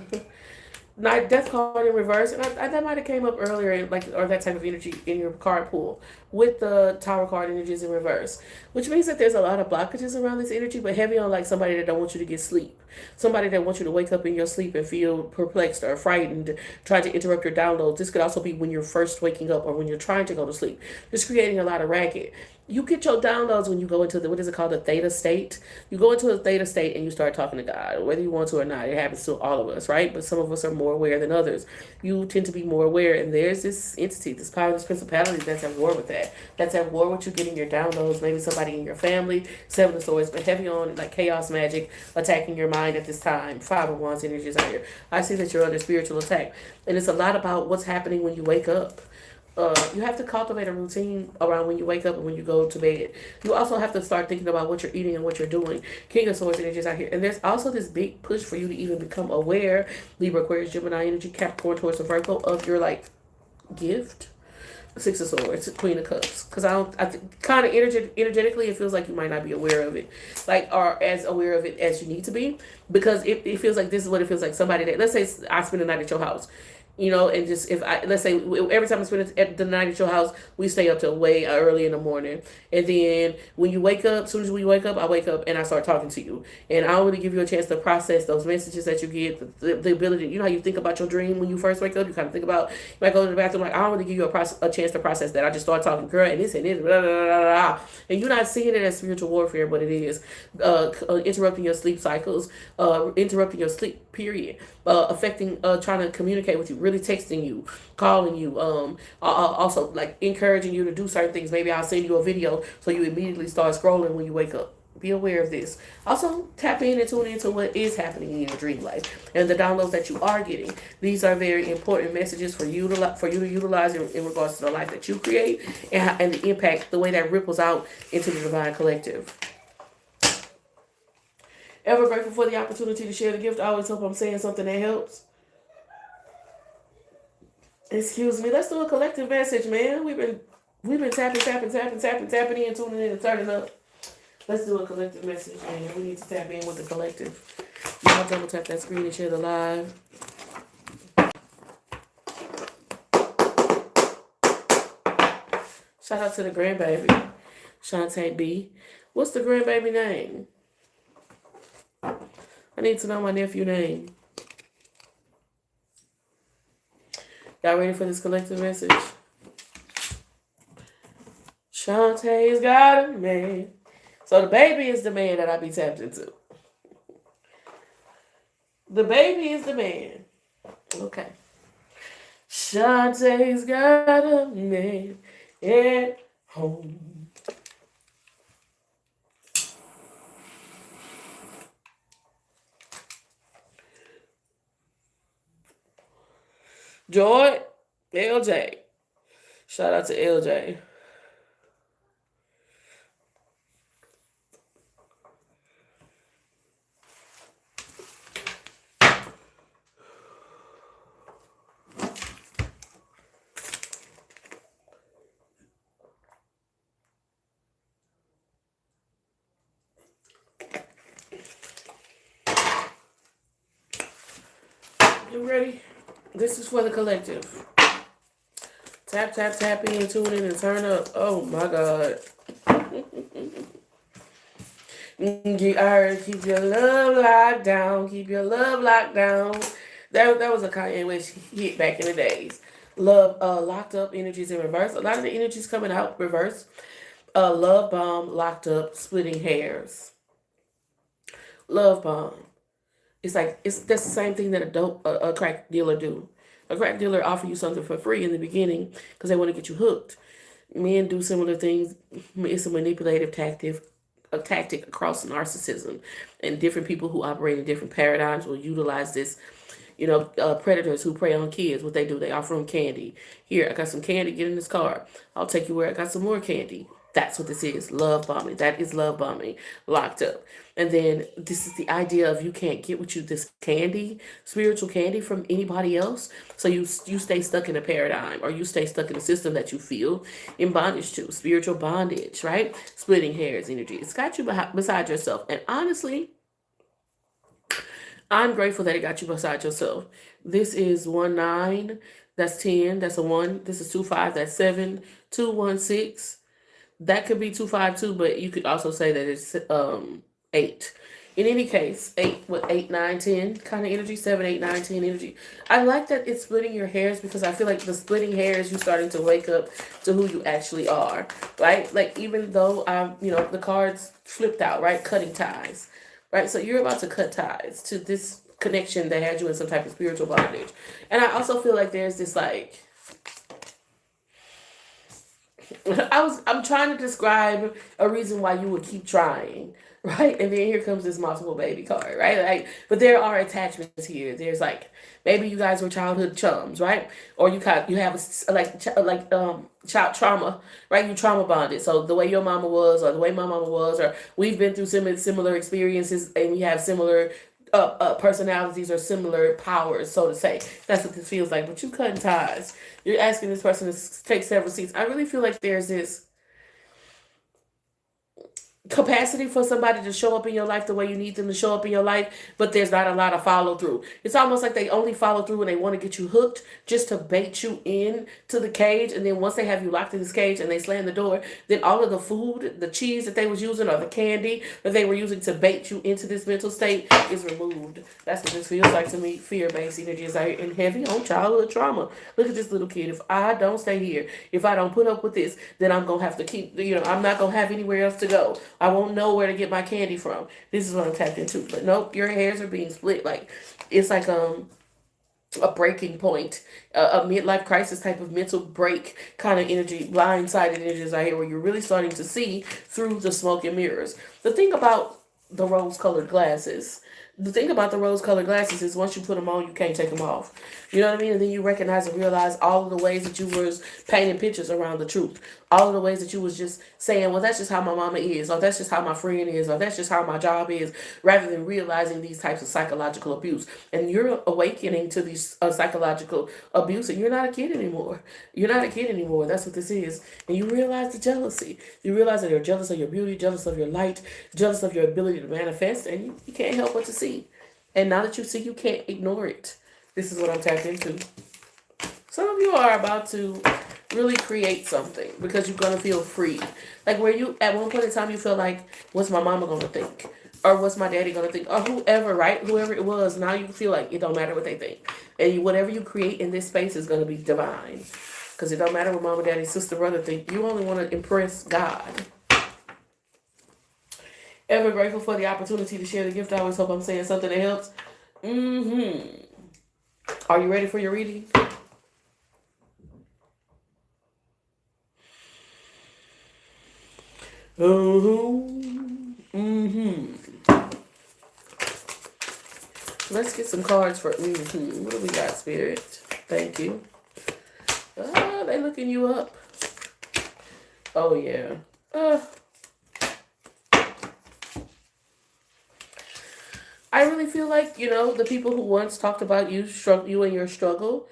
Death card in reverse, and that might have came up earlier, or that type of energy in your card pool with the Tower card energies in reverse, which means that there's a lot of blockages around this energy, but heavy on somebody that don't want you to get sleep, somebody that wants you to wake up in your sleep and feel perplexed or frightened, trying to interrupt your downloads. This could also be when you're first waking up or when you're trying to go to sleep, just creating a lot of racket. You get your downloads when you go into the, what is it called, the theta state. You go into a theta state and you start talking to God, whether you want to or not. It happens to all of us, right? But some of us are more aware than others. You tend to be more aware, and there's this entity, this power, this principality that's at war with that. That's at war with you getting your downloads. Maybe somebody in your family. Seven of Swords, but heavy on like chaos magic attacking your mind at this time. Five of Wands energies out here. I see that you're under spiritual attack, and it's a lot about what's happening when you wake up. You have to cultivate a routine around when you wake up and when you go to bed. You also have to start thinking about what you're eating and what you're doing. King of Swords energy is out here. And there's also this big push for you to even become aware, Libra, Aquarius, Gemini energy, Capricorn, Taurus, and Virgo, of your like gift. Six of Swords, Queen of Cups. Because kind of energetically, it feels like you might not be aware of it. Like, or as aware of it as you need to be. Because it feels like this is what it feels like. Somebody that, let's say I spend the night at your house. And just if let's say every time I spend at the night at your house, we stay up till way early in the morning. And then when you wake up, as soon as we wake up, I wake up and I start talking to you. And I want to give you a chance to process those messages that you get, the ability, how you think about your dream when you first wake up. You kind of think about, you might go to the bathroom, like, I want to give you a chance to process that. I just start talking, girl, and this and this, blah, blah, blah, blah, blah. And you're not seeing it as spiritual warfare, but it is interrupting your sleep cycles, interrupting your sleep period, affecting, trying to communicate with you, really texting you, calling you, also like encouraging you to do certain things. Maybe I'll send you a video so you immediately start scrolling when you wake up. Be aware of this. Also, tap in and tune into what is happening in your dream life and the downloads that you are getting. These are very important messages for you to utilize in regards to the life that you create and the impact, the way that ripples out into the divine collective. Ever grateful for the opportunity to share the gift. I always hope I'm saying something that helps. Excuse me. Let's do a collective message, man. We've been tapping in, tuning in, and turning up. Let's do a collective message, man. We need to tap in with the collective. Y'all double tap that screen and share the live. Shout out to the grandbaby, Shantae B. What's the grandbaby name? I need to know my nephew name. Y'all ready for this collective message? Shantae's got a man. So the baby is the man that I be tapped into. The baby is the man. Okay. Shantae's got a man at home. Joy, LJ. Shout out to LJ. You ready? This is for the collective. Tap, tap, tap in, tune in, and turn up. Oh my God. Keep your love locked down. Keep your love locked down. That was a Kanye West hit back in the days. Love, locked up energies in reverse. A lot of the energies coming out reverse. Love bomb, locked up, splitting hairs. Love bomb. It's like that's the same thing that a crack dealer do. A crack dealer offer you something for free in the beginning because they want to get you hooked. Men do similar things. It's a manipulative tactic across narcissism, and different people who operate in different paradigms will utilize this. Predators who prey on kids, what they do, they offer them candy. Here, I got some candy. Get in this car. I'll take you where I got some more candy. That's what this is. Love bombing. That is love bombing. Locked up. And then this is the idea of you can't get what you, this candy, spiritual candy from anybody else. So you stay stuck in a paradigm, or you stay stuck in a system that you feel in bondage to. Spiritual bondage, right? Splitting hairs energy. It's got you beside yourself. And honestly, I'm grateful that it got you beside yourself. This is 19. That's 10. That's a 1. This is 25. That's 7. 216. That could be 252, but you could also say that it's 8. In any case, 8, 9, 10 kind of energy, 7, 8, 9, 10 energy. I like that it's splitting your hairs because I feel like the splitting hairs, you starting to wake up to who you actually are, right? Like even though the cards flipped out, right? Cutting ties, right? So you're about to cut ties to this connection that had you in some type of spiritual bondage. And I also feel like there's this like, I'm trying to describe a reason why you would keep trying, right? And then here comes this multiple baby card, right? Like, but there are attachments here. There's like maybe you guys were childhood chums, right? Or you have child trauma, right? You trauma bonded. So the way your mama was, or the way my mama was, or we've been through similar experiences, and we have similar personalities or similar powers, so to say. That's what this feels like. But you cutting ties. You're asking this person to take several seats. I really feel like there's this capacity for somebody to show up in your life the way you need them to show up in your life, but there's not a lot of follow through. It's almost like they only follow through when they want to get you hooked, just to bait you in to the cage. And then once they have you locked in this cage and they slam the door, then all of the food, the cheese that they was using, or the candy that they were using to bait you into this mental state is removed. That's what this feels like to me. Fear-based energy is out here and heavy on childhood trauma. Look at this little kid. If I don't stay here, if I don't put up with this, then I'm gonna have to keep, I'm not gonna have anywhere else to go. I won't know where to get my candy from. This is what I'm tapped into. But nope, your hairs are being split. Like it's like a breaking point, a midlife crisis type of mental break kind of energy, blindsided energies out here where you're really starting to see through the smoke and mirrors. The thing about the rose-colored glasses. The thing about the rose-colored glasses is once you put them on, you can't take them off. You know what I mean? And then you recognize and realize all of the ways that you was painting pictures around the truth. All of the ways that you was just saying, well, that's just how my mama is, or that's just how my friend is, or that's just how my job is, rather than realizing these types of psychological abuse. And you're awakening to these psychological abuse, and you're not a kid anymore. You're not a kid anymore. That's what this is. And you realize the jealousy. You realize that you're jealous of your beauty, jealous of your light, jealous of your ability to manifest, and you can't help but to see. And now that you see, you can't ignore it. This is what I'm tapped into. Some of you are about to really create something because you're going to feel free. Like where you, at one point in time, you feel like, what's my mama going to think? Or what's my daddy going to think? Or whoever, right? Whoever it was, now you feel like it don't matter what they think. And whatever you create in this space is going to be divine. Because it don't matter what mama, daddy, sister, brother think. You only want to impress God. Ever grateful for the opportunity to share the gift. I always hope I'm saying something that helps. Are you ready for your reading? Let's get some cards for What do we got, Spirit? Thank you. They looking you up. Oh yeah. I really feel like, the people who once talked about you and your struggle,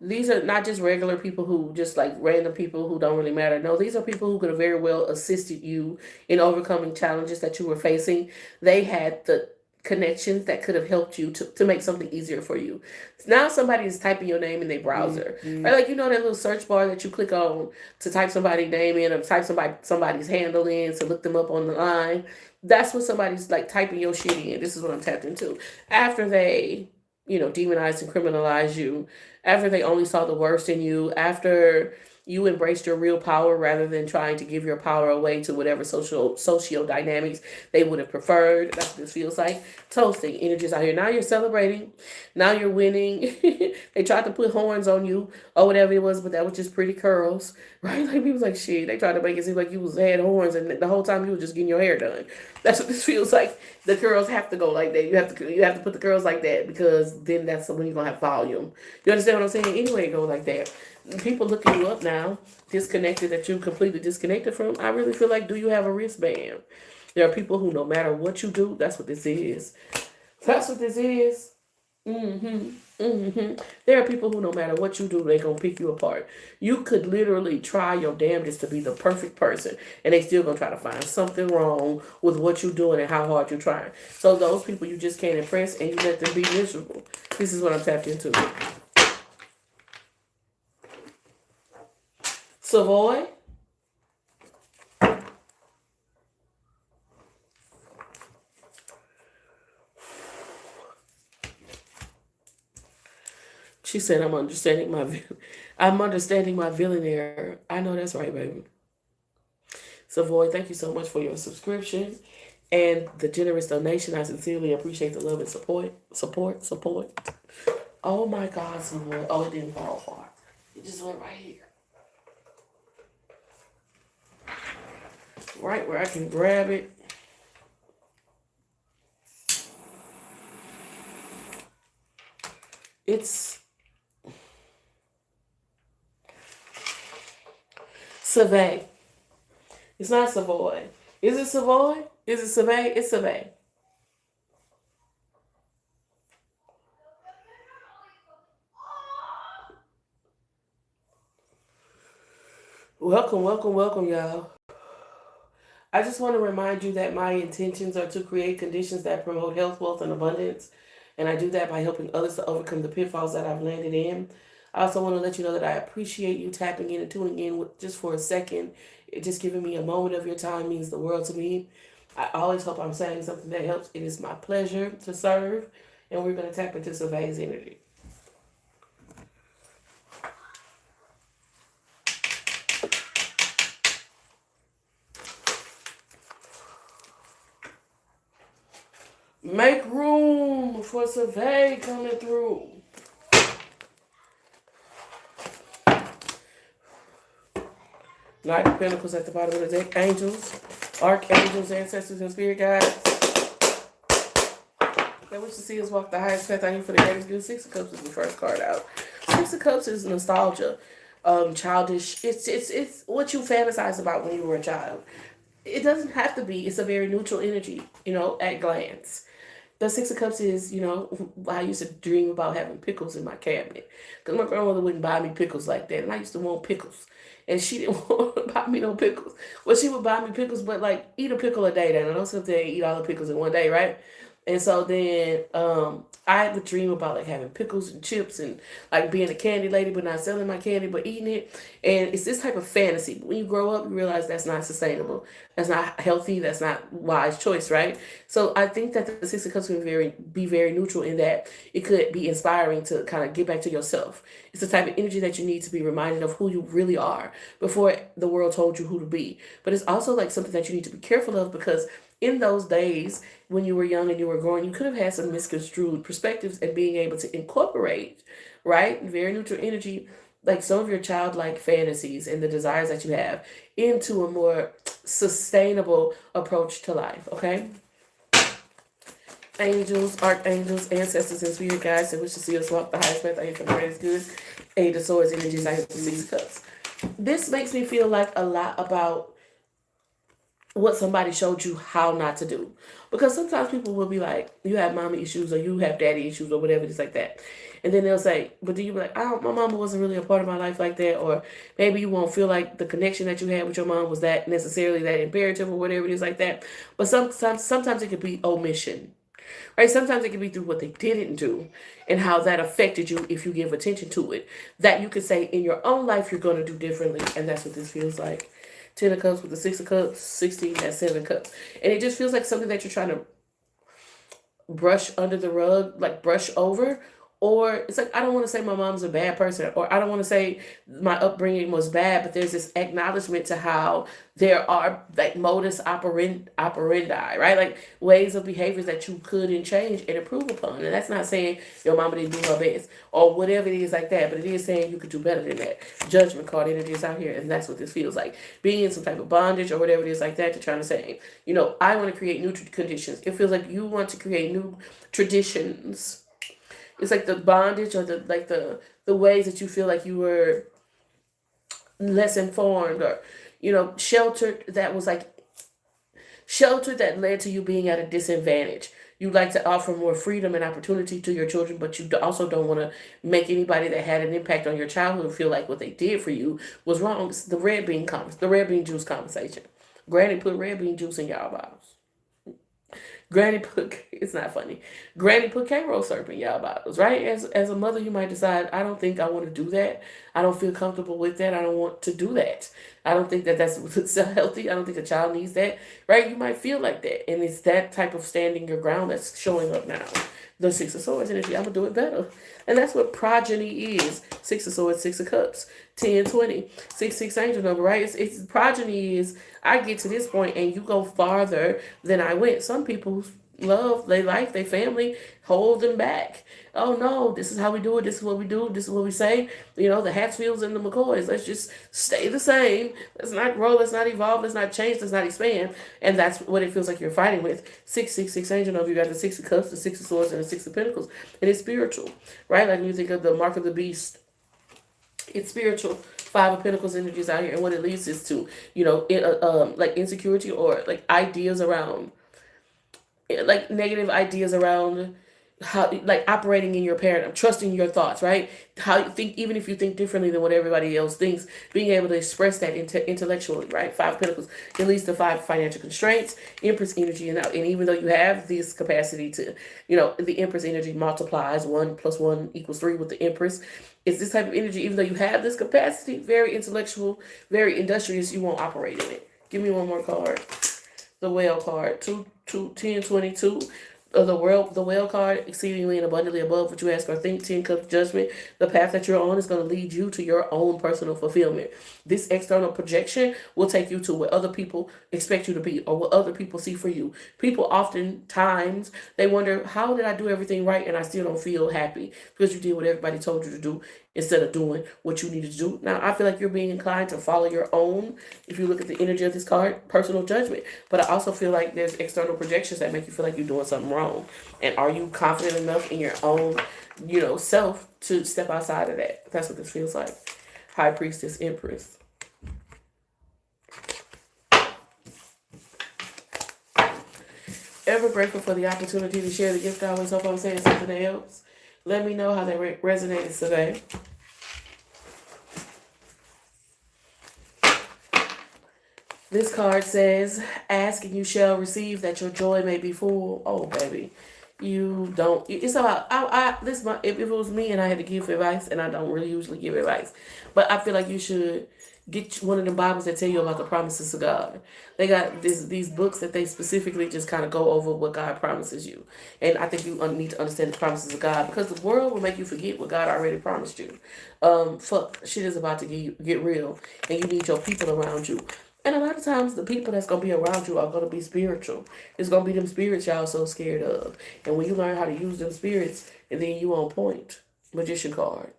these are not just regular people who just like random people who don't really matter. No, these are people who could have very well assisted you in overcoming challenges that you were facing. They had the connections that could have helped you to make something easier for you. Now somebody is typing your name in their browser. Right? Like, that little search bar that you click on to type somebody's name in or type somebody's handle in to look them up on the line. That's what somebody's like typing your shit in. This is what I'm tapped into. After they, demonized and criminalized you, after they only saw the worst in you, after you embraced your real power rather than trying to give your power away to whatever socio dynamics they would have preferred. That's what this feels like. Toasting energies out here. Now you're celebrating. Now you're winning. They tried to put horns on you or whatever it was, but that was just pretty curls, right? Like people was like, shit. They tried to make it seem like you had horns, and the whole time you was just getting your hair done. That's what this feels like. The curls have to go like that. You have to put the curls like that because then that's when you're gonna have volume. You understand what I'm saying? Anyway, it goes like that. People looking you up now, disconnected, that you completely disconnected from. I really feel like, do you have a wristband? There are people who, no matter what you do, that's what this is. That's what this is. There are people who, no matter what you do, they're going to pick you apart. You could literally try your damnedest to be the perfect person, and they still going to try to find something wrong with what you're doing and how hard you're trying. So those people you just can't impress, and you let them be miserable. This is what I'm tapped into. Savoy. She said, I'm understanding my billionaire. I know that's right, baby. Savoy, thank you so much for your subscription and the generous donation. I sincerely appreciate the love and support. Oh my God, Savoy. Oh, it didn't fall far. It just went right here. Right where I can grab it. It's Savoy. It's not Savoy. Is it Savoy? Is it Savoy? It's Savoy. Welcome, y'all. I just want to remind you that my intentions are to create conditions that promote health, wealth, and abundance. And I do that by helping others to overcome the pitfalls that I've landed in. I also want to let you know that I appreciate you tapping in and tuning in with just for a second. It just giving me a moment of your time means the world to me. I always hope I'm saying something that helps. It is my pleasure to serve. And we're going to tap into Survey's energy. Make room for Survey coming through. Knight of Pentacles at the bottom of the deck. Angels, archangels, ancestors, and spirit guides. They wish to see us walk the highest path. I need for the greatest good. Six of Cups is the first card out. Six of Cups is nostalgia, childish. It's what you fantasize about when you were a child. It doesn't have to be. It's a very neutral energy, at glance. The Six of Cups is, I used to dream about having pickles in my cabinet. Because my grandmother wouldn't buy me pickles like that. And I used to want pickles. And she didn't want to buy me no pickles. Well, she would buy me pickles, but like eat a pickle a day. Then I don't sit there and eat all the pickles in one day, right? And so then I would dream about like having pickles and chips and like being a candy lady, but not selling my candy, but eating it. And it's this type of fantasy. But when you grow up, you realize that's not sustainable. That's not healthy. That's not wise choice, right? So I think that the Six of Cups can be very neutral in that it could be inspiring to kind of get back to yourself. It's the type of energy that you need to be reminded of who you really are before the world told you who to be. But it's also like something that you need to be careful of because in those days when you were young and you were growing, you could have had some misconstrued perspectives and being able to incorporate, right? Very neutral energy, like some of your childlike fantasies and the desires that you have into a more sustainable approach to life, okay? Angels, archangels, ancestors, and spirit guides that wish to see us walk the highest path. I am for the greatest good. Eight of Swords, energies, I have the Six of Cups. This makes me feel like a lot about what somebody showed you how not to do. Because sometimes people will be like, you have mommy issues or you have daddy issues or whatever, just like that. And then they'll say, but do you be like, my mama wasn't really a part of my life like that. Or maybe you won't feel like the connection that you had with your mom was that necessarily that imperative or whatever it is like that. But sometimes it could be omission. Right? Sometimes it can be through what they didn't do and how that affected you if you give attention to it. That you could say in your own life you're going to do differently. And that's what this feels like. 10 of Cups with the 6 of Cups, 16 at 7 Cups. And it just feels like something that you're trying to brush under the rug, like brush over. Or it's like, I don't want to say my mom's a bad person, or I don't want to say my upbringing was bad, but there's this acknowledgement to how there are like modus operandi, right? Like ways of behaviors that you could change and improve upon. And that's not saying your mama didn't do her best or whatever it is like that, but it is saying you could do better than that. Judgment card energy is out here, and that's what this feels like. Being in some type of bondage or whatever it is like that, you're trying to say, I want to create new conditions. It feels like you want to create new traditions. It's like the bondage or the ways that you feel like you were less informed or, sheltered that led to you being at a disadvantage. You like to offer more freedom and opportunity to your children, but you also don't want to make anybody that had an impact on your childhood feel like what they did for you was wrong. It's the red bean juice conversation. Granny put red bean juice in y'all bottles. It's not funny. Granny put K-roll syrup in y'all bottles, right? As a mother, you might decide, I don't think I want to do that. I don't feel comfortable with that. I don't want to do that. I don't think that's healthy. I don't think a child needs that, right? You might feel like that. And it's that type of standing your ground that's showing up now. The Six of Swords energy, I'm going to do it better. And that's what progeny is. Six of Swords, Six of Cups, 10, 20, 6 angel number, right? It's progeny is, I get to this point and you go farther than I went. Some people love, they like, their family hold them back. Oh no, this is how we do it. This is what we do. This is what we say. You know, the Hatfields and the McCoys. Let's just stay the same. Let's not grow. Let's not evolve. Let's not change. Let's not expand. And that's what it feels like you're fighting with. 6 angel number. You got the Six of Cups, the Six of Swords, and the Six of Pentacles. And it's spiritual, right? Like when you think of the mark of the beast, it's spiritual. Five of Pentacles energies out here, and what it leads is to, you know, like insecurity or like ideas around, like negative ideas around how, like operating in your paradigm, trusting your thoughts, right? How you think, even if you think differently than what everybody else thinks, being able to express that intellectually, right? Five of Pentacles, it leads to five financial constraints, Empress energy, and even though you have this capacity to, you know, the Empress energy multiplies 1 + 1 = 3 with the Empress. It's this type of energy, even though you have this capacity, very intellectual, very industrious, you won't operate in it. Give me one more card. The Whale card, 10, 22. The Whale card, exceedingly and abundantly above what you ask or think. 10 Cups, Judgment. The path that you're on is going to lead you to your own personal fulfillment. This external projection will take you to what other people expect you to be or what other people see for you. People oftentimes, they wonder, how did I do everything right and I still don't feel happy? Because you did what everybody told you to do instead of doing what you needed to do. Now, I feel like you're being inclined to follow your own, if you look at the energy of this card, personal judgment. But I also feel like there's external projections that make you feel like you're doing something wrong. And are you confident enough in your own, you know, self to step outside of that? That's what this feels like. High Priestess, Empress. Ever grateful for the opportunity to share the gift. I always hope I'm saying something else. Let me know how that resonated today. This card says, ask and you shall receive that your joy may be full. Oh, baby. You don't. It's about, if it was me and I had to give advice, and I don't really usually give advice, but I feel like you should get one of the Bibles that tell you about the promises of God. They got these books that they specifically just kind of go over what God promises you. And I think you need to understand the promises of God, because the world will make you forget what God already promised you. Shit is about to get real, and you need your people around you. And a lot of times, the people that's going to be around you are going to be spiritual. It's going to be them spirits y'all so scared of. And when you learn how to use them spirits, and then you on point. Magician card.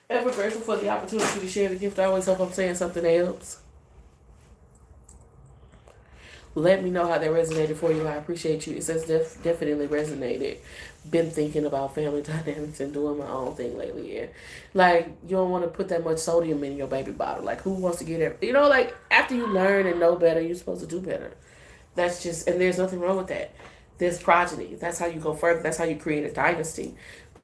Ever grateful for the opportunity to share the gift. I always hope I'm saying something else. Let me know how that resonated for you. I appreciate you. It says definitely resonated. Been thinking about family dynamics and doing my own thing lately. Yeah. Like, you don't want to put that much sodium in your baby bottle. Like, who wants to get it? You know, like, after you learn and know better, you're supposed to do better. That's just, and there's nothing wrong with that. There's progeny. That's how you go further. That's how you create a dynasty.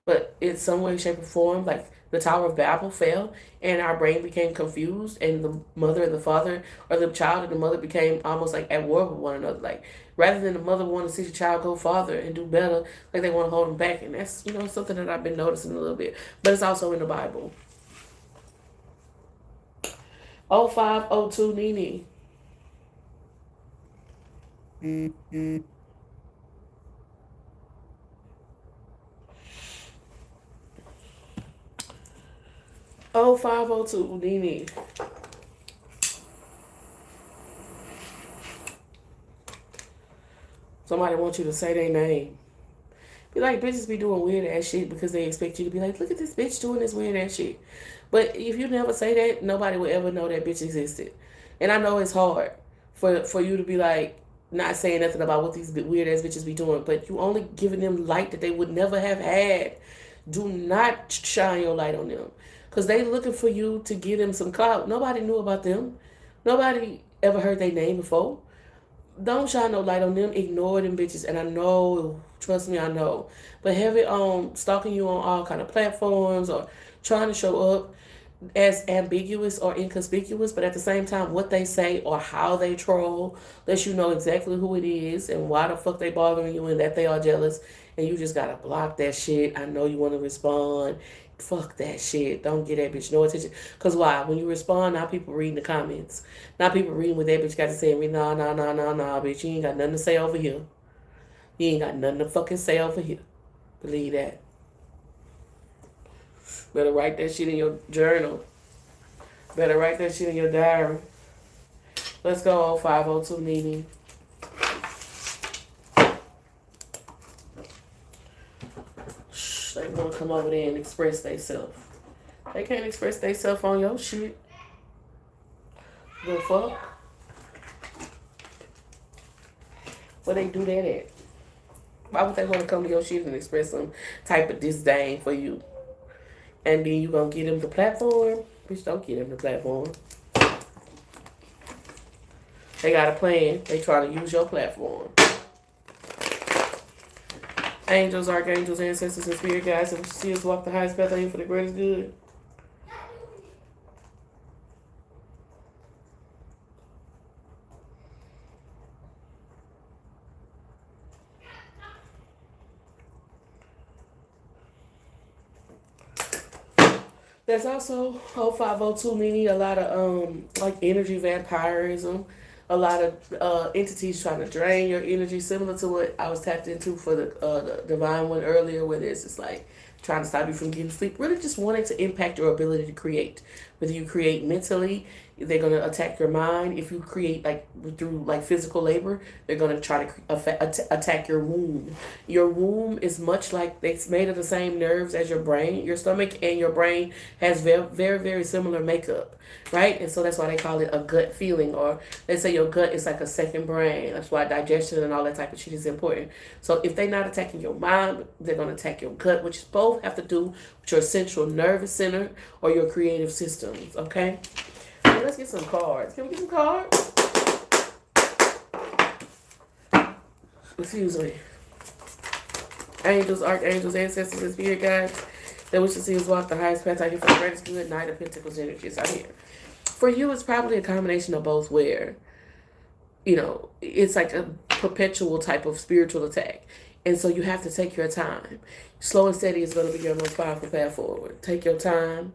But in some way, shape, or form, like, the Tower of Babel fell, and our brain became confused, and the mother and the father, or the child and the mother, became almost like at war with one another. Like, rather than the mother want to see the child go farther and do better, like they want to hold him back. And that's, you know, something that I've been noticing a little bit. But it's also in the Bible. 0502 Nene. Mm-hmm. 0502 Nene. Somebody wants you to say their name. Be like, bitches be doing weird ass shit because they expect you to be like, look at this bitch doing this weird ass shit. But if you never say that, nobody will ever know that bitch existed. And I know it's hard for you to be like, not saying nothing about what these weird ass bitches be doing, but you only giving them light that they would never have had. Do not shine your light on them. Because they looking for you to give them some clout. Nobody knew about them. Nobody ever heard their name before. Don't shine no light on them. Ignore them bitches. And I know, trust me, I know. But have it on stalking you on all kind of platforms or trying to show up as ambiguous or inconspicuous, but at the same time, what they say or how they troll lets you know exactly who it is and why the fuck they bothering you and that they are jealous. And you just gotta block that shit. I know you want to respond. Fuck that shit. Don't get that bitch no attention. Because why? When you respond, now people reading the comments. Now people reading what that bitch got to say. Nah, nah, nah, nah, nah, bitch. You ain't got nothing to say over here. You ain't got nothing to fucking say over here. Believe that. Better write that shit in your journal. Better write that shit in your diary. Let's go, 0502 Nene. They want to come over there and express themselves. They can't express themselves on your shit. The fuck? Where they do that at? Why would they want to come to your shit and express some type of disdain for you? And then you gonna give them the platform? Bitch, don't give them the platform. They got a plan. They trying to use your platform. Angels, archangels, ancestors, and spirit guides, and see us walk the highest path aim for the greatest good. There's also 0502 meaning a lot of like energy vampirism, a lot of entities trying to drain your energy, similar to what I was tapped into for the divine one earlier, where it's just like trying to stop you from getting sleep, really just wanting to impact your ability to create. Whether you create mentally, they're going to attack your mind. If you create like through like physical labor, they're going to try to attack your womb. Your womb is much like, it's made of the same nerves as your brain. Your stomach and your brain has very, very, very similar makeup, right? And so that's why they call it a gut feeling, or they say your gut is like a second brain. That's why digestion and all that type of shit is important. So if they're not attacking your mind, they're going to attack your gut, which both have to do with your central nervous center or your creative systems, okay? So let's get some cards. Can we get some cards? Excuse me. Angels, archangels, ancestors, and spirit guides that wish to see us walk the highest path out here for the greatest good. Knight of Pentacles energies out here. For you, it's probably a combination of both, where, you know, it's like a perpetual type of spiritual attack. And so you have to take your time. Slow and steady is going to be your most powerful path forward. Take your time.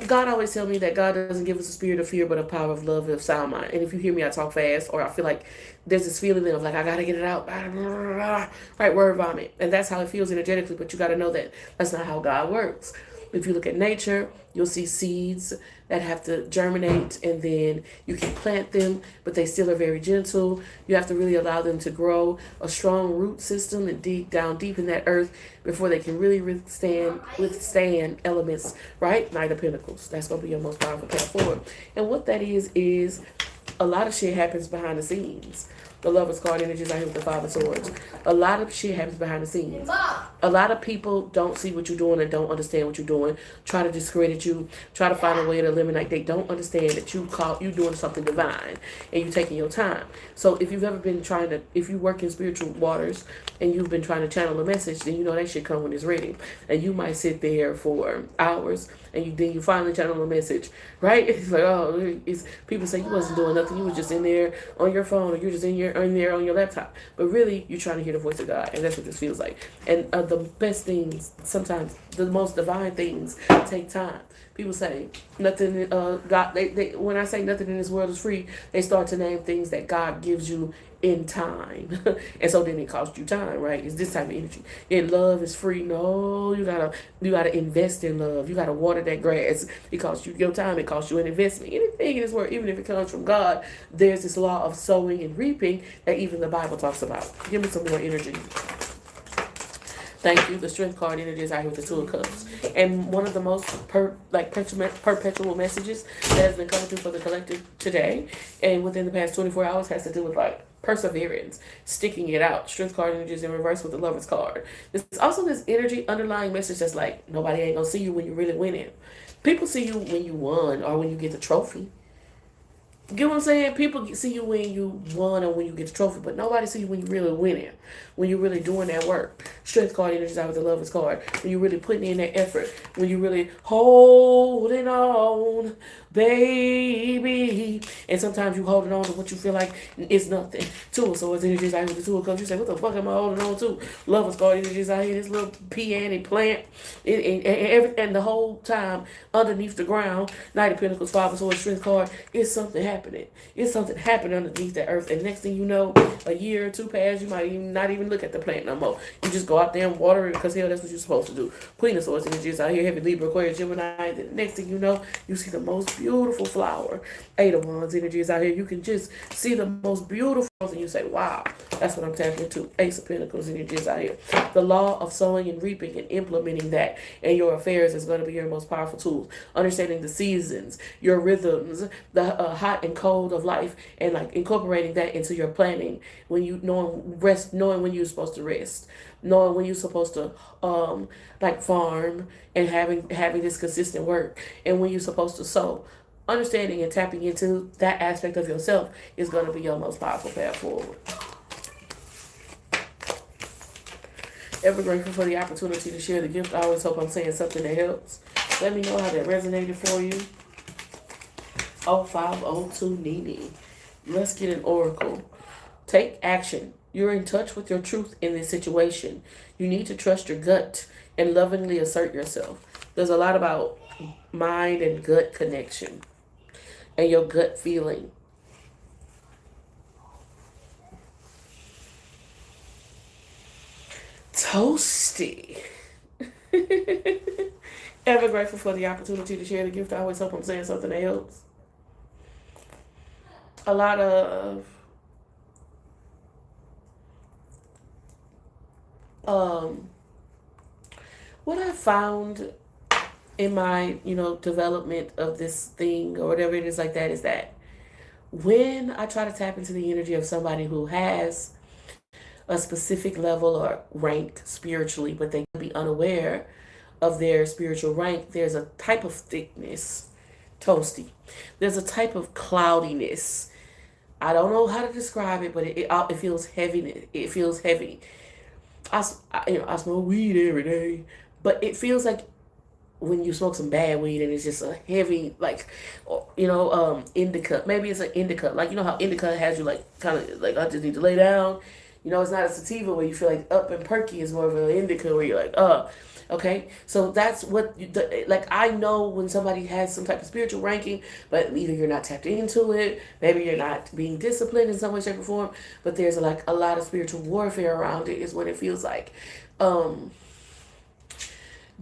God always tell me that God doesn't give us a spirit of fear, but a power of love and of sound mind. And if you hear me, I talk fast, or I feel like there's this feeling of like, I got to get it out. Right, word vomit. And that's how it feels energetically, but you got to know that that's not how God works. If you look at nature, you'll see seeds that have to germinate, and then you can plant them, but they still are very gentle. You have to really allow them to grow a strong root system and dig down deep in that earth before they can really withstand elements, right? Knight of Pentacles. That's going to be your most powerful path forward. And what that is a lot of shit happens behind the scenes. The Lover's card energies out here with the Five of Swords. A lot of shit happens behind the scenes. A lot of people don't see what you're doing and don't understand what you're doing. Try to discredit you. Try to find a way to eliminate. They don't understand that you doing something divine and you taking your time. So if you've ever been if you work in spiritual waters and you've been trying to channel a message, then you know that shit come when it's ready. And you might sit there for hours and then you finally channel a message, right? It's like, people say you wasn't doing nothing. You was just in there on your phone, or you're just in there on your laptop. But really, you're trying to hear the voice of God, and that's what this feels like. And the best things, sometimes the most divine things, take time. People say nothing. God. They when I say nothing in this world is free, they start to name things that God gives you in time, and so then it costs you time, right? It's this type of energy. And love is free. No, you gotta invest in love. You gotta water that grass. It costs you your time. It costs you an investment. Anything in this world, even if it comes from God, there's this law of sowing and reaping that even the Bible talks about. Give me some more energy. Thank you. The Strength card energy is out here with the Two of Cups. And one of the most perpetual messages that has been coming through for the collective today and within the past 24 hours has to do with like perseverance, sticking it out. Strength card energy is in reverse with the Lover's card. There's also this energy underlying message that's like, nobody ain't gonna see you when you really winning. People see you when you won or when you get the trophy. Get what I'm saying? People see you when you won or when you get the trophy, but nobody see you when you really winning, when you're really doing that work. Strength card energies out with the Lover's card. When you're really putting in that effort, when you're really holding on baby. And sometimes you holding on to what you feel like is nothing. Two of swords energies out here with the two of cups. You say, what the fuck am I holding on to? Love of card energies out here. This little peony plant. And the whole time underneath the ground, Knight of Pentacles, Five of Swords, Strength card, is something happening. It's something happening underneath the earth. And next thing you know, a year or two pass, you might even not even look at the plant no more. You just go out there and water it because hell, that's what you're supposed to do. Queen of Swords energies out here, heavy Libra, Aquarius, Gemini. The next thing you know, you see the most beautiful flower. Eight of Wands energies out here. You can just see the most beautiful and you say, wow, that's what I'm tapping into. Ace of Pentacles energies out here. The law of sowing and reaping and implementing that in your affairs is going to be your most powerful tools. Understanding the seasons, your rhythms, the hot and cold of life, and like incorporating that into your planning. When you knowing when you're supposed to rest, knowing when you're supposed to like farm and having this consistent work, and when you're supposed to sow. Understanding and tapping into that aspect of yourself is going to be your most powerful path forward. Ever grateful for the opportunity to share the gift. I always hope I'm saying something that helps. Let me know how that resonated for you. 0502 Nini. Let's get an oracle. Take action. You're in touch with your truth in this situation. You need to trust your gut and lovingly assert yourself. There's a lot about mind and gut connection and your gut feeling. Toasty. Ever grateful for the opportunity to share the gift. I always hope I'm saying something that helps. A lot of what I found in my, development of this thing or whatever it is like that is that when I try to tap into the energy of somebody who has a specific level or rank spiritually, but they can be unaware of their spiritual rank, there's a type of thickness, toasty. There's a type of cloudiness. I don't know how to describe it, but it feels heavy. It feels heavy. I smoke weed every day, but it feels like when you smoke some bad weed and it's just a heavy, like, indica. Maybe it's an indica. Like, you know how indica has you, like, kind of, like, I just need to lay down. It's not a sativa where you feel like up and perky. It's more of an indica where you're like, okay. So that's what, I know when somebody has some type of spiritual ranking, but either you're not tapped into it, maybe you're not being disciplined in some way, shape, or form, but there's, like, a lot of spiritual warfare around it is what it feels like.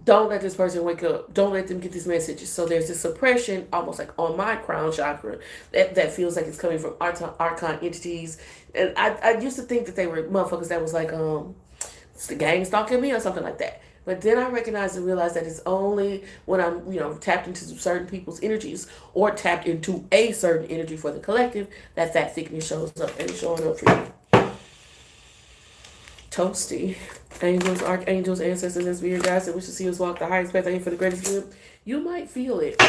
Don't let this person wake up. Don't let them get these messages. So there's this suppression, almost like on my crown chakra, that feels like it's coming from archon entities. And I used to think that they were motherfuckers that was like, it's the gang stalking me or something like that. But then I recognized and realized that it's only when I'm, tapped into certain people's energies or tapped into a certain energy for the collective that thickness shows up and it's showing up for you. Toasty. Angels, archangels, ancestors, and spirit guides that wish to see us walk the highest path ahead for the greatest good. You might feel it.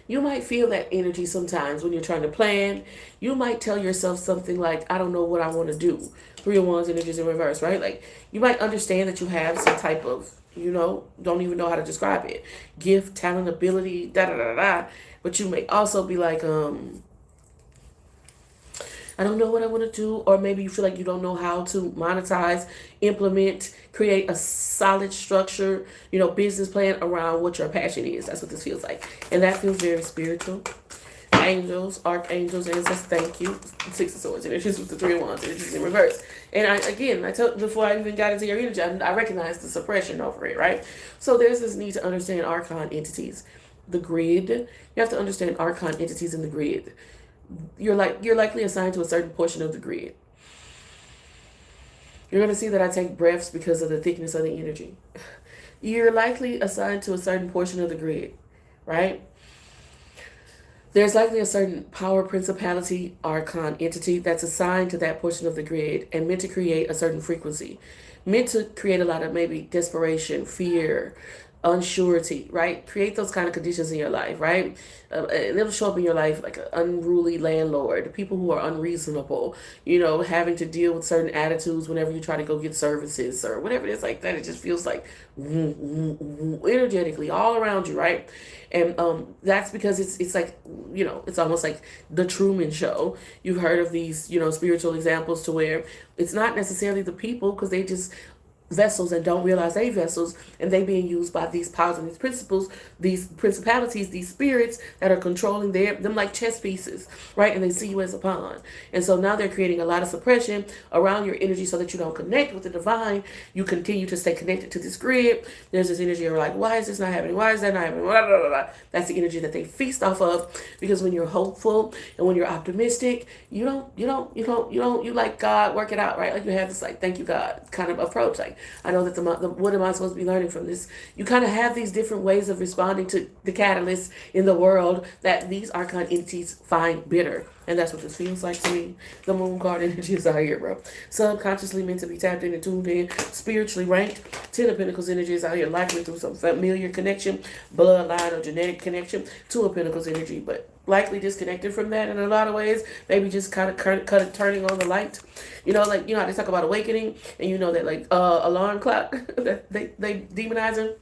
You might feel that energy sometimes when you're trying to plan. You might tell yourself something like, I don't know what I want to do. 3 of Wands energies in reverse, right? Like, you might understand that you have some type of, don't even know how to describe it. Gift, talent, ability, da-da-da-da. But you may also be like, I don't know what I want to do, or maybe you feel like you don't know how to monetize, implement, create a solid structure, business plan around what your passion is. That's what this feels like. And that feels very spiritual. Angels, archangels, ancestors, thank you. 6 of Swords, and it's just with the 3 of Wands, and it's just in reverse. And I told before I even got into your energy, I recognized the suppression over it, right? So there's this need to understand archon entities. The grid, you have to understand archon entities in the grid. You're likely assigned to a certain portion of the grid. You're going to see that I take breaths because of the thickness of the energy. You're likely assigned to a certain portion of the grid, right? There's likely a certain power, principality, archon entity that's assigned to that portion of the grid and meant to create a certain frequency. Meant to create a lot of maybe desperation, fear, unsurety, right? Create those kind of conditions in your life, right? And it'll show up in your life like an unruly landlord, people who are unreasonable, having to deal with certain attitudes whenever you try to go get services or whatever it is like that. It just feels like energetically all around you, right? And that's because it's like, it's almost like the Truman Show. You've heard of these, spiritual examples to where it's not necessarily the people, because they just vessels and don't realize they vessels, and they being used by these powers and these principles, these principalities, these spirits that are controlling them like chess pieces, right? And they see you as a pawn. And so now they're creating a lot of suppression around your energy so that you don't connect with the divine. You continue to stay connected to this grid. There's this energy of like, why is this not happening? Why is that not happening? Blah, blah, blah, blah. That's the energy that they feast off of, because when you're hopeful and when you're optimistic, you like, God, work it out, right? Like you have this like, thank you God kind of approach. Like, I know that what am I supposed to be learning from this? You kind of have these different ways of responding to the catalysts in the world that these archon entities find bitter. And that's what this feels like to me. The moon card energy is out here, bro. Subconsciously meant to be tapped in and tuned in. Spiritually ranked. Ten of Pentacles energy is out here, likely through some familiar connection, bloodline or genetic connection. Two of Pentacles energy, but likely disconnected from that in a lot of ways. Maybe just kind of turning on the light. Like, how they talk about awakening, and that like alarm clock that they demonizing.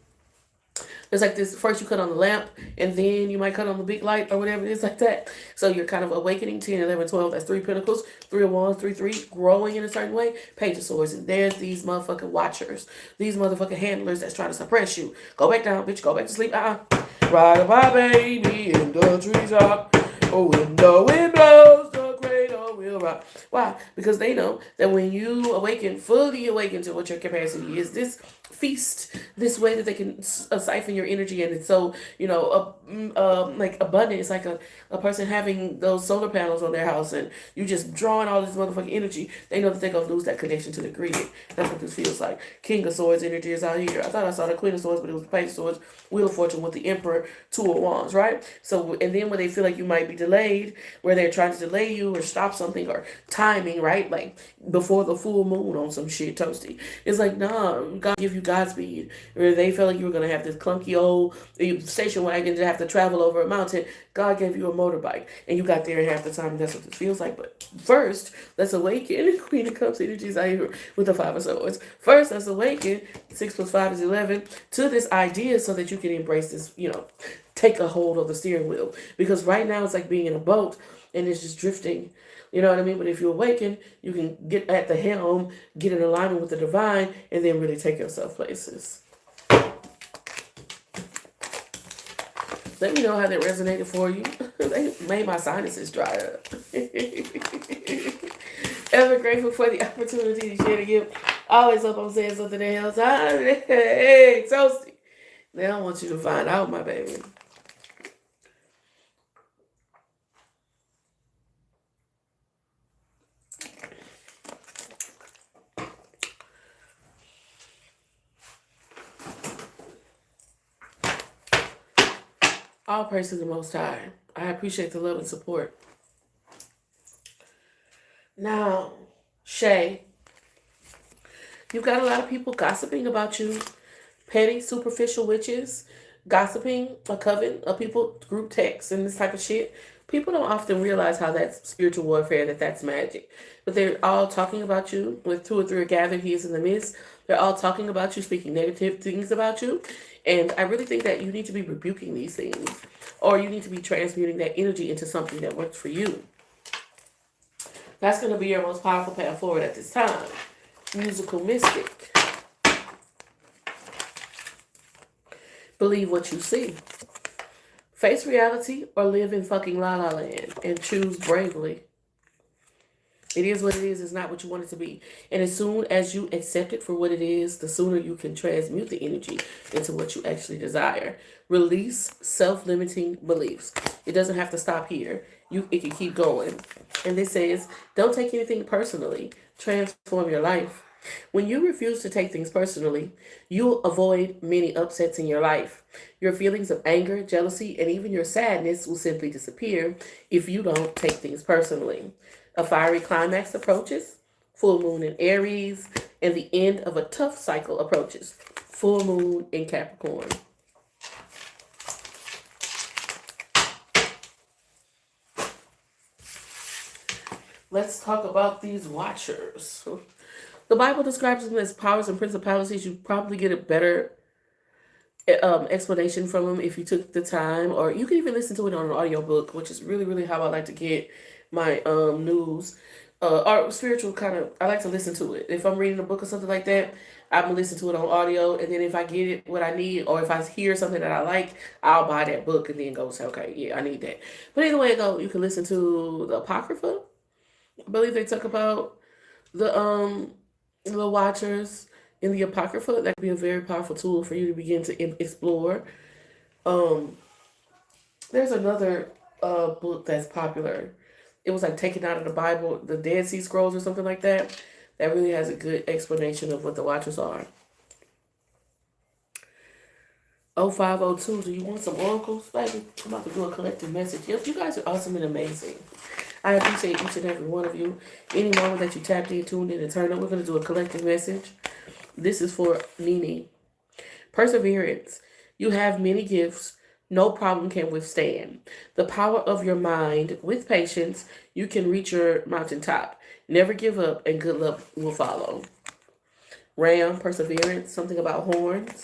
It's like this, first you cut on the lamp, and then you might cut on the big light or whatever it is like that. So you're kind of awakening 10, 11, 12. That's 3 Pentacles, 3 of Wands, 3, 3, growing in a certain way. Page of Swords. And there's these motherfucking watchers. These motherfucking handlers that's trying to suppress you. Go back down, bitch. Go back to sleep. Ride-a-bye, baby, in the treetop. Oh, when the wind blows, the cradle will rock. Why? Because they know that when you fully awaken to what your capacity is, this feast, this way that they can siphon your energy, and it's so like abundant. It's like a person having those solar panels on their house, and you just drawing all this motherfucking energy. They know that they're gonna lose that connection to the grid. That's what this feels like. King of Swords energy is out here. I thought I saw the Queen of Swords, but it was the Page of Swords, Wheel of Fortune with the Emperor, 2 of Wands, right? So, and then when they feel like you might be delayed, where they're trying to delay you or stop something or timing, right? Like before the full moon on some shit toasty. It's like, nah, God give you Godspeed. Or they felt like you were going to have this clunky old station wagon to have to travel over a mountain. God gave you a motorbike, and you got there in half the time. That's what this feels like. But first, let's awaken. Queen of Cups energies out here with the 5 of Swords. First, let's awaken. 6 plus 5 is 11 to this idea, so that you can embrace this, take a hold of the steering wheel. Because right now it's like being in a boat and it's just drifting. You know what I mean? But if you awaken, you can get at the helm, get in alignment with the divine, and then really take yourself places. Let me know how that resonated for you. They made my sinuses dry up. Ever grateful for the opportunity to share the gift. Always hope I'm saying something else. Hey, Toasty. Now I want you to find out, my baby. All praise to the Most High. I appreciate the love and support. Now, Shay, you've got a lot of people gossiping about you. Petty, superficial witches, gossiping, a coven of people, group texts, and this type of shit. People don't often realize how that's spiritual warfare, that's magic. But they're all talking about you. With 2 or 3 are gathered, he is in the midst. They're all talking about you, speaking negative things about you. And I really think that you need to be rebuking these things. Or you need to be transmuting that energy into something that works for you. That's going to be your most powerful path forward at this time. Musical mystic. Believe what you see. Face reality or live in fucking la la land and choose bravely. It is what it is. It's not what you want it to be. And as soon as you accept it for what it is, the sooner you can transmute the energy into what you actually desire. Release self-limiting beliefs. It doesn't have to stop here. It can keep going. And this says, don't take anything personally. Transform your life. When you refuse to take things personally, you'll avoid many upsets in your life. Your feelings of anger, jealousy, and even your sadness will simply disappear if you don't take things personally. A fiery climax approaches, full moon in Aries, and the end of a tough cycle approaches, full moon in Capricorn. let's talk about these watchers. The Bible describes them as powers and principalities. You probably get a better explanation from them if you took the time, or you can even listen to it on an audiobook, which is really, really how I like to get my news. Or spiritual kind of, I like to listen to it. If I'm reading a book or something like that, I'm gonna listen to it on audio, and then if I get it what I need, or if I hear something that I like, I'll buy that book and then go say, okay, yeah, I need that. But either way it go, you can listen to the Apocrypha. I believe they talk about the the Watchers in the Apocrypha. That could be a very powerful tool for you to begin to explore. Um, there's another book that's popular. It was like taken out of the Bible, the Dead Sea Scrolls or something like that. That really has a good explanation of what the Watchers are. 0502, do you want some oracles, baby? I'm about to do a collective message. Yep, you guys are awesome and amazing. I appreciate each and every one of you. Any moment that you tapped in, tuned in, and turned up, we're going to do a collective message. This is for Nene. Perseverance. You have many gifts no problem can withstand. The power of your mind, with patience, you can reach your mountaintop. Never give up, and good luck will follow. Ram, perseverance, something about horns.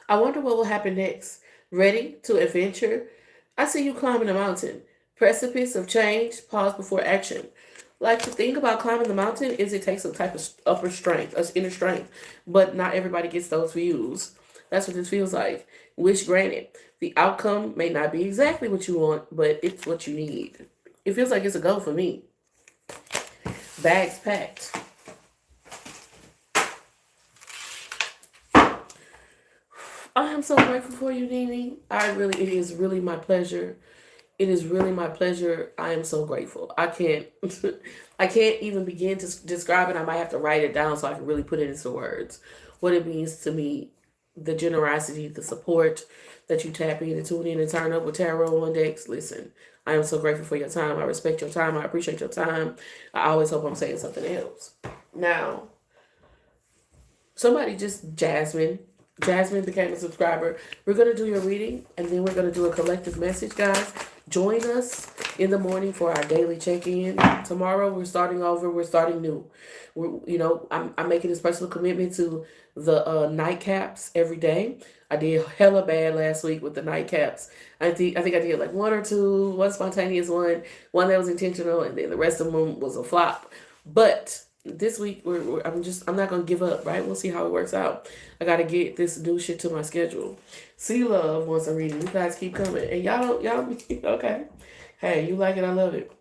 I wonder what will happen next. Ready to adventure? I see you climbing a mountain. Precipice of change, pause before action. Like, the thing about climbing the mountain is it takes a type of upper strength, inner strength, but not everybody gets those views. That's what this feels like. Wish granted. The outcome may not be exactly what you want, but it's what you need. It feels like it's a go for me. Bags packed. I am so grateful for you, Nene. It is really my pleasure. It is really my pleasure. I am so grateful. I can't, I can't even begin to describe it. I might have to write it down so I can really put it into words. What it means to me, the generosity, the support that you tap in and tune in and turn up with tarot on decks. Listen, I am so grateful for your time. I respect your time. I appreciate your time. I always hope I'm saying something else. Now, somebody just Jasmine became a subscriber. We're going to do your reading, and then we're going to do a collective message, guys. Join us in the morning for our daily check-in. Tomorrow, we're starting over. We're starting new. I'm making this personal commitment to the nightcaps every day. I did hella bad last week with the nightcaps. I think I did like one or two, one spontaneous one that was intentional, and then the rest of them was a flop. But this week, I'm not gonna give up, right? We'll see how it works out. I gotta get this new shit to my schedule. See Love wants a reading. You guys keep coming, and y'all okay. Hey, you like it? I love it.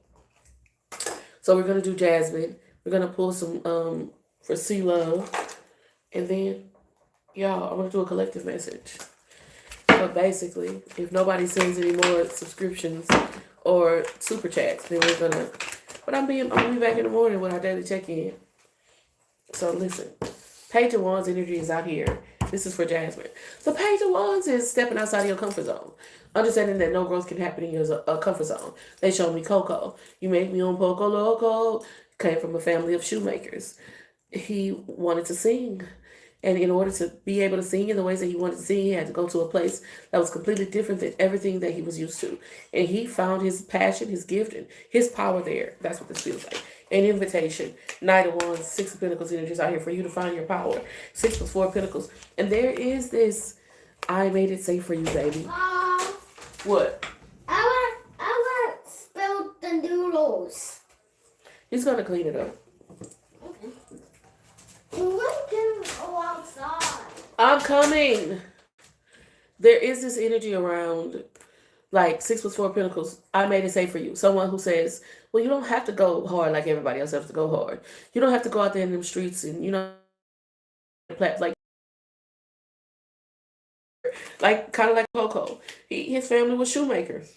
So we're gonna do Jasmine. We're gonna pull some for See Love, and then y'all, I'm gonna do a collective message. But basically, if nobody sends any more subscriptions or super chats, then we're gonna. But I'm gonna be back in the morning with our daily check-in. So listen, Page of Wands energy is out here. This is for Jasmine. The Page of Wands is stepping outside of your comfort zone. Understanding that no growth can happen in your comfort zone. They showed me Coco. You make me on Poco Loco. Came from a family of shoemakers. He wanted to sing. And in order to be able to sing in the ways that he wanted to sing, he had to go to a place that was completely different than everything that he was used to. And he found his passion, his gift, and his power there. That's what this feels like. An invitation. Knight of Wands, Six of Pentacles energies out here for you to find your power. 6 plus 4 Pentacles. And there is this, I made it safe for you, baby. What? I want to spill the noodles. He's going to clean it up. Okay. When can we go outside? I'm coming. There is this energy around, like 6 plus 4 Pentacles. I made it safe for you. Someone who says, well, you don't have to go hard like everybody else has to go hard. You don't have to go out there in them streets and, like kind of like Coco. His family was shoemakers.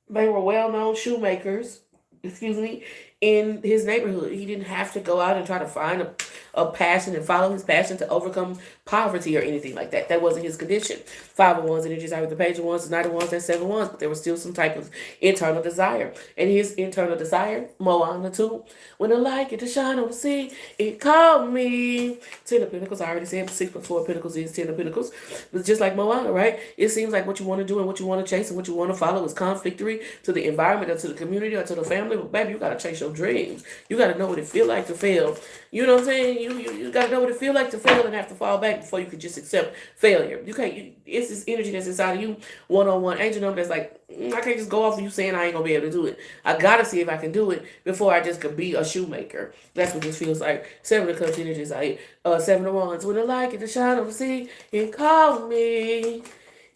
They were well-known shoemakers, excuse me, in his neighborhood. He didn't have to go out and try to find a passion and follow his passion to overcome poverty or anything like that. That wasn't his condition. Five of Wands energies out with the Page of Wands, the Knight of Wands, and Seven of Wands, but there was still some type of internal desire. And his internal desire, Moana too, when the light get to shine on the sea, it called me. Ten of Pentacles, I already said 6 + 4 Pentacles is Ten of Pentacles. But just like Moana, right? It seems like what you want to do and what you want to chase and what you want to follow is conflictory to the environment or to the community or to the family. But baby, you gotta chase your dreams. You gotta know what it feel like to fail. You know what I'm saying? You gotta know what it feel like to fail and have to fall back before you can just accept failure. You can't. It's this energy that's inside of you, one-on-one angel number that's like, I can't just go off of you saying I ain't gonna be able to do it. I gotta see if I can do it before I just could be a shoemaker. That's what this feels like. Seven of Cups energies, Seven of Wands. When the light get to shine on the sea, it called me,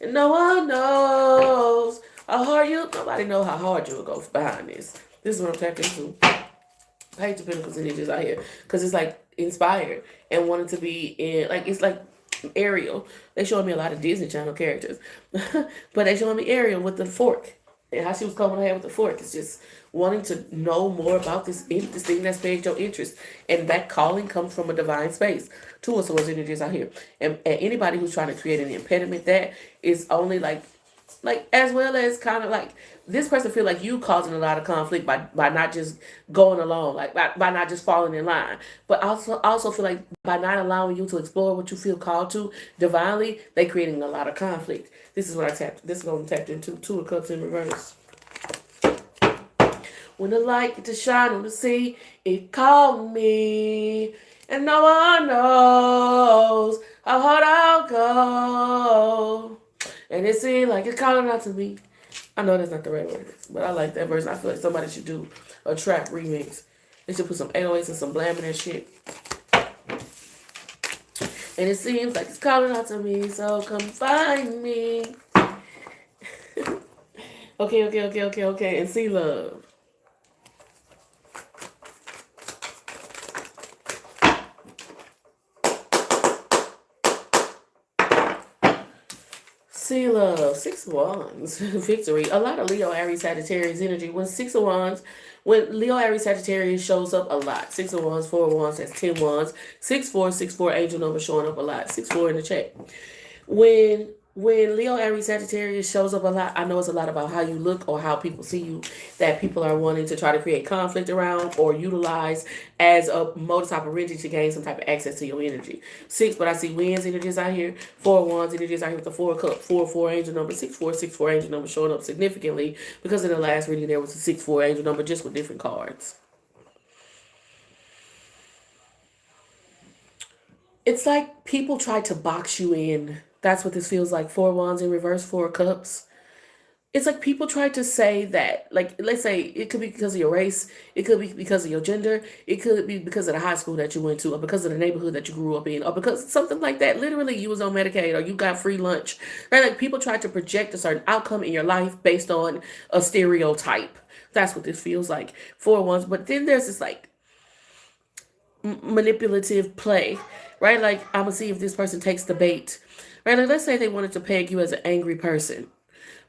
and no one knows how hard you. Nobody know how hard you'll go behind this. This is what I'm tapping into. Page of Pentacles energies out here, because it's like inspired and wanted to be in, like, it's like Ariel. They showing me a lot of Disney Channel characters, but they showing me Ariel with the fork and how she was coming ahead with the fork. It's just wanting to know more about this thing that's piqued your interest, and that calling comes from a divine space. Two of Swords energies out here, and anybody who's trying to create an impediment that is only like as well as kind of like this person feel like you causing a lot of conflict by not just going along, like by not just falling in line, but also feel like by not allowing you to explore what you feel called to divinely, they creating a lot of conflict. This is what I tapped. This is what I'm tapped into. Two of Cups in reverse. When the light get to shine on the sea, it called me, and no one knows how hard I'll go. And it seemed like it's calling out to me. I know that's not the right word, but I like that verse. I feel like somebody should do a trap remix. They should put some 808s and some blam in that shit. And it seems like it's calling out to me, so come find me. Okay. And see love. See love. Six of Wands. Victory. A lot of Leo, Aries, Sagittarius energy. When Six of Wands, when Leo, Aries, Sagittarius shows up a lot. Six of Wands, Four of Wands, that's 10 Wands. 6-4, angel number showing up a lot. 6-4 in the chat. When Leo, Aries, Sagittarius shows up a lot, I know it's a lot about how you look or how people see you, that people are wanting to try to create conflict around or utilize as a modus operandi to gain some type of access to your energy. But I see Winds energies out here. 4 of Wands energies out here with the 4 of Cups. 4 angel number. 6-4 angel number showing up significantly because in the last reading there was a 6-4 angel number just with different cards. It's like people try to box you in. That's what this feels like. 4 Wands in reverse, 4 Cups. It's like people try to say that, like, let's say it could be because of your race. It could be because of your gender. It could be because of the high school that you went to or because of the neighborhood that you grew up in or because something like that. Literally, you was on Medicaid or you got free lunch. Right? Like, people try to project a certain outcome in your life based on a stereotype. That's what this feels like. 4 Wands. But then there's this, like, manipulative play. Right? Like, I'm going to see if this person takes the bait. Right? Like, let's say they wanted to peg you as an angry person.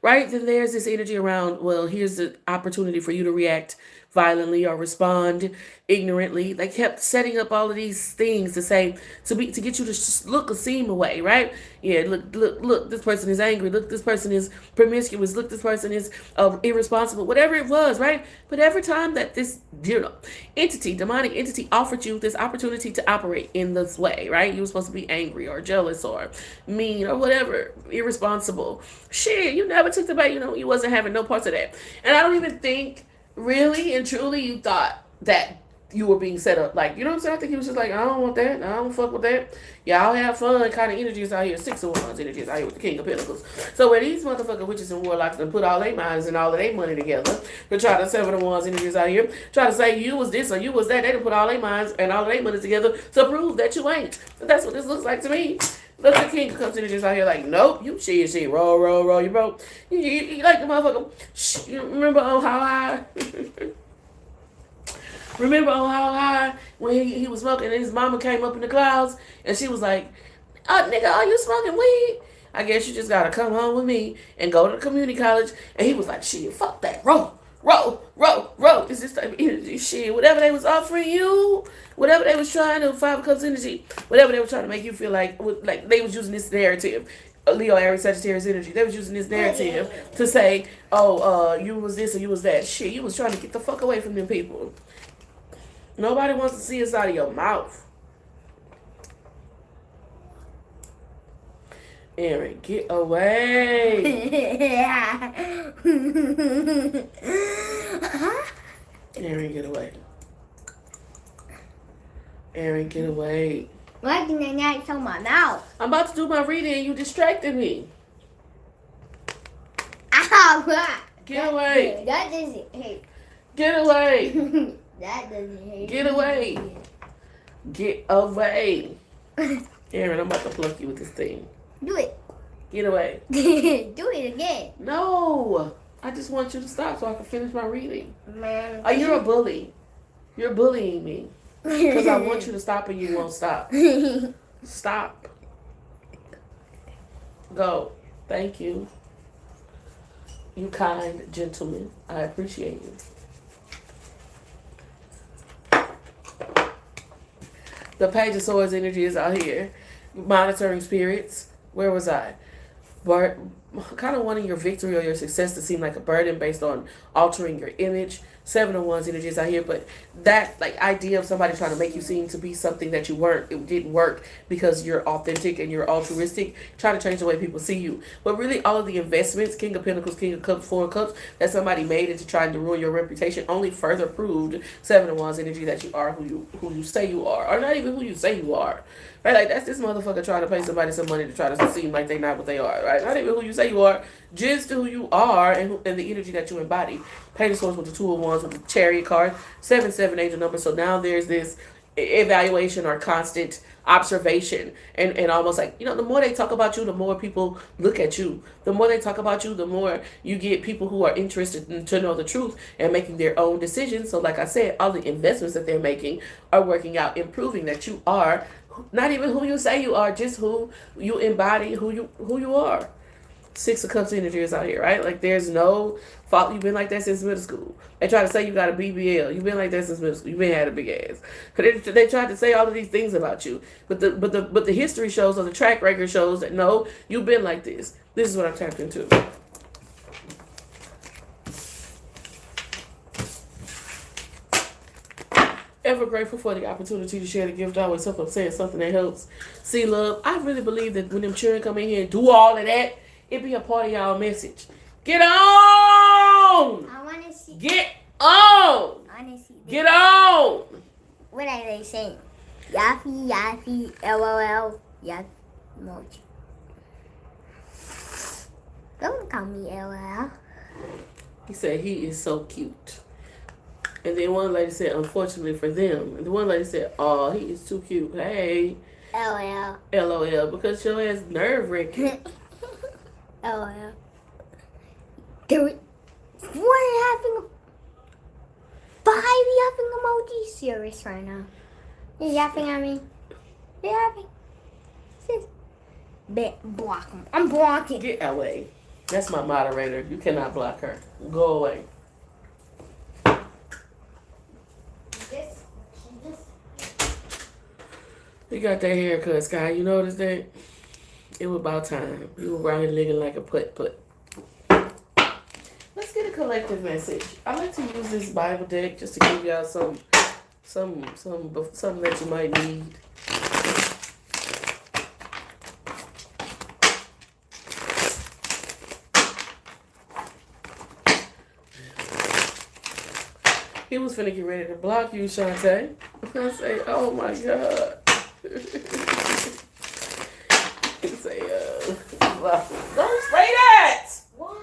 Right? Then there's this energy around, well, here's the opportunity for you to react violently or respond ignorantly. They kept setting up all of these things to get you to just look a seem away, right? Yeah, look, this person is angry. Look, this person is promiscuous. Look, this person is irresponsible. Whatever it was, right? But every time that this demonic entity offered you this opportunity to operate in this way, right? You were supposed to be angry or jealous or mean or whatever, irresponsible. Shit, you never took the bait. You wasn't having no parts of that. And I don't even think really and truly you thought that you were being set up. Like, you know what I'm saying? I think he was just like, I don't want that. I don't fuck with that. Y'all have fun kind of energies out here. 6 of Wands energies out here with the King of Pentacles. So where these motherfucking witches and warlocks and put all their minds and all of their money together to try to 7 of Wands energies out here, try to say you was this or you was that, they done put all their minds and all of their money together to prove that you ain't. And that's what this looks like to me. Look at the King of Cups energies out here like, nope, you shit, roll, you broke. You like the motherfucker. You remember on how high? Remember on how high when he was smoking and his mama came up in the clouds and she was like, oh, nigga, are you smoking weed? I guess you just gotta come home with me and go to the community college. And he was like, shit, fuck that, roll. roll. It's this type of energy shit. Whatever they was offering you, whatever they was trying to, Five of Cups energy, whatever they were trying to make you feel like they was using this narrative. Leo, Aries, Sagittarius energy. They was using this narrative to say, oh, you was this or you was that. Shit, you was trying to get the fuck away from them people. Nobody wants to see us out of your mouth. Aaron, get away. Aaron, get away. Aaron, get away. Why can I not show my mouth? I'm about to do my reading and you distracted me. Ow! Get away. That doesn't hurt. Get away. That doesn't hurt. Get away. Get away. Aaron, I'm about to pluck you with this thing. Do it. Get away. Do it again. No. I just want you to stop so I can finish my reading. Man. You're a bully. You're bullying me. Because I want you to stop and you won't stop. Stop. Go. Thank you. You kind gentleman. I appreciate you. The Page of Swords energy is out here. Monitoring spirits. Where was I? Kind of wanting your victory or your success to seem like a burden based on altering your image. Seven of Wands energy is out here, but that idea of somebody trying to make you seem to be something that you weren't, it didn't work because you're authentic and you're altruistic, trying to change the way people see you. But really, all of the investments, King of Pentacles, King of Cups, Four of Cups, that somebody made into trying to ruin your reputation only further proved Seven of Wands energy that you are who you say you are, or not even who you say you are. Right, like that's this motherfucker trying to pay somebody some money to try to seem like they're not what they are. Right, not even who you say you are, just who you are and the energy that you embody. Page of Swords with the Two of Wands with the Chariot card, 7 angel number. So now there's this evaluation or constant observation and almost like, the more they talk about you, the more people look at you. The more they talk about you, the more you get people who are interested to know the truth and making their own decisions. So like I said, all the investments that they're making are working out, improving that you are not even who you say you are, just who you embody, who you are. Six of Cups energy is out here, right? Like there's no fault. You've been like that since middle school. They try to say you got a BBL. You've been like that since middle school. You've been had a big ass. They tried to say all of these things about you, but the history shows, or the track record shows that no, you've been like this. This is what I'm tapped into. Ever grateful for the opportunity to share the gift. Always hope I'm saying something that helps. See, love, I really believe that when them children come in here and do all of that, it be a part of y'all message. Get on! I want to see. Get on! I want to see. Get on! What are they saying? Yaffy, LOL, Yaffy, emoji. Don't call me LOL. He said he is so cute. And then one lady said, unfortunately for them. And the one lady said, oh, he is too cute. Hey. LOL. LOL. Because your ass nerve-wracking. LOL. What are having 5 yapping emojis? Serious right now. You're yapping at me. You're yapping. Block him. I'm blocking. Get away. That's my moderator. You cannot block her. Go away. You got that haircut, Sky. You noticed that? It was about time. You were around here looking like a putt. Let's get a collective message. I like to use this Bible deck just to give y'all something that you might need. He was finna get ready to block you, Shantae. I say, oh my God. Say, don't spray that! Why?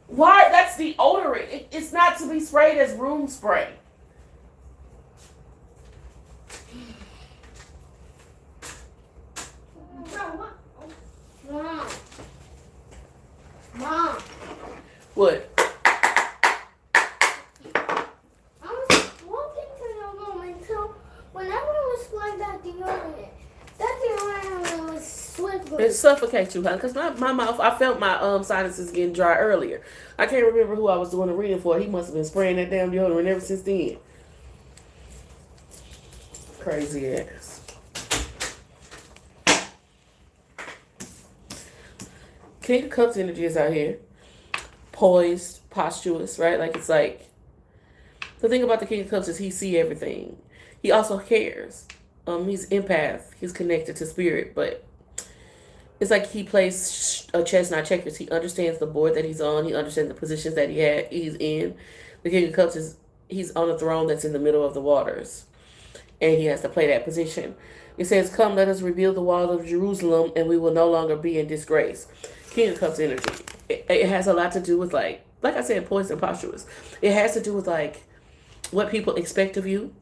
Why? That's deodorant. It's not to be sprayed as room spray. Mom. What? suffocate you, huh? Because my mouth, I felt my sinuses getting dry earlier. I can't remember who I was doing the reading for. He must have been spraying that damn deodorant ever since then. Crazy ass. King of Cups energy is out here. Poised, posturous, right? Like, it's like, the thing about the King of Cups is he see everything. He also cares. He's empath. He's connected to spirit, but it's like he plays a chess, not checkers. He understands the board that he's on. He understands the positions that he's in. The King of Cups he's on a throne that's in the middle of the waters, and he has to play that position. It says, "Come, let us rebuild the walls of Jerusalem, and we will no longer be in disgrace." King of Cups energy. It has a lot to do with like I said, poised and posturous. It has to do with like what people expect of you,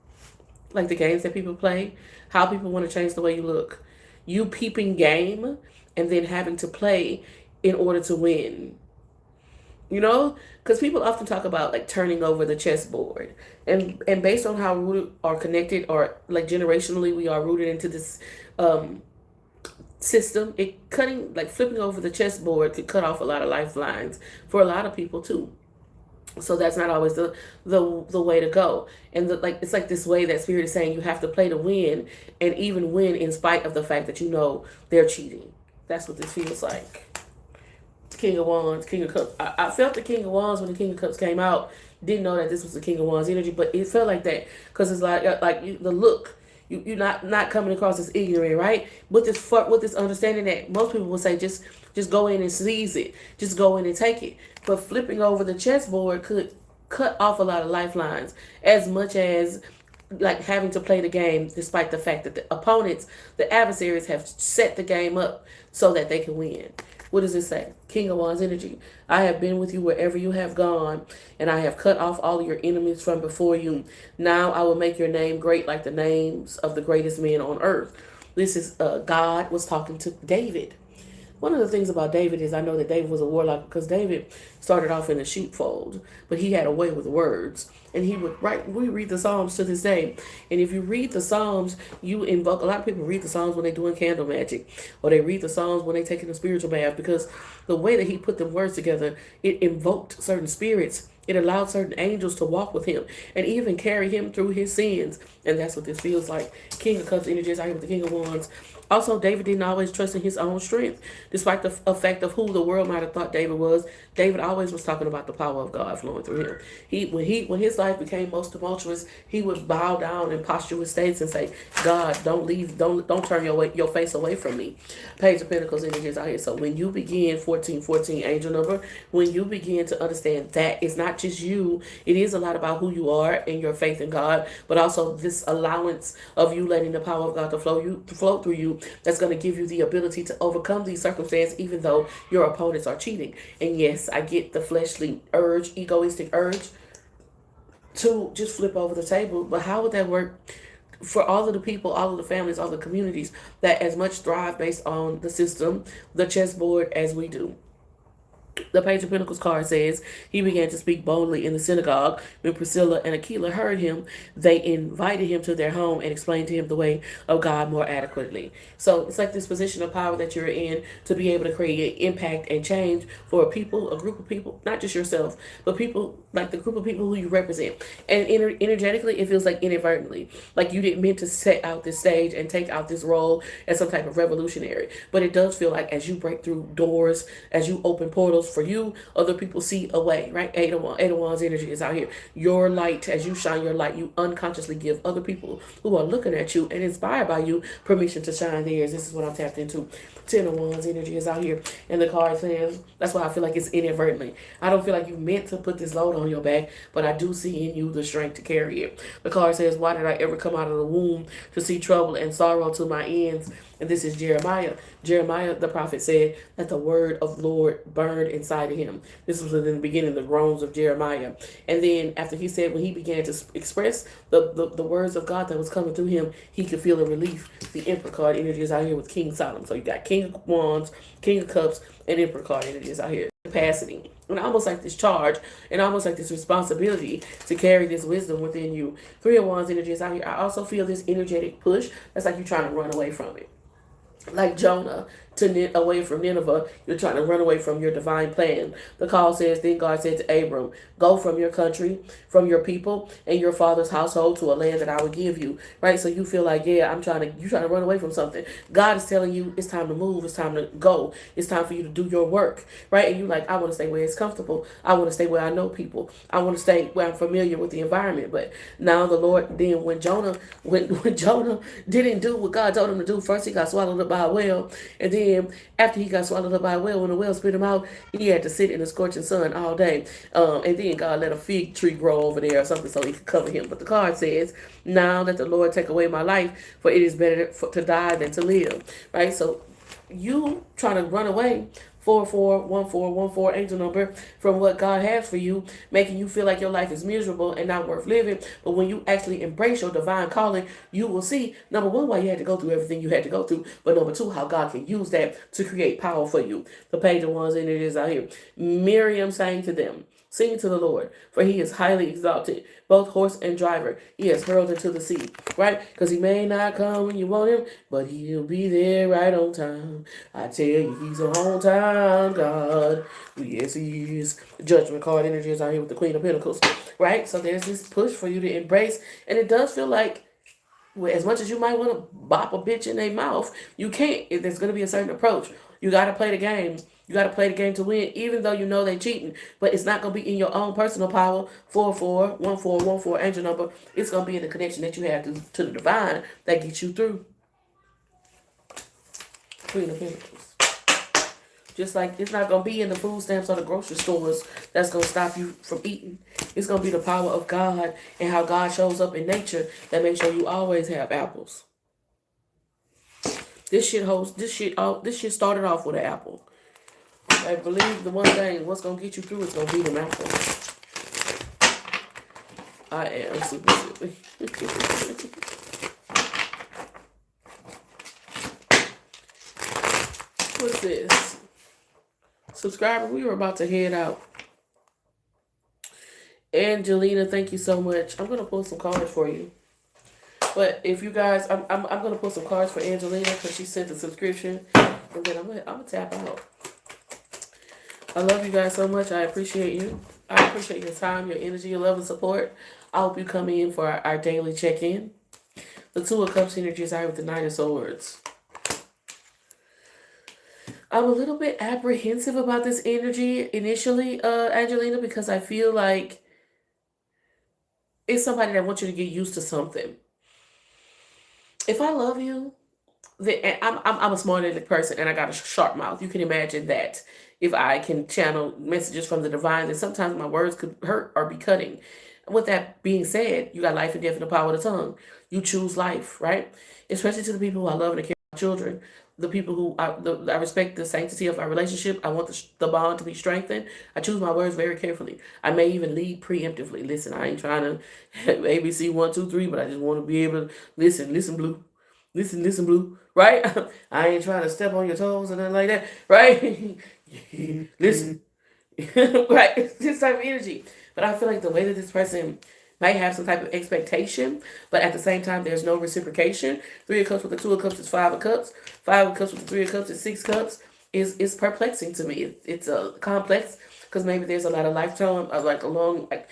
like the games that people play, how people want to change the way you look. You peeping game and then having to play in order to win. You know? Because people often talk about like turning over the chessboard. And based on how we are connected or like generationally we are rooted into this system, flipping over the chessboard could cut off a lot of lifelines for a lot of people too. So that's not always the way to go. And it's like this way that spirit is saying you have to play to win, and even win in spite of the fact that you know they're cheating. That's what this feels like. King of Wands, King of Cups. I felt the King of Wands when the King of Cups came out. Didn't know that this was the King of Wands energy, but it felt like that because it's the look. You're not coming across as ignorant, right? With this understanding that most people will say just go in and seize it, just go in and take it. But flipping over the chessboard could cut off a lot of lifelines, as much as like having to play the game, despite the fact that the opponents, the adversaries, have set the game up so that they can win. What does it say? King of Wands energy. I have been with you wherever you have gone, and I have cut off all your enemies from before you. Now I will make your name great like the names of the greatest men on earth. This is God was talking to David. One of the things about David is I know that David was a warlock because David started off in the sheepfold, but he had a way with words. And he would write, we read the Psalms to this day. And if you read the Psalms, you invoke, a lot of people read the Psalms when they're doing candle magic, or they read the Psalms when they're taking a spiritual bath, because the way that he put the words together, it invoked certain spirits. It allowed certain angels to walk with him and even carry him through his sins. And that's what this feels like. King of Cups energy is out here with the King of Wands. Also, David didn't always trust in his own strength. Despite the effect of who the world might have thought David was, David always was talking about the power of God flowing through him. When his life became most tumultuous, he would bow down in posthumous states and say, God, don't turn your face away from me. Page of Pentacles energy is out here. So when you begin, 1414 angel number, when you begin to understand that it's not just you, it is a lot about who you are and your faith in God, but also this allowance of you letting the power of God to flow through you, that's going to give you the ability to overcome these circumstances, even though your opponents are cheating. And yes, I get the fleshly urge, egoistic urge to just flip over the table. But how would that work for all of the people, all of the families, all the communities that as much thrive based on the system, the chessboard, as we do? The Page of Pentacles card says, he began to speak boldly in the synagogue. When Priscilla and Aquila heard him, they invited him to their home and explained to him the way of God more adequately. So it's like this position of power that you're in to be able to create impact and change for a group of people, not just yourself, but people, like the group of people who you represent. And energetically, it feels like inadvertently, like you didn't mean to set out this stage and take out this role as some type of revolutionary. But it does feel like as you break through doors, as you open portals for you, other people see a way, right? Eight of Wands energy is out here. Your light, as you shine your light, you unconsciously give other people who are looking at you and inspired by you permission to shine theirs. This is what I'm tapped into. 10 of Wands energy is out here. And the card says, that's why I feel like it's inadvertently. I don't feel like you meant to put this load on your back, but I do see in you the strength to carry it. The card says, why did I ever come out of the womb to see trouble and sorrow to my ends? And this is Jeremiah. Jeremiah, the prophet, said that the word of the Lord burned inside of him. This was in the beginning, the groans of Jeremiah. And then after he said, when he began to express the words of God that was coming through him, he could feel a relief. The Emperor card energy is out here with King Solomon. So you got King of Wands, King of Cups, and Emperor card energy is out here. Capacity. And almost like this charge and almost like this responsibility to carry this wisdom within you. 3 of Wands energy is out here. I also feel this energetic push. That's like you trying to run away from it. Like Jonah, away from Nineveh. You're trying to run away from your divine plan. The call says, then God said to Abram, go from your country, from your people, and your father's household to a land that I will give you. Right? So you feel like, yeah, you're trying to run away from something. God is telling you it's time to move. It's time to go. It's time for you to do your work. Right? And you like, I want to stay where it's comfortable. I want to stay where I know people. I want to stay where I'm familiar with the environment. But now the Lord, then when Jonah didn't do what God told him to do, first he got swallowed up by a whale. And then after he got swallowed up by a whale, when the whale spit him out, he had to sit in the scorching sun all day. And then God let a fig tree grow over there or something so he could cover him. But the card says, now let the Lord take away my life, for it is better to die than to live. Right? So you trying to run away 441414 angel number from what God has for you, making you feel like your life is miserable and not worth living. But when you actually embrace your divine calling, you will see, number one, why you had to go through everything you had to go through, but number two, how God can use that to create power for you. The page of ones in it is out here. Miriam sang to them, sing to the Lord, for he is highly exalted, both horse and driver. He has hurled into the sea, right? Because he may not come when you want him, but he'll be there right on time. I tell you, he's a on-time God. Yes, he is. Judgment card energy is out here with the Queen of Pentacles, right? So there's this push for you to embrace, and it does feel like, well, as much as you might want to bop a bitch in their mouth, you can't. There's going to be a certain approach. You got to play the game. You got to play the game to win, even though you know they cheating. But it's not going to be in your own personal power. 441414 angel number. It's going to be in the connection that you have to the divine that gets you through. Queen of Pentacles. Just like it's not going to be in the food stamps or the grocery stores that's going to stop you from eating. It's going to be the power of God and how God shows up in nature that makes sure you always have apples. This shit started off with an apple. I believe the one thing, what's going to get you through is going to be the apples. I am super silly. What's this? Subscriber, we were about to head out. Angelina, thank you so much. I'm going to pull some cards for you. But if you guys, I'm going to pull some cards for Angelina because she sent a subscription. And then I'm going to tap out. I love you guys so much. I appreciate you. I appreciate your time, your energy, your love and support. I hope you come in for our daily check-in. The Two of Cups energy is out with the Nine of Swords. I'm a little bit apprehensive about this energy initially, Angelina, because I feel like it's somebody that wants you to get used to something. If I love you, then I'm a smart-headed person and I got a sharp mouth. You can imagine that. If I can channel messages from the divine, and sometimes my words could hurt or be cutting. With that being said, you got life and death in the power of the tongue. You choose life, right? Especially to the people who I love and care about children. The people who I respect the sanctity of our relationship. I want the bond to be strengthened. I choose my words very carefully. I may even lead preemptively. Listen, I ain't trying to ABC 1, 2, 3, but I just want to be able to listen, Blue. Listen, Blue, right? I ain't trying to step on your toes or nothing like that, right? Listen, right? This type of energy. But I feel like the way that this person might have some type of expectation, but at the same time, there's no reciprocation. 3 of Cups with the 2 of Cups is 5 of Cups. 5 of Cups with the 3 of Cups is 6 Cups. Is perplexing to me. It's a complex because maybe there's a lot of lifetime, like a long, like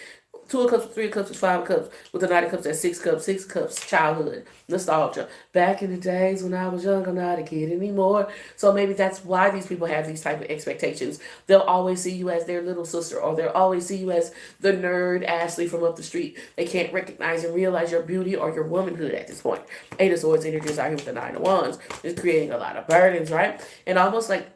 2 of Cups with 3 of Cups is 5 of Cups. With the 9 of Cups, that's 6 Cups. 6 Cups, childhood, nostalgia. Back in the days when I was young, I'm not a kid anymore. So maybe that's why these people have these type of expectations. They'll always see you as their little sister, or they'll always see you as the nerd Ashley from up the street. They can't recognize and realize your beauty or your womanhood at this point. 8 of Swords energy is out here with the 9 of Wands. It's creating a lot of burdens, right? And almost like,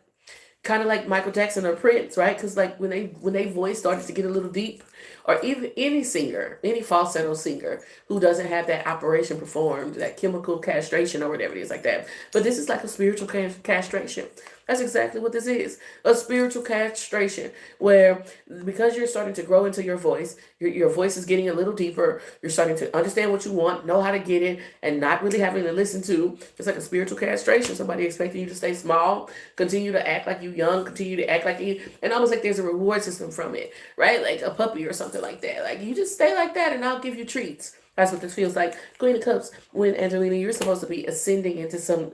kind of like Michael Jackson or Prince, right? Because like when they voice started to get a little deep, or even any singer, any falsetto singer who doesn't have that operation performed, that chemical castration or whatever it is like that. But this is like a spiritual castration. That's exactly what this is. A spiritual castration where because you're starting to grow into your voice, your voice is getting a little deeper. You're starting to understand what you want, know how to get it, and not really having to listen to. It's like a spiritual castration. Somebody expecting you to stay small, continue to act like you young, continue to act like you, and almost like there's a reward system from it, right? Like a puppy or something like that. Like you just stay like that and I'll give you treats. That's what this feels like. Queen of Cups, when Angelina, you're supposed to be ascending into some,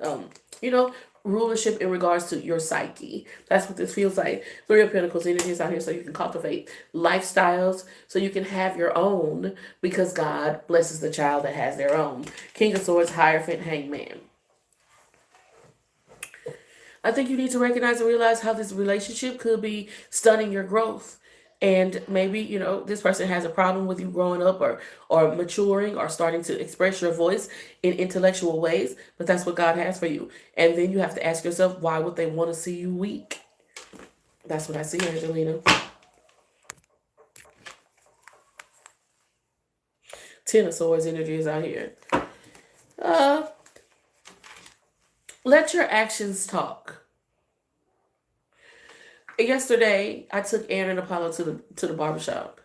rulership in regards to your psyche. That's what this feels like. Three of Pentacles energy is out here so you can cultivate lifestyles, so you can have your own, because God blesses the child that has their own. King of Swords, Hierophant, Hangman. I think you need to recognize and realize how this relationship could be stunning your growth. And maybe, this person has a problem with you growing up or maturing or starting to express your voice in intellectual ways, but that's what God has for you. And then you have to ask yourself, why would they want to see you weak? That's what I see, Angelina. Ten of Swords energy is out here. Let your actions talk. Yesterday, I took Aaron and Apollo to the barbershop.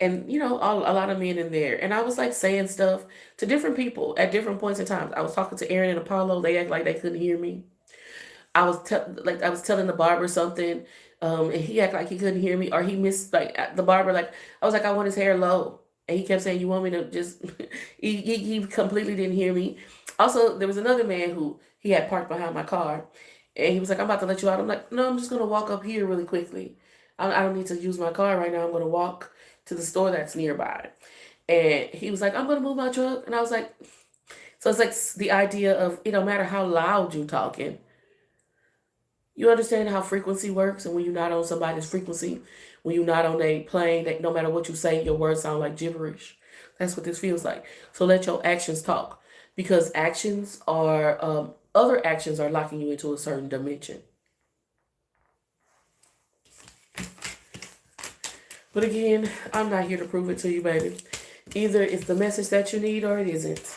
And, a lot of men in there. And I was like saying stuff to different people at different points in time. I was talking to Aaron and Apollo. They act like they couldn't hear me. I was telling the barber something, and he acted like he couldn't hear me, or he missed the barber. Like, I was like, I want his hair low, and he kept saying, "You want me to just?" he completely didn't hear me. Also, there was another man who he had parked behind my car, and he was like, "I'm about to let you out." I'm like, "No, I'm just gonna walk up here really quickly. I don't need to use my car right now. I'm gonna walk to the store that's nearby." And he was like, "I'm gonna move my truck," and I was like, so it's like the idea of it don't matter how loud you talking. You understand how frequency works, and when you're not on somebody's frequency, when you're not on a plane, that no matter what you say, your words sound like gibberish. That's what this feels like. So let your actions talk, because other actions are locking you into a certain dimension. But again, I'm not here to prove it to you, baby. Either it's the message that you need or it isn't.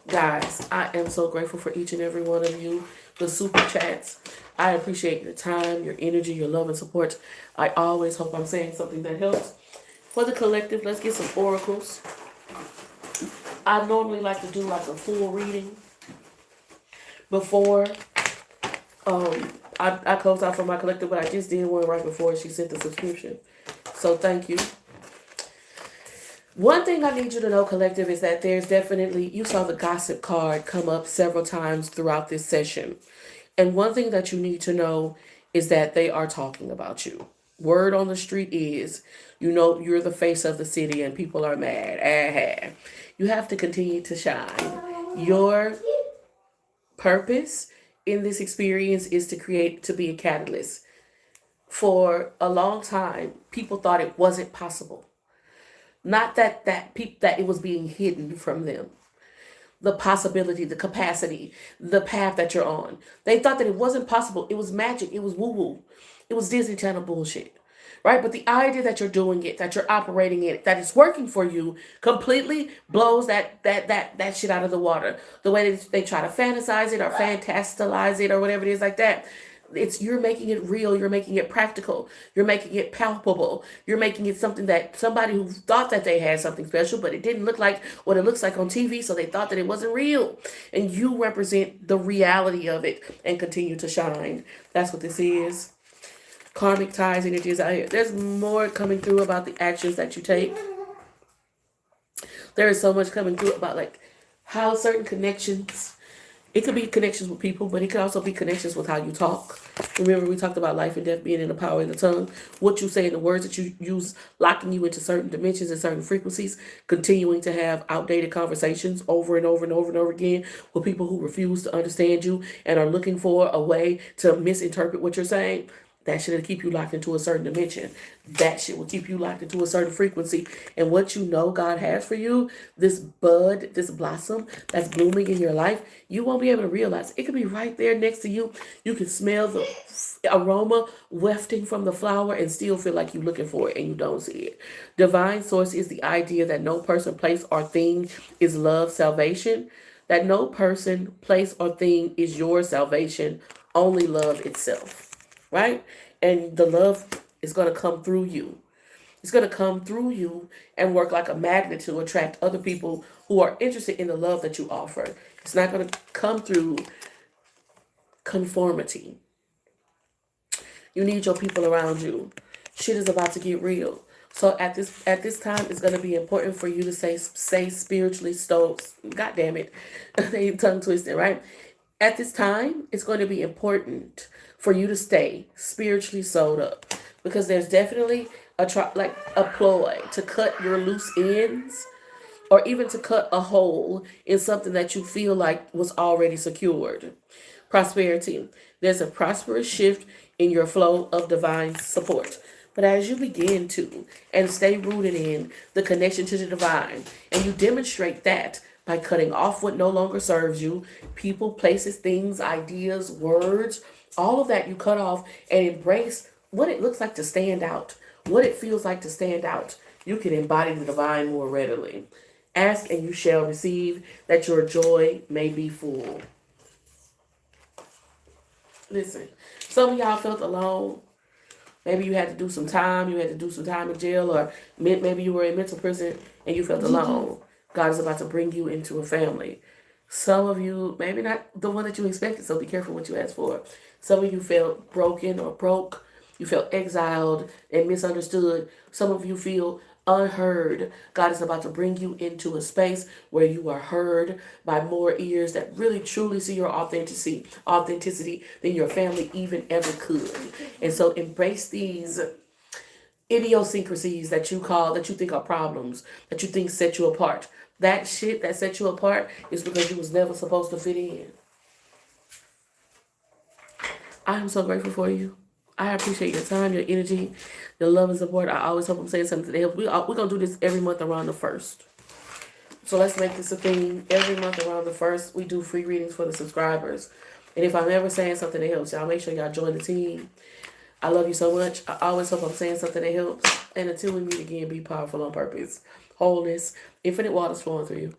Guys, I am so grateful for each and every one of you. The super chats. I appreciate your time, your energy, your love and support. I always hope I'm saying something that helps. For the collective, let's get some oracles. I normally like to do like a full reading before I close out for my collective, but I just did one right before she sent the subscription. So thank you. One thing I need you to know, collective, is that there's definitely, you saw the gossip card come up several times throughout this session. And one thing that you need to know is that they are talking about you. Word on the street is, you're the face of the city and people are mad. You have to continue to shine. Your purpose in this experience is to be a catalyst. For a long time, people thought it wasn't possible. Not that it was being hidden from them. The possibility, the capacity, the path that you're on. They thought that it wasn't possible. It was magic. It was woo-woo. It was Disney Channel bullshit. Right? But the idea that you're doing it, that you're operating it, that it's working for you completely blows that shit out of the water. The way they try to fantasize it or fantastalize it or whatever it is like that. You're making it real, you're making it practical, you're making it palpable, you're making it something that somebody who thought that they had something special, but it didn't look like what it looks like on TV, so they thought that it wasn't real. And you represent the reality of it and continue to shine. That's what this is. Karmic ties energies out here. There's more coming through about the actions that you take. There is so much coming through about like how certain connections. It could be connections with people, but it could also be connections with how you talk. Remember, we talked about life and death being in the power of the tongue. What you say and the words that you use, locking you into certain dimensions and certain frequencies, continuing to have outdated conversations over and over and over and over again with people who refuse to understand you and are looking for a way to misinterpret what you're saying. That shit will keep you locked into a certain dimension. That shit will keep you locked into a certain frequency. And what you know God has for you, this bud, this blossom that's blooming in your life, you won't be able to realize. It could be right there next to you. You can smell the aroma wafting from the flower and still feel like you're looking for it and you don't see it. Divine source is the idea that no person, place, or thing is love, salvation. That no person, place, or thing is your salvation. Only love itself. Right? And the love is going to come through you. It's going to come through you and work like a magnet to attract other people who are interested in the love that you offer. It's not going to come through conformity. You need your people around you. Shit is about to get real. So at this time, it's going to be important for you to say spiritually stoked. God damn it. They tongue twisted, right? At this time, it's going to be important for you to stay spiritually sewed up because there's definitely like a ploy to cut your loose ends or even to cut a hole in something that you feel like was already secured. Prosperity. There's a prosperous shift in your flow of divine support. But as you begin to and stay rooted in the connection to the divine, and you demonstrate that by cutting off what no longer serves you, people, places, things, ideas, words, all of that you cut off and embrace what it looks like to stand out, what it feels like to stand out. You can embody the divine more readily. Ask and you shall receive, that your joy may be full. Listen, some of y'all felt alone. Maybe you had to do some time. You had to do some time in jail, or maybe you were in mental prison and you felt alone. God is about to bring you into a family. Some of you, maybe not the one that you expected, so be careful what you ask for. Some of you felt broken or broke. You felt exiled and misunderstood. Some of you feel unheard. God is about to bring you into a space where you are heard by more ears that really truly see your authenticity than your family even ever could. And so embrace these idiosyncrasies that you think are problems, that you think set you apart. That shit that set you apart is because you was never supposed to fit in. I am so grateful for you. I appreciate your time, your energy, your love and support. I always hope I'm saying something that helps. We're going to do this every month around the 1st. So let's make this a thing. Every month around the 1st, we do free readings for the subscribers. And if I'm ever saying something that helps, y'all make sure y'all join the team. I love you so much. I always hope I'm saying something that helps. And until we meet again, be powerful on purpose. Wholeness, infinite waters flowing through you.